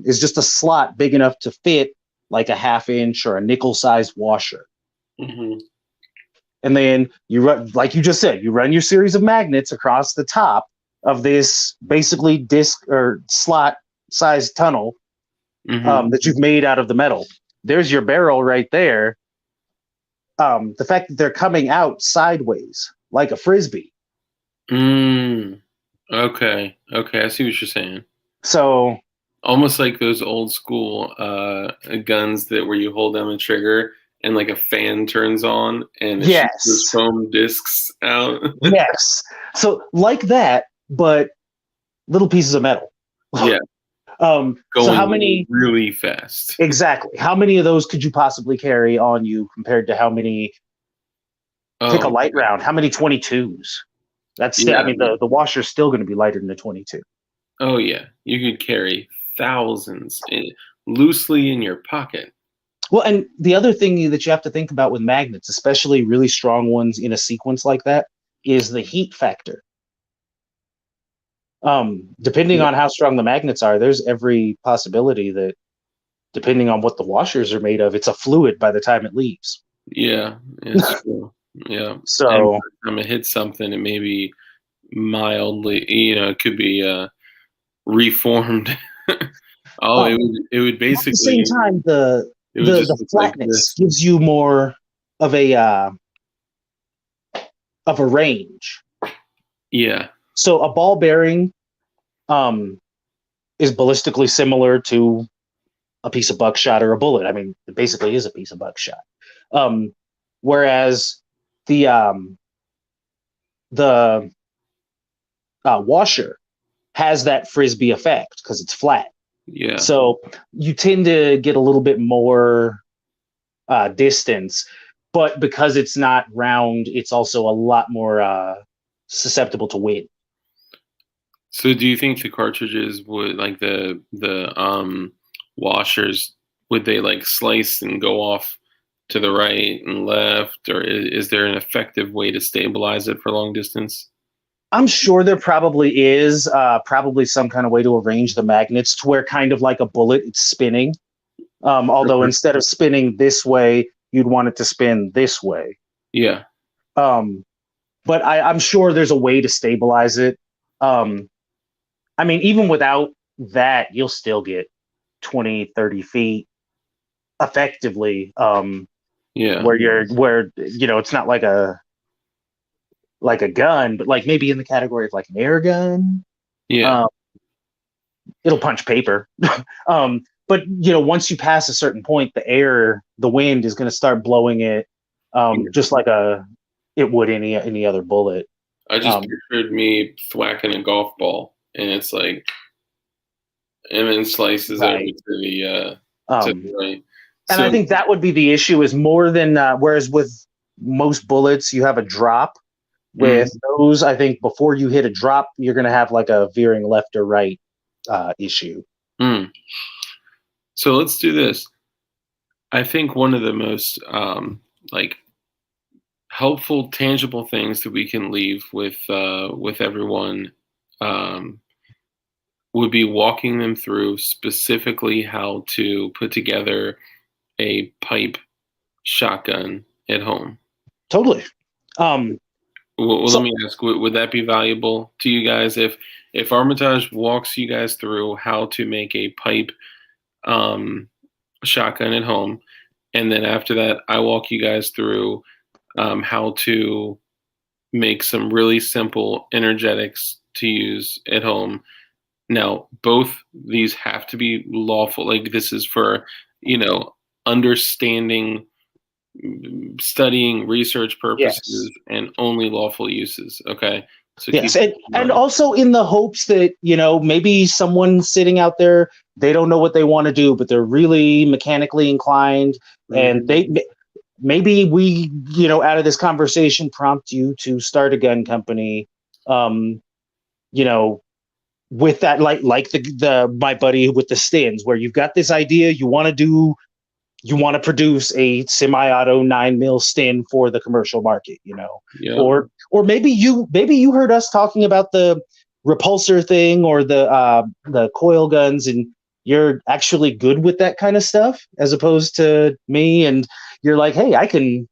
is just a slot big enough to fit like a 1/2 inch or a nickel-sized washer. Mm-hmm. And then you run, like you just said, you run your series of magnets across the top of this basically disc or slot-sized tunnel that you've made out of the metal. There's your barrel right there. The fact that they're coming out sideways like a frisbee. Okay, I see what you're saying. So almost like those old school guns where you hold down the trigger and like a fan turns on and it shoots those foam discs out. Yes. So like that, but little pieces of metal. Yeah. So how many really fast? Exactly. How many of those could you possibly carry on you compared to how many? Pick a light round. How many 22s? That's still, I mean, the washer's still going to be lighter than the 22. Oh yeah, you could carry thousands loosely in your pocket. Well, and the other thing that you have to think about with magnets, especially really strong ones in a sequence like that, is the heat factor. Depending on how strong the magnets are, there's every possibility that, depending on what the washers are made of, it's a fluid by the time it leaves. Yeah, it's true. Yeah. So and by the time it hits something, it may be mildly, it could be reformed. It would at the same basically, time, it would just the look like flatness this. gives you more of a range. Yeah. So a ball bearing is ballistically similar to a piece of buckshot or a bullet. I mean, it basically is a piece of buckshot. Whereas the washer has that frisbee effect because it's flat. Yeah. So you tend to get a little bit more distance, but because it's not round, it's also a lot more susceptible to wind. So do you think the cartridges would, like the washers, would they like slice and go off to the right and left, or is there an effective way to stabilize it for long distance? I'm sure there probably is probably some kind of way to arrange the magnets to where, kind of like a bullet, it's spinning. Although Okay. instead of spinning this way, you'd want it to spin this way. Yeah. But I'm sure there's a way to stabilize it. I mean, even without that, you'll still get 20, 30 feet effectively. Yeah. Where it's not like a gun, but like maybe in the category of like an air gun. Yeah. It'll punch paper. But once you pass a certain point, the wind is going to start blowing it, just like it would any other bullet. I just pictured me thwacking a golf ball, and it's like, and then slices over Right. to the right. And So I think that would be the issue, is more than whereas with most bullets you have a drop. With those, I think before you hit a drop, you're going to have like a veering left or right issue. So let's do this. I think one of the most like helpful, tangible things that we can leave with everyone would be walking them through specifically how to put together a pipe shotgun at home. Totally. Well, So- let me ask: would that be valuable to you guys if Armitage walks you guys through how to make a pipe shotgun at home, and then after that, I walk you guys through how to make some really simple energetics to use at home. Now, both these have to be lawful. Like, this is for, understanding, studying, research purposes, and only lawful uses. Okay. So yes, and also in the hopes that maybe someone sitting out there, they don't know what they want to do, but they're really mechanically inclined, and maybe we out of this conversation prompt you to start a gun company. With that, like the my buddy with the Stins, where you've got this idea, you want to produce a semi-auto 9mm Stin for the commercial market, Yeah. or maybe you heard us talking about the repulsor thing or the coil guns, and you're actually good with that kind of stuff as opposed to me, and you're like, hey, I can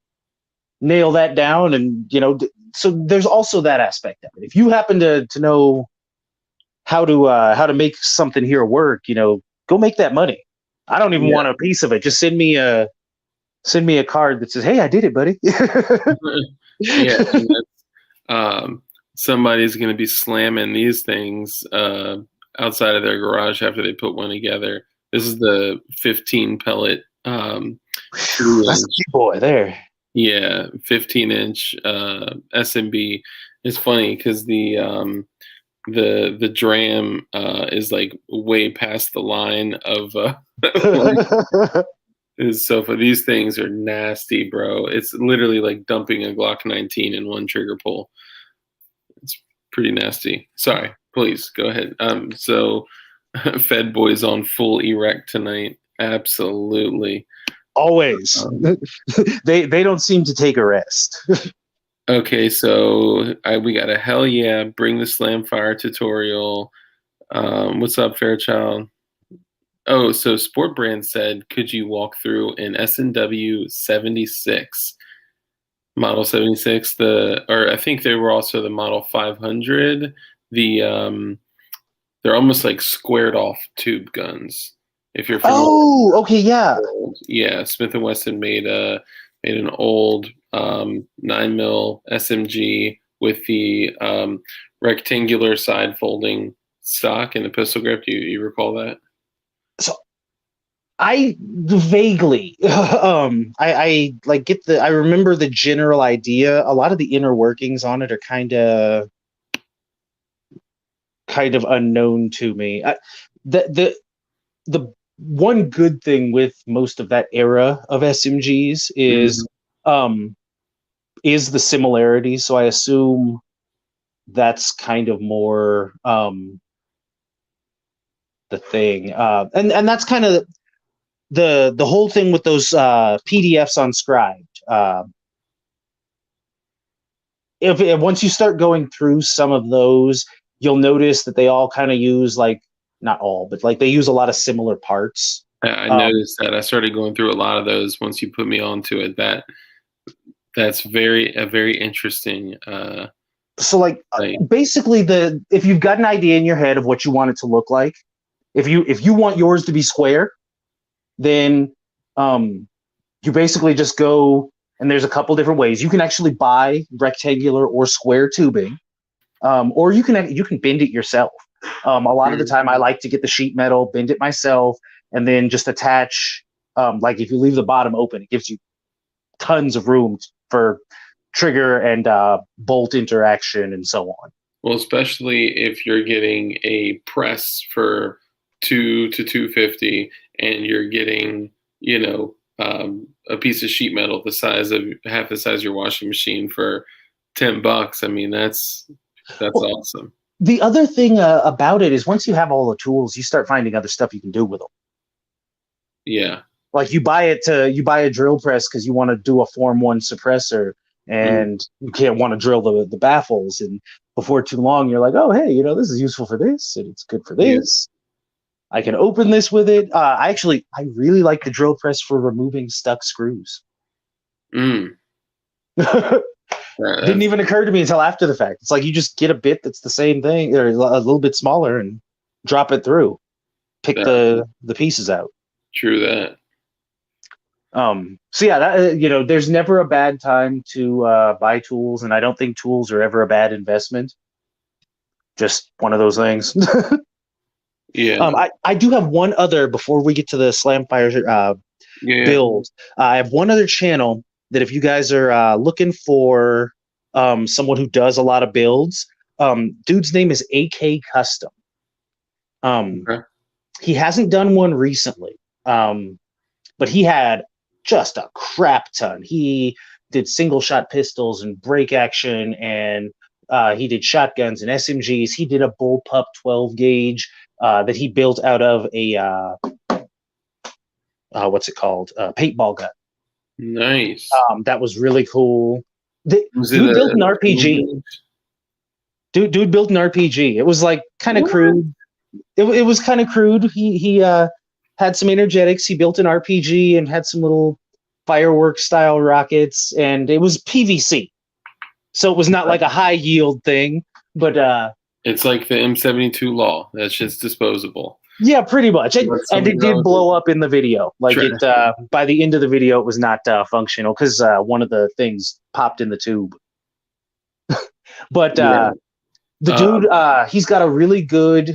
nail that down, and so there's also that aspect of it. If you happen to know how to make something here work, go make that money. I don't even want a piece of it. Just send me a card that says, hey, I did it, buddy. Yeah. And that's, somebody's going to be slamming these things outside of their garage after they put one together. This is the 15 pellet. That's a big boy there. Yeah, 15-inch SMB. It's funny because the dram is like way past the line of. So for these things are nasty, bro. It's literally like dumping a Glock 19 in one trigger pull. It's pretty nasty. Sorry, please go ahead. So Fed boys on full erect tonight. Absolutely. Always. They don't seem to take a rest. Okay, so we got a hell yeah, bring the slam fire tutorial. What's up, Fairchild? Oh, so Sport Brand said, could you walk through an S&W 76, Model 76, or I think they were also the Model 500. They're almost like squared off tube guns. If you're familiar. Oh, okay, yeah. Yeah, Smith & Wesson made an old 9mm SMG with the rectangular side folding stock and the pistol grip. Do you recall that? So I vaguely I like get I remember the general idea. A lot of the inner workings on it are kind of unknown to me. The one good thing with most of that era of SMGs is the similarity. So I assume that's kind of more the thing, and that's kind of the whole thing with those PDFs on Scribed. If once you start going through some of those, you'll notice that they all kind of use, like, not all, but like they use a lot of similar parts. I noticed that. I started going through a lot of those once you put me onto it. That's a very interesting. So like basically if you've got an idea in your head of what you want it to look like, if you want yours to be square, then you basically just go, and there's a couple different ways. You can actually buy rectangular or square tubing, or you can bend it yourself. A lot of the time I like to get the sheet metal, bend it myself, and then just attach, like if you leave the bottom open, it gives you tons of room for trigger and bolt interaction and so on. Well, especially if you're getting a press for 2 to 250 and you're getting, a piece of sheet metal half the size of your washing machine for $10. I mean, that's awesome. The other thing about it is once you have all the tools, you start finding other stuff you can do with them. Yeah. Like you buy a drill press because you want to do a Form 1 suppressor, and you can't want to drill the baffles, and before too long you're like, oh hey, this is useful for this and it's good for this. Yeah. I can open this with it. I really like the drill press for removing stuck screws. Didn't even occur to me until after the fact. It's like you just get a bit that's the same thing or a little bit smaller and drop it through, pick the pieces out. True that. So yeah, there's never a bad time to buy tools, and I don't think tools are ever a bad investment. Just one of those things. Yeah. I do have one other before we get to the Slamfire build. I have one other channel that if you guys are looking for someone who does a lot of builds, dude's name is AK Custom. Okay. He hasn't done one recently, but he had just a crap ton. He did single shot pistols and break action, and he did shotguns and SMGs. He did a bullpup 12 gauge that he built out of a what's it called? Paintball gun. Nice. That was really cool. Dude built an RPG. Dude built an RPG. It was like kind of crude. It was kind of crude. He had some energetics. He built an RPG and had some little fireworks style rockets, and it was PVC. So it was not like a high yield thing, but it's like the M72 law. That's just disposable. Yeah, pretty much. And it did blow up in the video. Like it by the end of the video, it was not functional because one of the things popped in the tube. But the dude, he's got a really good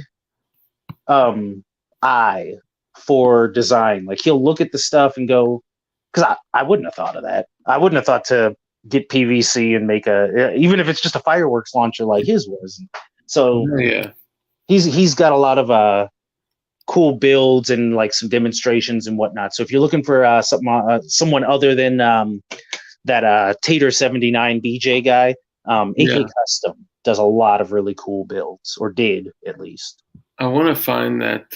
eye for design. Like he'll look at the stuff and go, because I wouldn't have thought of that. I wouldn't have thought to get PVC and make even if it's just a fireworks launcher like his was. So yeah, he's got a lot of cool builds and like some demonstrations and whatnot. So if you're looking for someone other than that Tater 79 BJ guy, AK Custom does a lot of really cool builds, or did at least. I want to find that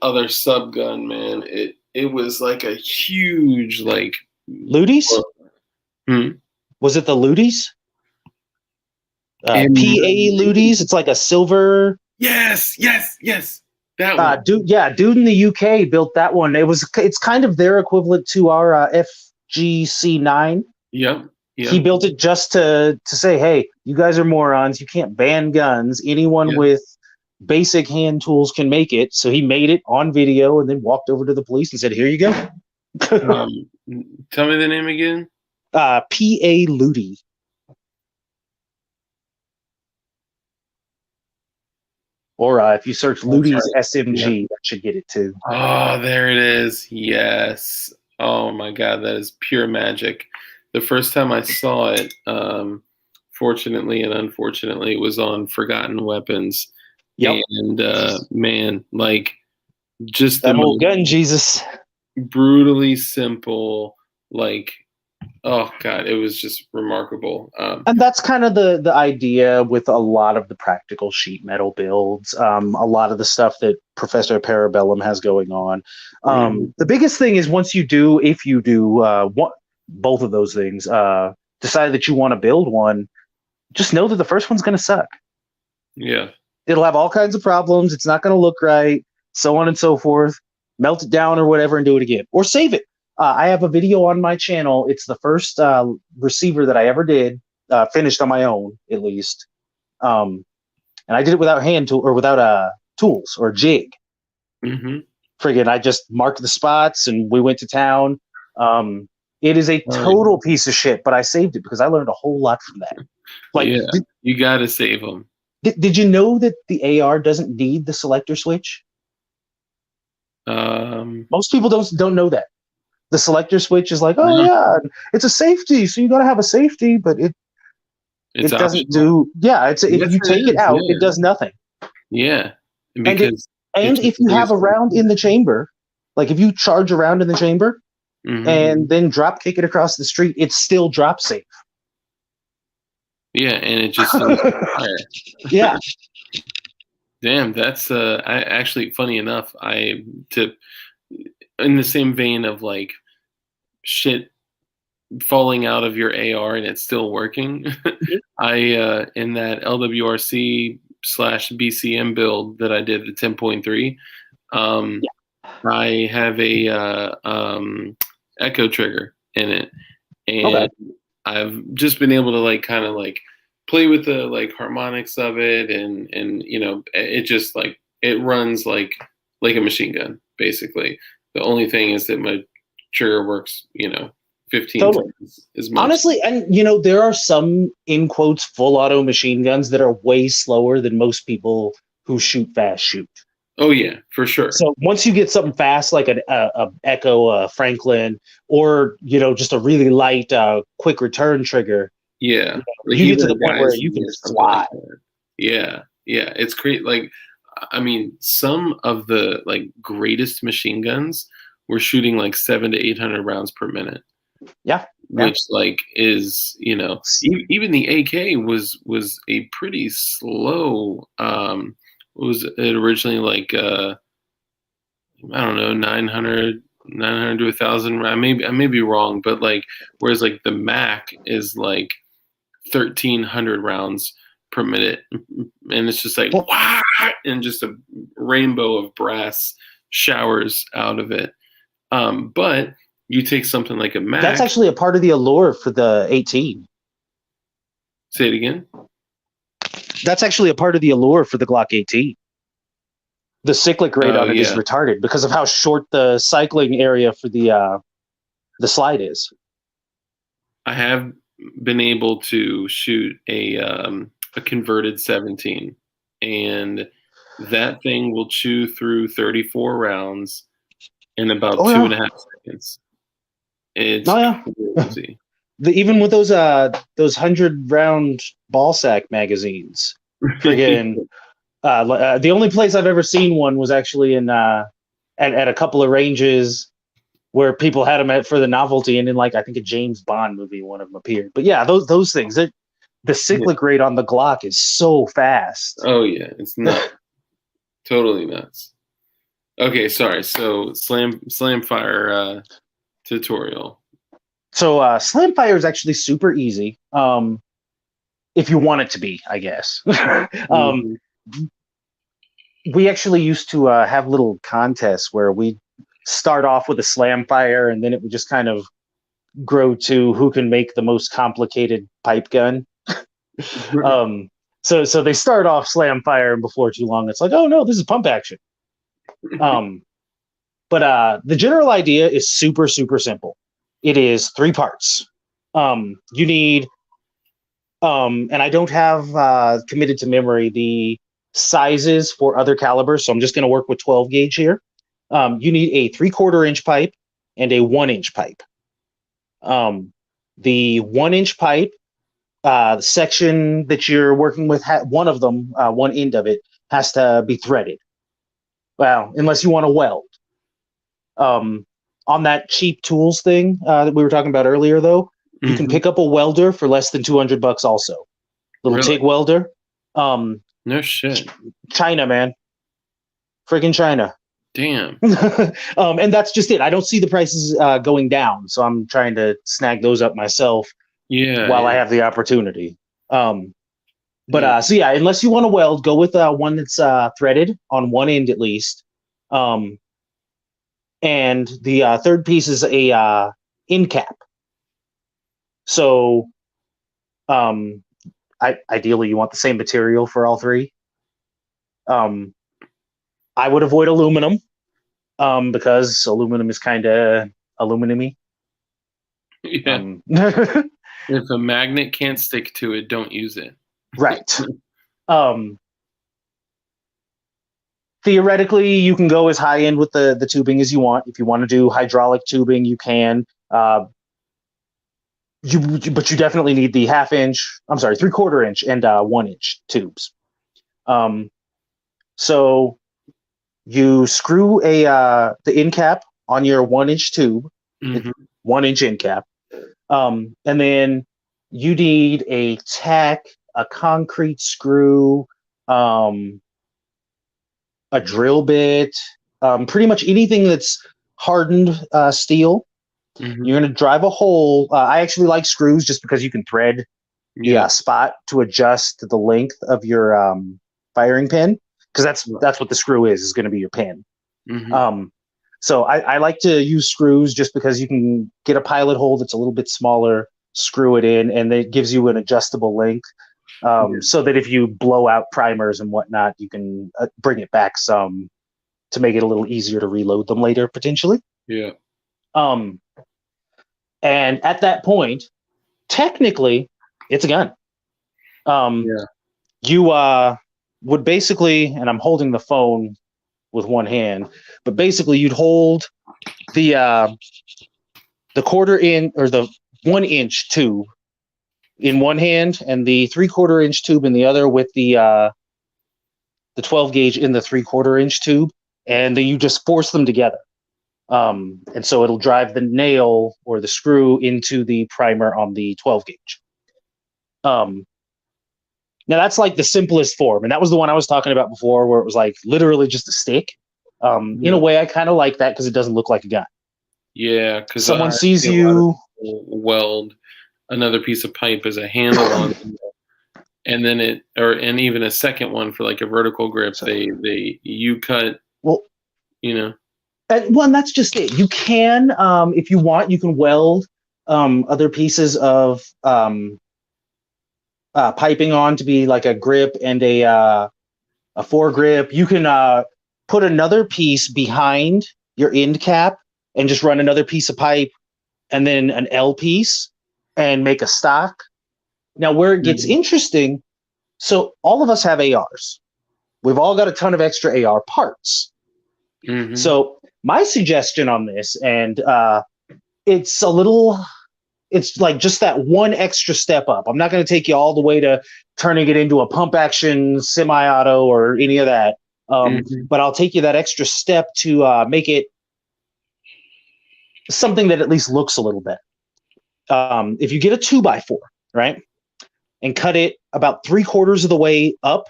other sub gun, man. It was like a huge like. Ludies? Hmm? Was it the Ludies? And PA Ludies. It's like a silver. yes. That one. Dude in the UK built that one. It's kind of their equivalent to our FGC9. Yep. He built it just to say, hey, you guys are morons. You can't ban guns. Anyone with basic hand tools can make it. So he made it on video and then walked over to the police and said, here you go. Tell me the name again. PA Ludi. Or if you search Ludi's SMG, that should get it too. Oh, there it is. Yes. Oh my God, that is pure magic. The first time I saw it, fortunately and unfortunately, it was on Forgotten Weapons. Yep. And man, like just that the old gun, Jesus. Brutally simple, like, oh God, it was just remarkable. And that's kind of the idea with a lot of the practical sheet metal builds, a lot of the stuff that Professor Parabellum has going on. The biggest thing is if you do both of those things, decide that you want to build one, just know that the first one's going to suck. Yeah. It'll have all kinds of problems. It's not going to look right, so on and so forth. Melt it down or whatever and do it again. Or save it. I have a video on my channel. It's the first receiver that I ever did, finished on my own, at least. And I did it without without tools or jig. Friggin', I just marked the spots and we went to town. It is a total piece of shit, but I saved it because I learned a whole lot from that. Like, you got to save them. Did you know that the AR doesn't need the selector switch? Most people don't know that. The selector switch is like, it's a safety, so you got to have a safety, but it doesn't do. Yeah, if you take it out, it does nothing. Yeah, because and if you have a round in the chamber, like if you charge a round in the chamber and then drop kick it across the street, it's still drop safe. Yeah, and it just yeah. Damn, that's actually funny enough. In the same vein of like shit falling out of your AR and it's still working. I in that LWRC/BCM build that I did, the 10.3. I have a echo trigger in it, and I've just been able to like kind of like play with the like harmonics of it, and it just like it runs like a machine gun basically. The only thing is that my trigger works 15 times as much. Honestly, and there are some in quotes full auto machine guns that are way slower than most people who shoot fast shoot. Oh yeah, for sure. So once you get something fast like a Echo Franklin, or just a really light quick return trigger, you get to the point where you can fly. Yeah, it's great. Like, I mean, some of the like greatest machine guns were shooting like 700 to 800 rounds per minute. Yeah, which like is even the AK was a pretty slow. Was it originally like I don't know 900 to 1,000? I may be wrong, but like whereas like the Mac is like 1,300 rounds per minute, and it's just like wow, and just a rainbow of brass showers out of it. But you take something like a Mac. That's actually a part of the allure for the 18. Say it again. That's actually a part of the allure for the Glock 18. The cyclic rate on it is retarded because of how short the cycling area for the slide is. I have been able to shoot a converted 17, and that thing will chew through 34 rounds in about 2.5 seconds. It's crazy. Even with those 100-round ball sack magazines, friggin', the only place I've ever seen one was actually in at a couple of ranges where people had them for the novelty, and in like I think a James Bond movie, one of them appeared. But yeah, those things the cyclic rate on the Glock is so fast. Oh yeah, it's nuts. Totally nuts. Okay, sorry. So slam fire tutorial. So slam fire is actually super easy. If you want it to be, I guess. Mhm. We actually used to have little contests where we start off with a slam fire, and then it would just kind of grow to who can make the most complicated pipe gun. So they start off slam fire, and before too long, it's like, oh no, this is pump action. But the general idea is super, super simple. It is 3 parts. You need, and I don't have committed to memory the sizes for other calibers, so I'm just going to work with 12 gauge here. You need a 3/4 inch pipe and a 1 inch pipe. The 1 inch pipe, the section that you're working with, one of them, one end of it, has to be threaded. Well, unless you want to weld. On that cheap tools thing that we were talking about earlier, though, you can pick up a welder for less than $200 also. Little Really? TIG welder. No shit. China, man. Friggin' China. Damn. And that's just it. I don't see the prices going down, so I'm trying to snag those up myself while I have the opportunity. So yeah, unless you want to weld, go with one that's threaded on one end at least. And the third piece is a end cap. So ideally you want the same material for all 3. I would avoid aluminum because aluminum is kind of aluminum-y. Yeah. If a magnet can't stick to it, don't use it. Right. Theoretically, you can go as high end with the tubing as you want. If you want to do hydraulic tubing, you can. But you definitely need the 3/4 inch and 1 inch tubes. So you screw the end cap on your 1 inch tube, 1 inch end cap, and then you need a tack, a concrete screw, a drill bit, pretty much anything that's hardened steel. You're going to drive a hole. I actually like screws just because you can thread the spot to adjust the length of your firing pin, because that's what the screw is going to be your pin. So I like to use screws just because you can get a pilot hole that's a little bit smaller, screw it in, and it gives you an adjustable length. So that if you blow out primers and whatnot, you can bring it back some to make it a little easier to reload them later, potentially. Yeah. And at that point, technically, it's a gun. You would basically, and I'm holding the phone with one hand, but basically you'd hold the 1/4 inch or the 1 inch tube in one hand and the 3/4 inch tube in the other, with the 12 gauge in the 3/4 inch tube, and then you just force them together. And so it'll drive the nail or the screw into the primer on the 12 gauge. Now that's like the simplest form, and that was the one I was talking about before, where it was like literally just a stick. In a way, I kind of like that because it doesn't look like a gun. Yeah, because someone sees you weld another piece of pipe as a handle on, and then and even a second one for like a vertical grip. You cut. Well, and that's just it. You can, if you want, you can weld other pieces of piping on to be like a grip and a foregrip. You can put another piece behind your end cap and just run another piece of pipe and then an L piece and make a stock. Now, where it gets interesting, so all of us have ARs. We've all got a ton of extra AR parts. So my suggestion on this, and it's like just that one extra step up. I'm not going to take you all the way to turning it into a pump action semi-auto or any of that. But I'll take you that extra step to make it something that at least looks a little better. If you get a 2x4, right? and cut it about 3/4 of the way up.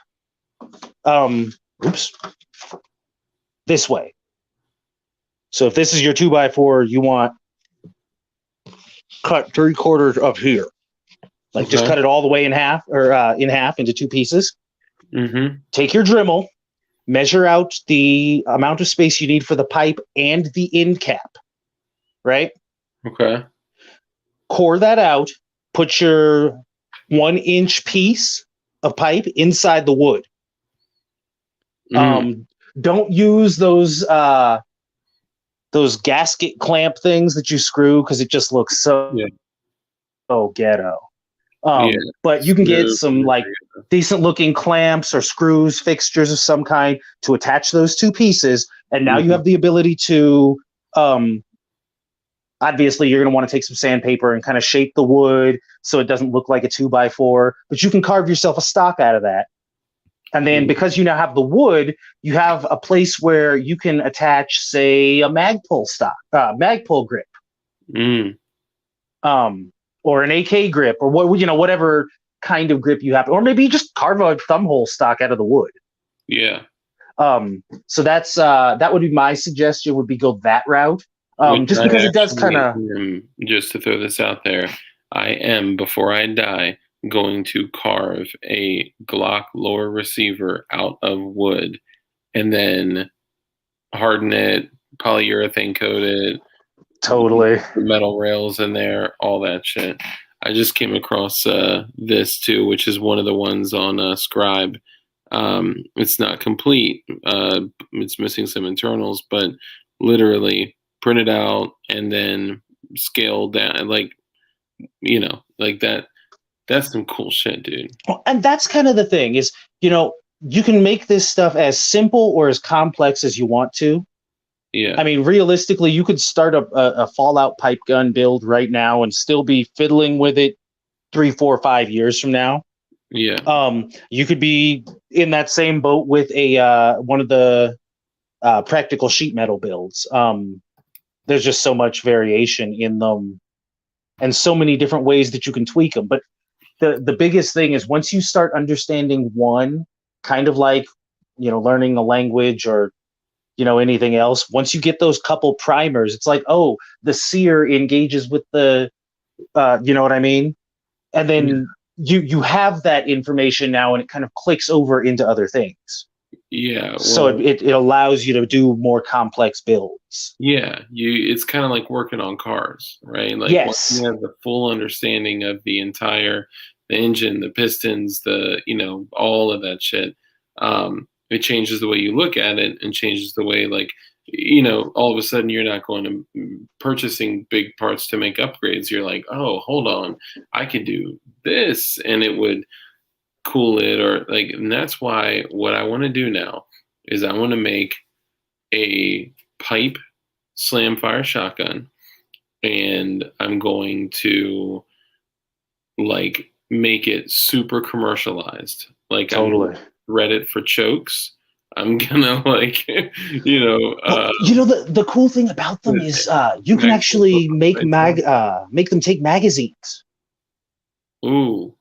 This way. So if this is your 2x4, you want cut 3/4 up here. Like just cut it all the way in half, or in half into 2 pieces. Mm-hmm. Take your Dremel, measure out the amount of space you need for the pipe and the end cap, right? Okay. Core that out, put your 1-inch piece of pipe inside the wood. Don't use those gasket clamp things that you screw, because it just looks so ghetto. But you can get some like decent looking clamps or screws, fixtures of some kind to attach those 2 pieces. And now you have the ability to, obviously you're going to want to take some sandpaper and kind of shape the wood so it doesn't look like a 2x4, but you can carve yourself a stock out of that. And then because you now have the wood, you have a place where you can attach, say, a Magpul Magpul grip. Or an AK grip, or whatever kind of grip you have, or maybe just carve a thumb hole stock out of the wood. Yeah. So that's that would be my suggestion. Would be go that route. Just because it does kind of. Just to throw this out there, I am, before I die, going to carve a Glock lower receiver out of wood, and then harden it, polyurethane coat it. Totally. Metal rails in there, all that shit. I just came across this too, which is one of the ones on Scribe. It's not complete. It's missing some internals, but literally print it out and then scale down, like that. That's some cool shit, dude. And that's kind of the thing is, you can make this stuff as simple or as complex as you want to. Yeah. I mean, realistically, you could start a Fallout pipe gun build right now and still be fiddling with it 3, 4, 5 years from now. Yeah. You could be in that same boat with one of the practical sheet metal builds. There's just so much variation in them and so many different ways that you can tweak them. But the biggest thing is once you start understanding one, kind of like, learning a language or, anything else, once you get those couple primers, it's like, oh, the sear engages with the, you know what I mean? And then you have that information now and it kind of clicks over into other things. Yeah. Well, so it allows you to do more complex builds. Yeah. It's kind of like working on cars, right? Like yes. Once you have the full understanding of the engine, the pistons, all of that shit, it changes the way you look at it and changes the way, all of a sudden you're not going to purchasing big parts to make upgrades. You're like, oh, hold on, I could do this and it would cool it, and that's why what I want to do now is I want to make a pipe slam fire shotgun, and I'm going to make it super commercialized. Totally. Thread it for chokes. I'm gonna the cool thing about them is you can actually make them take magazines. Ooh.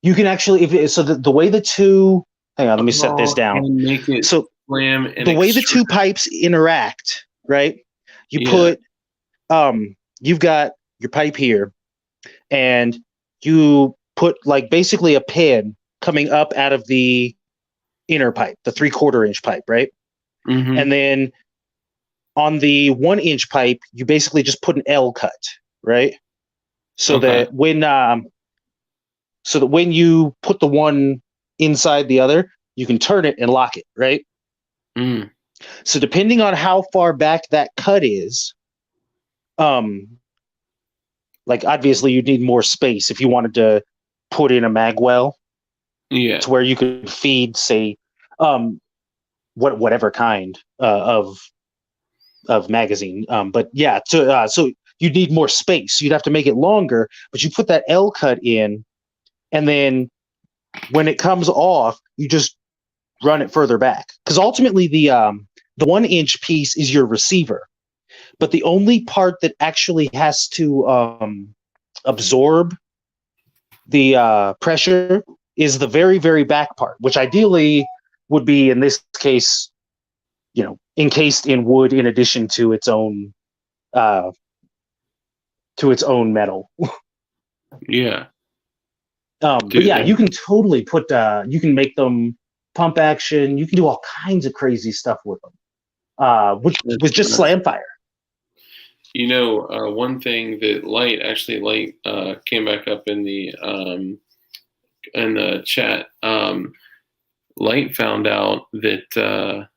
You can actually the way the two hang on, let me set this down. Make it so slam and the way the two pipes interact, right? You put you've got your pipe here and you put basically a pin coming up out of the inner pipe, the 3/4 inch pipe, right? Mm-hmm. And then on the 1-inch pipe, you basically just put an L cut, right? So that when you put the one inside the other, you can turn it and lock it, right? Mm. So depending on how far back that cut is, obviously you'd need more space if you wanted to put in a mag well. Yeah. To where you could feed, say, whatever kind of magazine. But yeah, so you'd need more space. You'd have to make it longer, but you put that L cut in, and then when it comes off, you just run it further back. Because ultimately, the 1-inch piece is your receiver, but the only part that actually has to absorb the pressure is the very, very back part, which ideally would be, in this case, encased in wood in addition to its own metal. Yeah. But Dude, yeah, you can totally you can make them pump action. You can do all kinds of crazy stuff with them, with just slam fire. One thing that Light came back up in the chat. Light found out that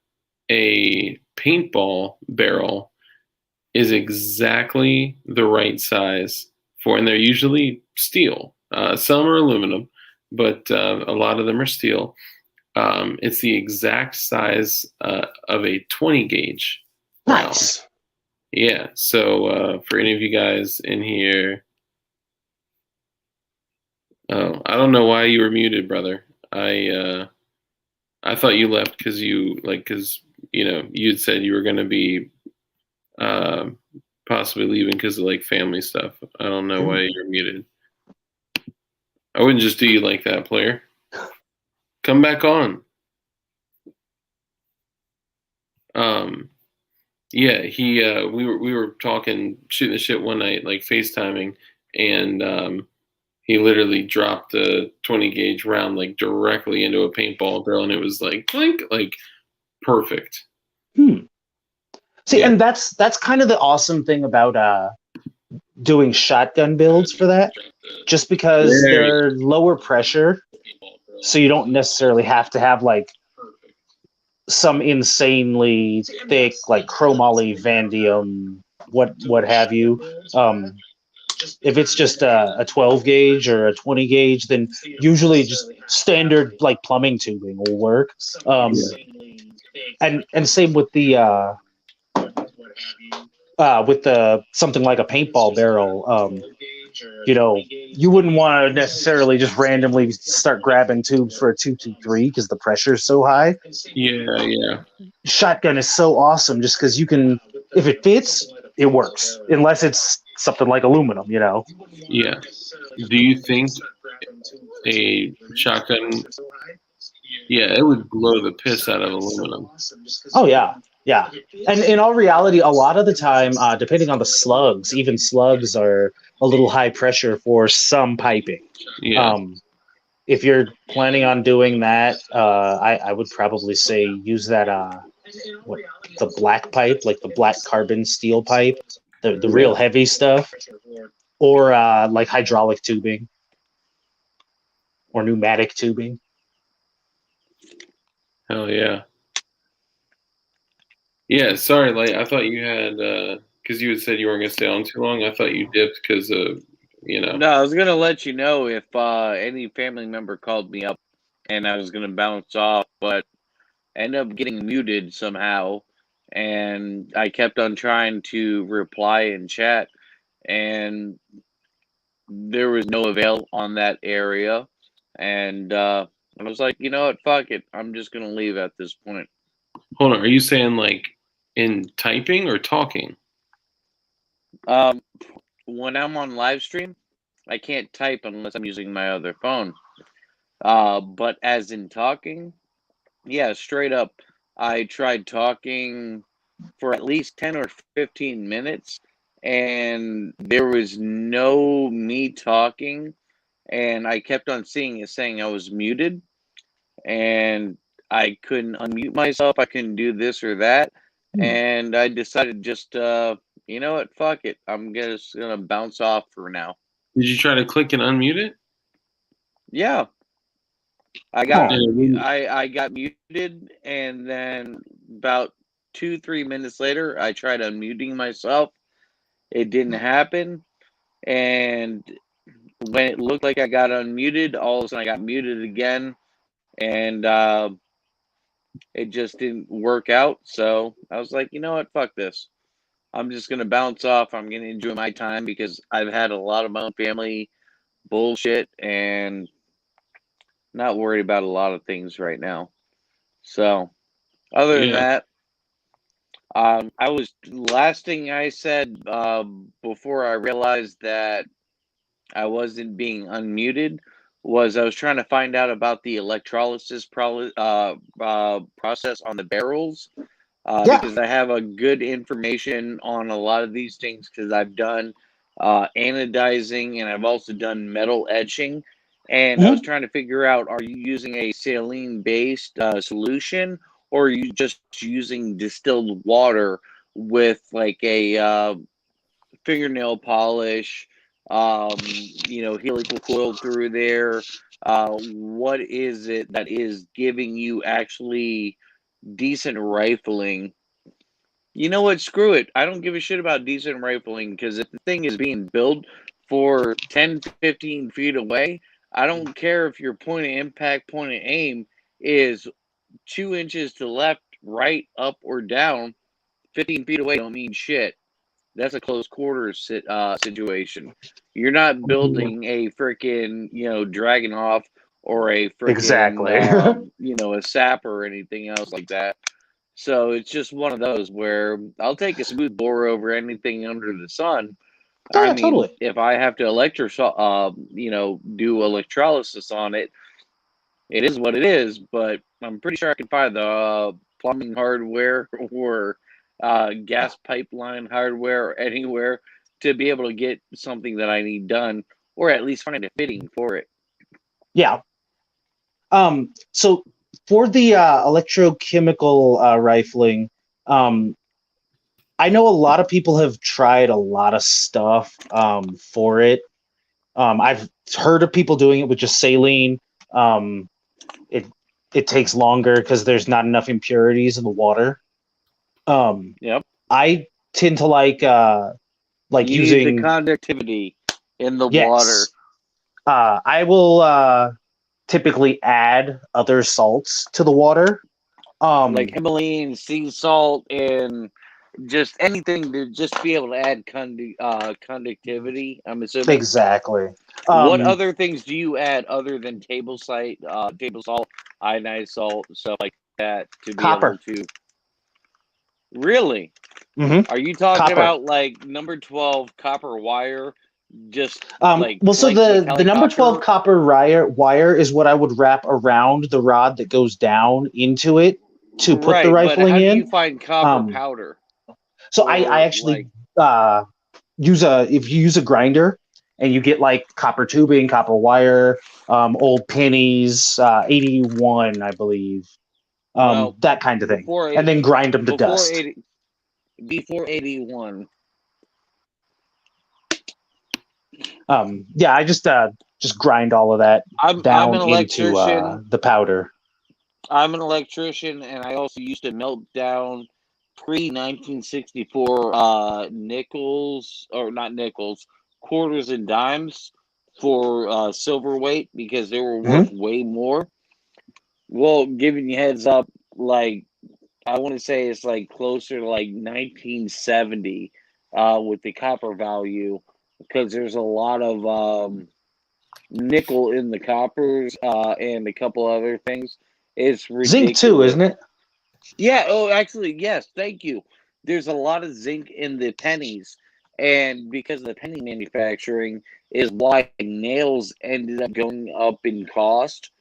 a paintball barrel is exactly the right size for, and they're usually steel. Some are aluminum, but a lot of them are steel. It's the exact size of a 20 gauge round. Nice. Yeah. So for any of you guys in here, I don't know why you were muted, brother. I thought you left because you'd said you were going to be possibly leaving because of like family stuff. I don't know why you're muted. I wouldn't just do you like that, player. Come back on. Yeah, we were talking, shooting the shit one night, like FaceTiming, and he literally dropped a 20 gauge round like directly into a paintball barrel, and it was like clink, like perfect. See, Yeah. and that's kind of the awesome thing about doing shotgun builds for that, just because they're lower pressure, so you don't necessarily have to have like some insanely thick like chromoly vanadium, what have you. If it's just a 12 gauge or a 20 gauge, then usually just standard like plumbing tubing will work. And same with the something like a paintball barrel. You wouldn't want to necessarily just randomly start grabbing tubes for a 223 because the pressure is so high. Yeah. Shotgun is so awesome just because you can, if it fits, it works. Unless it's something like aluminum, Yeah. Do you think a shotgun? Yeah, it would blow the piss out of aluminum. Oh yeah. Yeah. And in all reality, a lot of the time, depending on the slugs, even slugs are a little high pressure for some piping. Yeah. If you're planning on doing that, I would probably say use that the black pipe, like the black carbon steel pipe, the real heavy stuff, or like hydraulic tubing or pneumatic tubing. Hell yeah. Yeah, sorry, like I thought you had because you had said you weren't gonna stay on too long. I thought you dipped because of No, I was gonna let you know if any family member called me up, and I was gonna bounce off, but I ended up getting muted somehow, and I kept on trying to reply in chat, and there was no avail on that area, and I was like, you know what, fuck it, I'm just gonna leave at this point. Hold on, are you saying like in typing or talking? When I'm on live stream, I can't type unless I'm using my other phone. But as in talking, yeah, straight up, I tried talking for at least 10 or 15 minutes, and there was no me talking, and I kept on seeing it saying I was muted, and I couldn't unmute myself, I couldn't do this or that, and I decided just, you know what, fuck it, I'm just gonna bounce off for now. Did you try to click and unmute it? Yeah. I got muted, and then about 2-3 minutes later, I tried unmuting myself. It didn't happen, and when it looked like I got unmuted, all of a sudden I got muted again, and it just didn't work out. So I was like, you know what, fuck this. I'm just gonna bounce off. I'm gonna enjoy my time because I've had a lot of my own family bullshit and not worried about a lot of things right now. So, other than that, I was last thing I said before I realized that I wasn't being unmuted was I was trying to find out about the electrolysis process on the barrels Yeah. because I have a good information on a lot of these things because I've done anodizing and I've also done metal etching. And I was Mhm. trying to figure out, are you using a saline-based solution or are you just using distilled water with like a fingernail polish, helical coil through there? What is it that is giving you actually decent rifling? You know what? Screw it. I don't give a shit about decent rifling because if the thing is being built for 10, 15 feet away, I don't care if your point of impact, point of aim is 2 inches to left, right, up, or down. 15 feet away don't mean shit. That's a close quarters situation. You're not building a freaking, Dragonhoff or a freaking, Exactly. a Sap or anything else like that. So it's just one of those where I'll take a smooth bore over anything under the sun. Oh I yeah, mean, totally. if I have to do electrolysis on it, it is what it is. But I'm pretty sure I can find the plumbing hardware or gas pipeline hardware or anywhere to be able to get something that I need done, or at least find a fitting for it. Yeah. So for the electrochemical rifling, um, I know a lot of people have tried a lot of stuff for it. I've heard of people doing it with just saline. Um, it it takes longer because there's not enough impurities in the water. Yep. I tend to like You need the using conductivity in the water. yes. I will typically add other salts to the water. Like Himalayan sea salt and just anything to just be able to add conductivity. I'm assuming. Exactly. What Um, other things do you add other than table salt, iodized salt, stuff like that to be able Copper. to? Really? Hmm. Are you talking Copper. about like number 12 copper wire, just Well, so like the metallic number 12 copper? copper wire is what I would wrap around the rod that goes down into it to put the Right, but rifling how do you in. find copper Um, powder? so I Or actually uh, if you use a grinder and you get like copper tubing, copper wire, old pennies, 81, I believe, well, that kind of thing, before and then grind them to before dust. 80 before 81. Yeah, I just grind all of that I'm down an into electrician. the powder. I'm an electrician, and I also used to melt down pre 1964 nickels, or not nickels, quarters and dimes for silver weight because they were worth Hmm. way more. Well, giving you heads up, like I want to say it's like closer to like 1970 with the copper value because there's a lot of nickel in the coppers and a couple other things. It's Zinc too, ridiculous. isn't it? Yeah, oh, actually, yes, thank you. There's a lot of zinc in the pennies, and because of the penny manufacturing, is why nails ended up going up in cost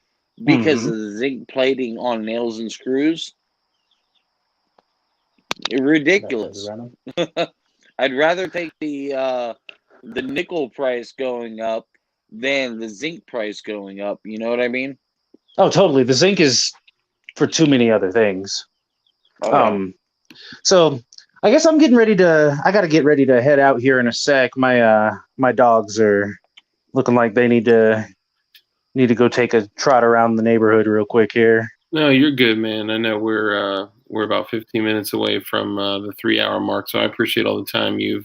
because Hmm. of the zinc plating on nails and screws. Ridiculous. I'd rather take the nickel price going up than the zinc price going up. You know what I mean? Oh, totally. The zinc is for too many other things. Oh yeah. So I guess I'm getting ready to. I got to get ready to head out here in a sec. My dogs are looking like they need to go take a trot around the neighborhood real quick here. No, you're good, man. I know we're about 15 minutes away from the 3 hour mark, so I appreciate all the time you've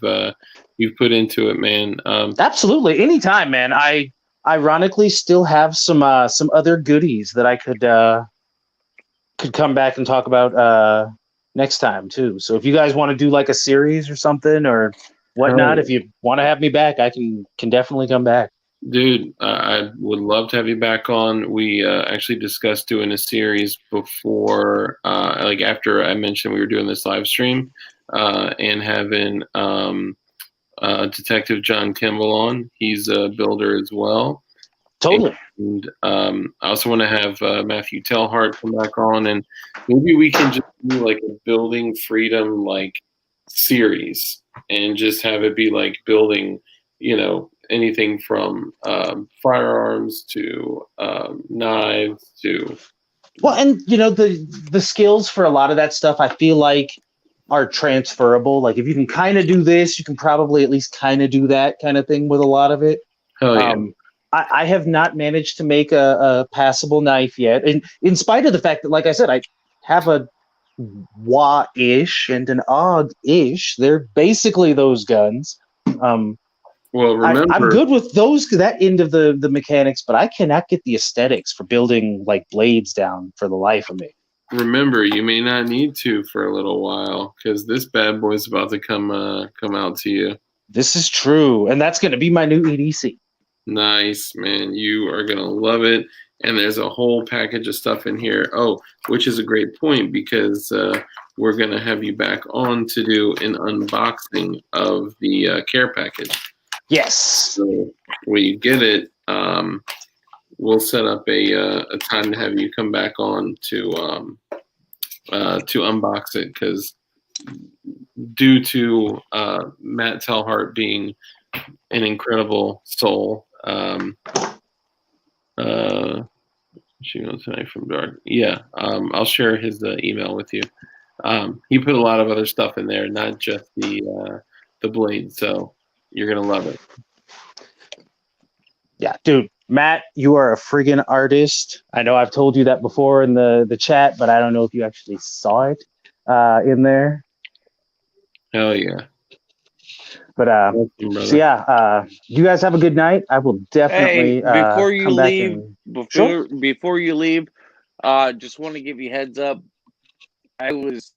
put into it, man. Absolutely, anytime, man. I ironically still have some other goodies that I could come back and talk about next time too. So if you guys want to do like a series or something or whatnot, if you want to have me back, I can definitely come back. Dude, I would love to have you back on. We actually discussed doing a series before, like after I mentioned we were doing this live stream, and having Detective John Kimball on. He's a builder as well. Totally. And I also want to have Matthew Telhart come back on, and maybe we can just do like a building freedom like series, and just have it be like building, anything from firearms to knives to. Well, and the skills for a lot of that stuff, I feel like, are transferable. Like if you can kind of do this, you can probably at least kind of do that kind of thing with a lot of it. Oh yeah. I have not managed to make a passable knife yet, and in spite of the fact that, like I said, I have a Wa-ish and an Og-ish. They're basically those guns. Well, remember, I'm good with that end of the mechanics, but I cannot get the aesthetics for building like blades down for the life of me. Remember, you may not need to for a little while, because this bad boy's about to come out to you. This is true, and that's going to be my new EDC. Nice, man. You are going to love it. And there's a whole package of stuff in here. Oh, which is a great point, because we're going to have you back on to do an unboxing of the care package. Yes. So when you get it, we'll set up a time to have you come back on to unbox it, because due to Matt Telhart being an incredible soul, she knows tonight from dark. Yeah, I'll share his email with you. He put a lot of other stuff in there, not just the blade. So you're gonna love it. Yeah, dude, Matt, you are a friggin' artist. I know I've told you that before in the chat, but I don't know if you actually saw it in there. Hell yeah. But so yeah, you guys have a good night. I will definitely before you come back leave, before you leave, just want to give you a heads up. I was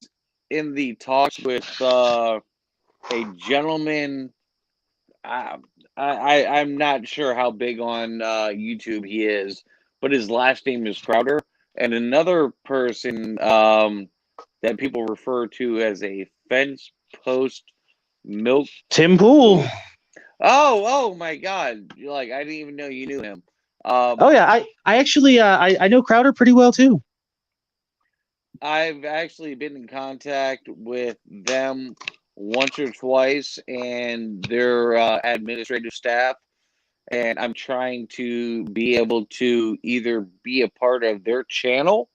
in the talks with a gentleman. I'm not sure how big on YouTube he is, but his last name is Crowder, and another person that people refer to as a fence post milk. Tim Pool. Oh my God! I didn't even know you knew him. Oh yeah, I actually I know Crowder pretty well too. I've actually been in contact with them once or twice and their administrative staff, and I'm trying to be able to either be a part of their channel,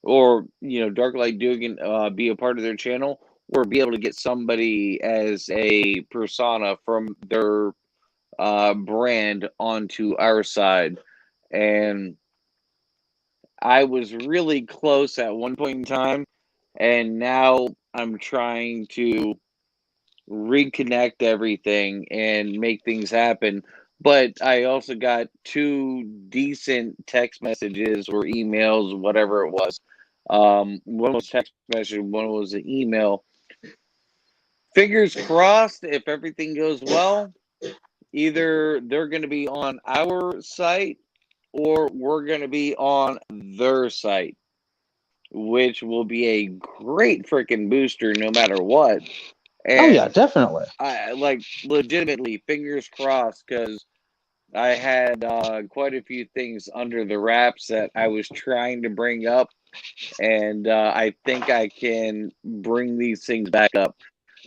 or Darklight Dugan be a part of their channel, or be able to get somebody as a persona from their brand onto our side. And I was really close at one point in time, and now I'm trying to reconnect everything and make things happen. But I also got 2 decent text messages or emails, whatever it was. One was text message, one was an email. Fingers crossed, if everything goes well, either they're going to be on our site or we're going to be on their site, which will be a great freaking booster no matter what. And oh yeah, definitely. I legitimately fingers crossed, because I had quite a few things under the wraps that I was trying to bring up, and I think I can bring these things back up.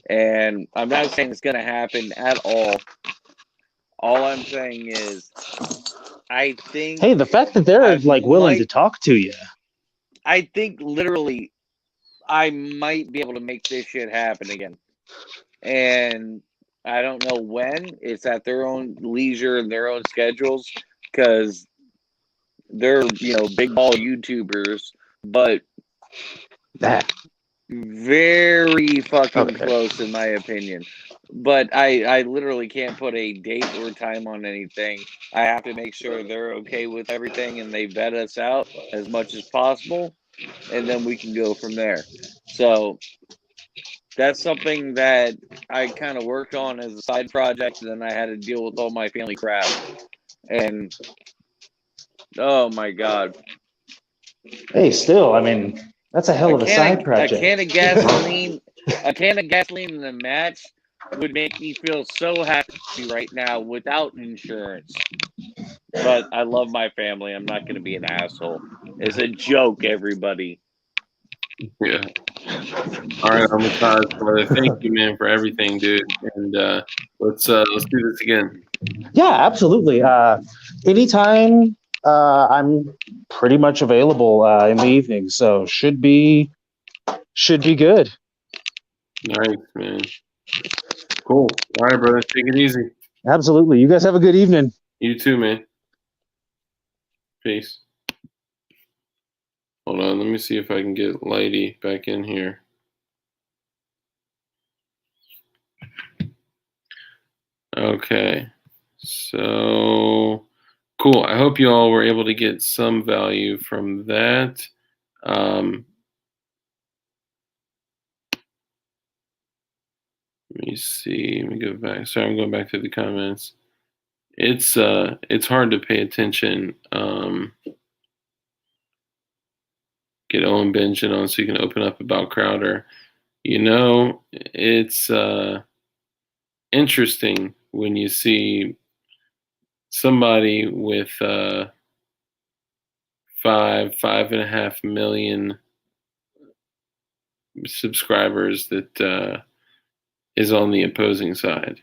And I'm not saying it's going to happen at all. All I'm saying is, I think. Hey, the fact that they're willing to talk to you. I think literally, I might be able to make this shit happen again. And I don't know when. It's at their own leisure and their own schedules, because they're big ball YouTubers, but that very fucking close in my opinion. But I literally can't put a date or time on anything. I have to make sure they're okay with everything and they vet us out as much as possible, and then we can go from there. So that's something that I kind of worked on as a side project, and then I had to deal with all my family crap. And oh my God. Hey, still, I mean, that's a hell of a side project. A can of gasoline in a match would make me feel so happy right now without insurance. But I love my family. I'm not going to be an asshole. It's a joke, everybody. Yeah. All right, Armitage, brother. Thank you, man, for everything, dude. And let's do this again. Yeah, absolutely. Anytime, I'm pretty much available in the evening, so should be good. Nice, man. Cool. All right, brother. Take it easy. Absolutely. You guys have a good evening. You too, man. Peace. Hold on. Let me see if I can get Lighty back in here. Okay. So cool. I hope you all were able to get some value from that. Let me see. Let me go back. Sorry, I'm going back to the comments. It's hard to pay attention. Get Owen Benjamin on so you can open up about Crowder. You know, it's interesting when you see somebody with 5.5 million subscribers that is on the opposing side.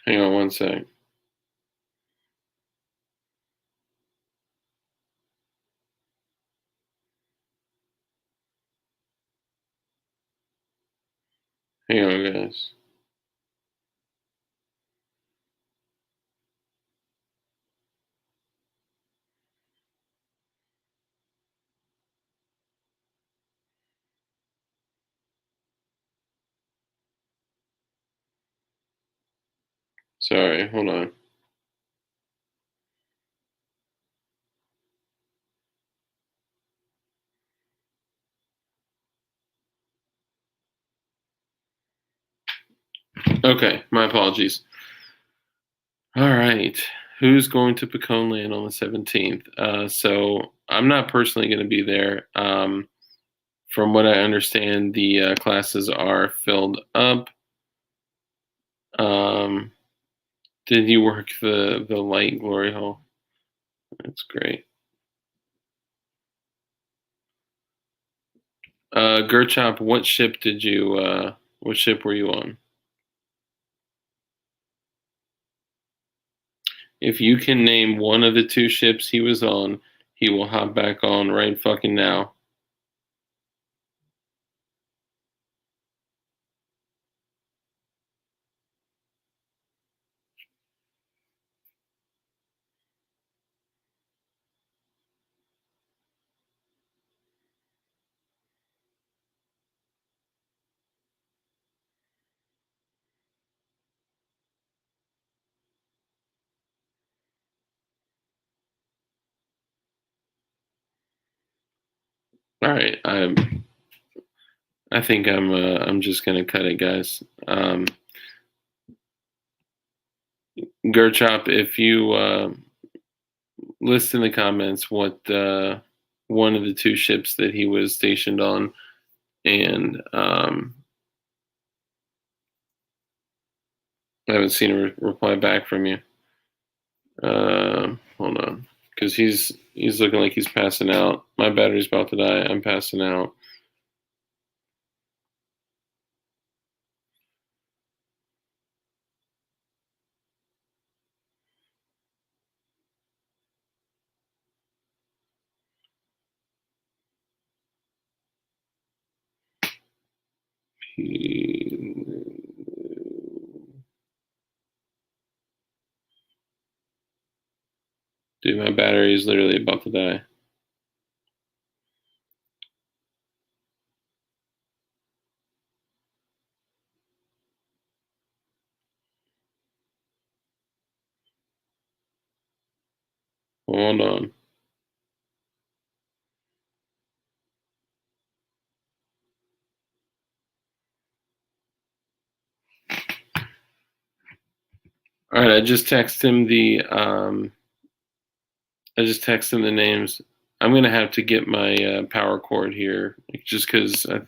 Hang on one sec. Hang on, guys. Sorry, hold on. Okay, my apologies. All right. Who's going to Pecan Land on the 17th? So I'm not personally going to be there. From what I understand, the classes are filled up. Did you work the light glory hole? That's great. Gerchop, what ship were you on? If you can name one of the two ships he was on, he will hop back on right fucking now. All right, I think I'm just gonna cut it, guys. Gerchop, if you list in the comments what one of the two ships that he was stationed on, and I haven't seen a reply back from you. Hold on, because he's looking like he's passing out. My battery's about to die. I'm passing out. Dude, my battery is literally about to die. Hold on. All right, I just texted him the names. I'm gonna have to get my power cord here, just because I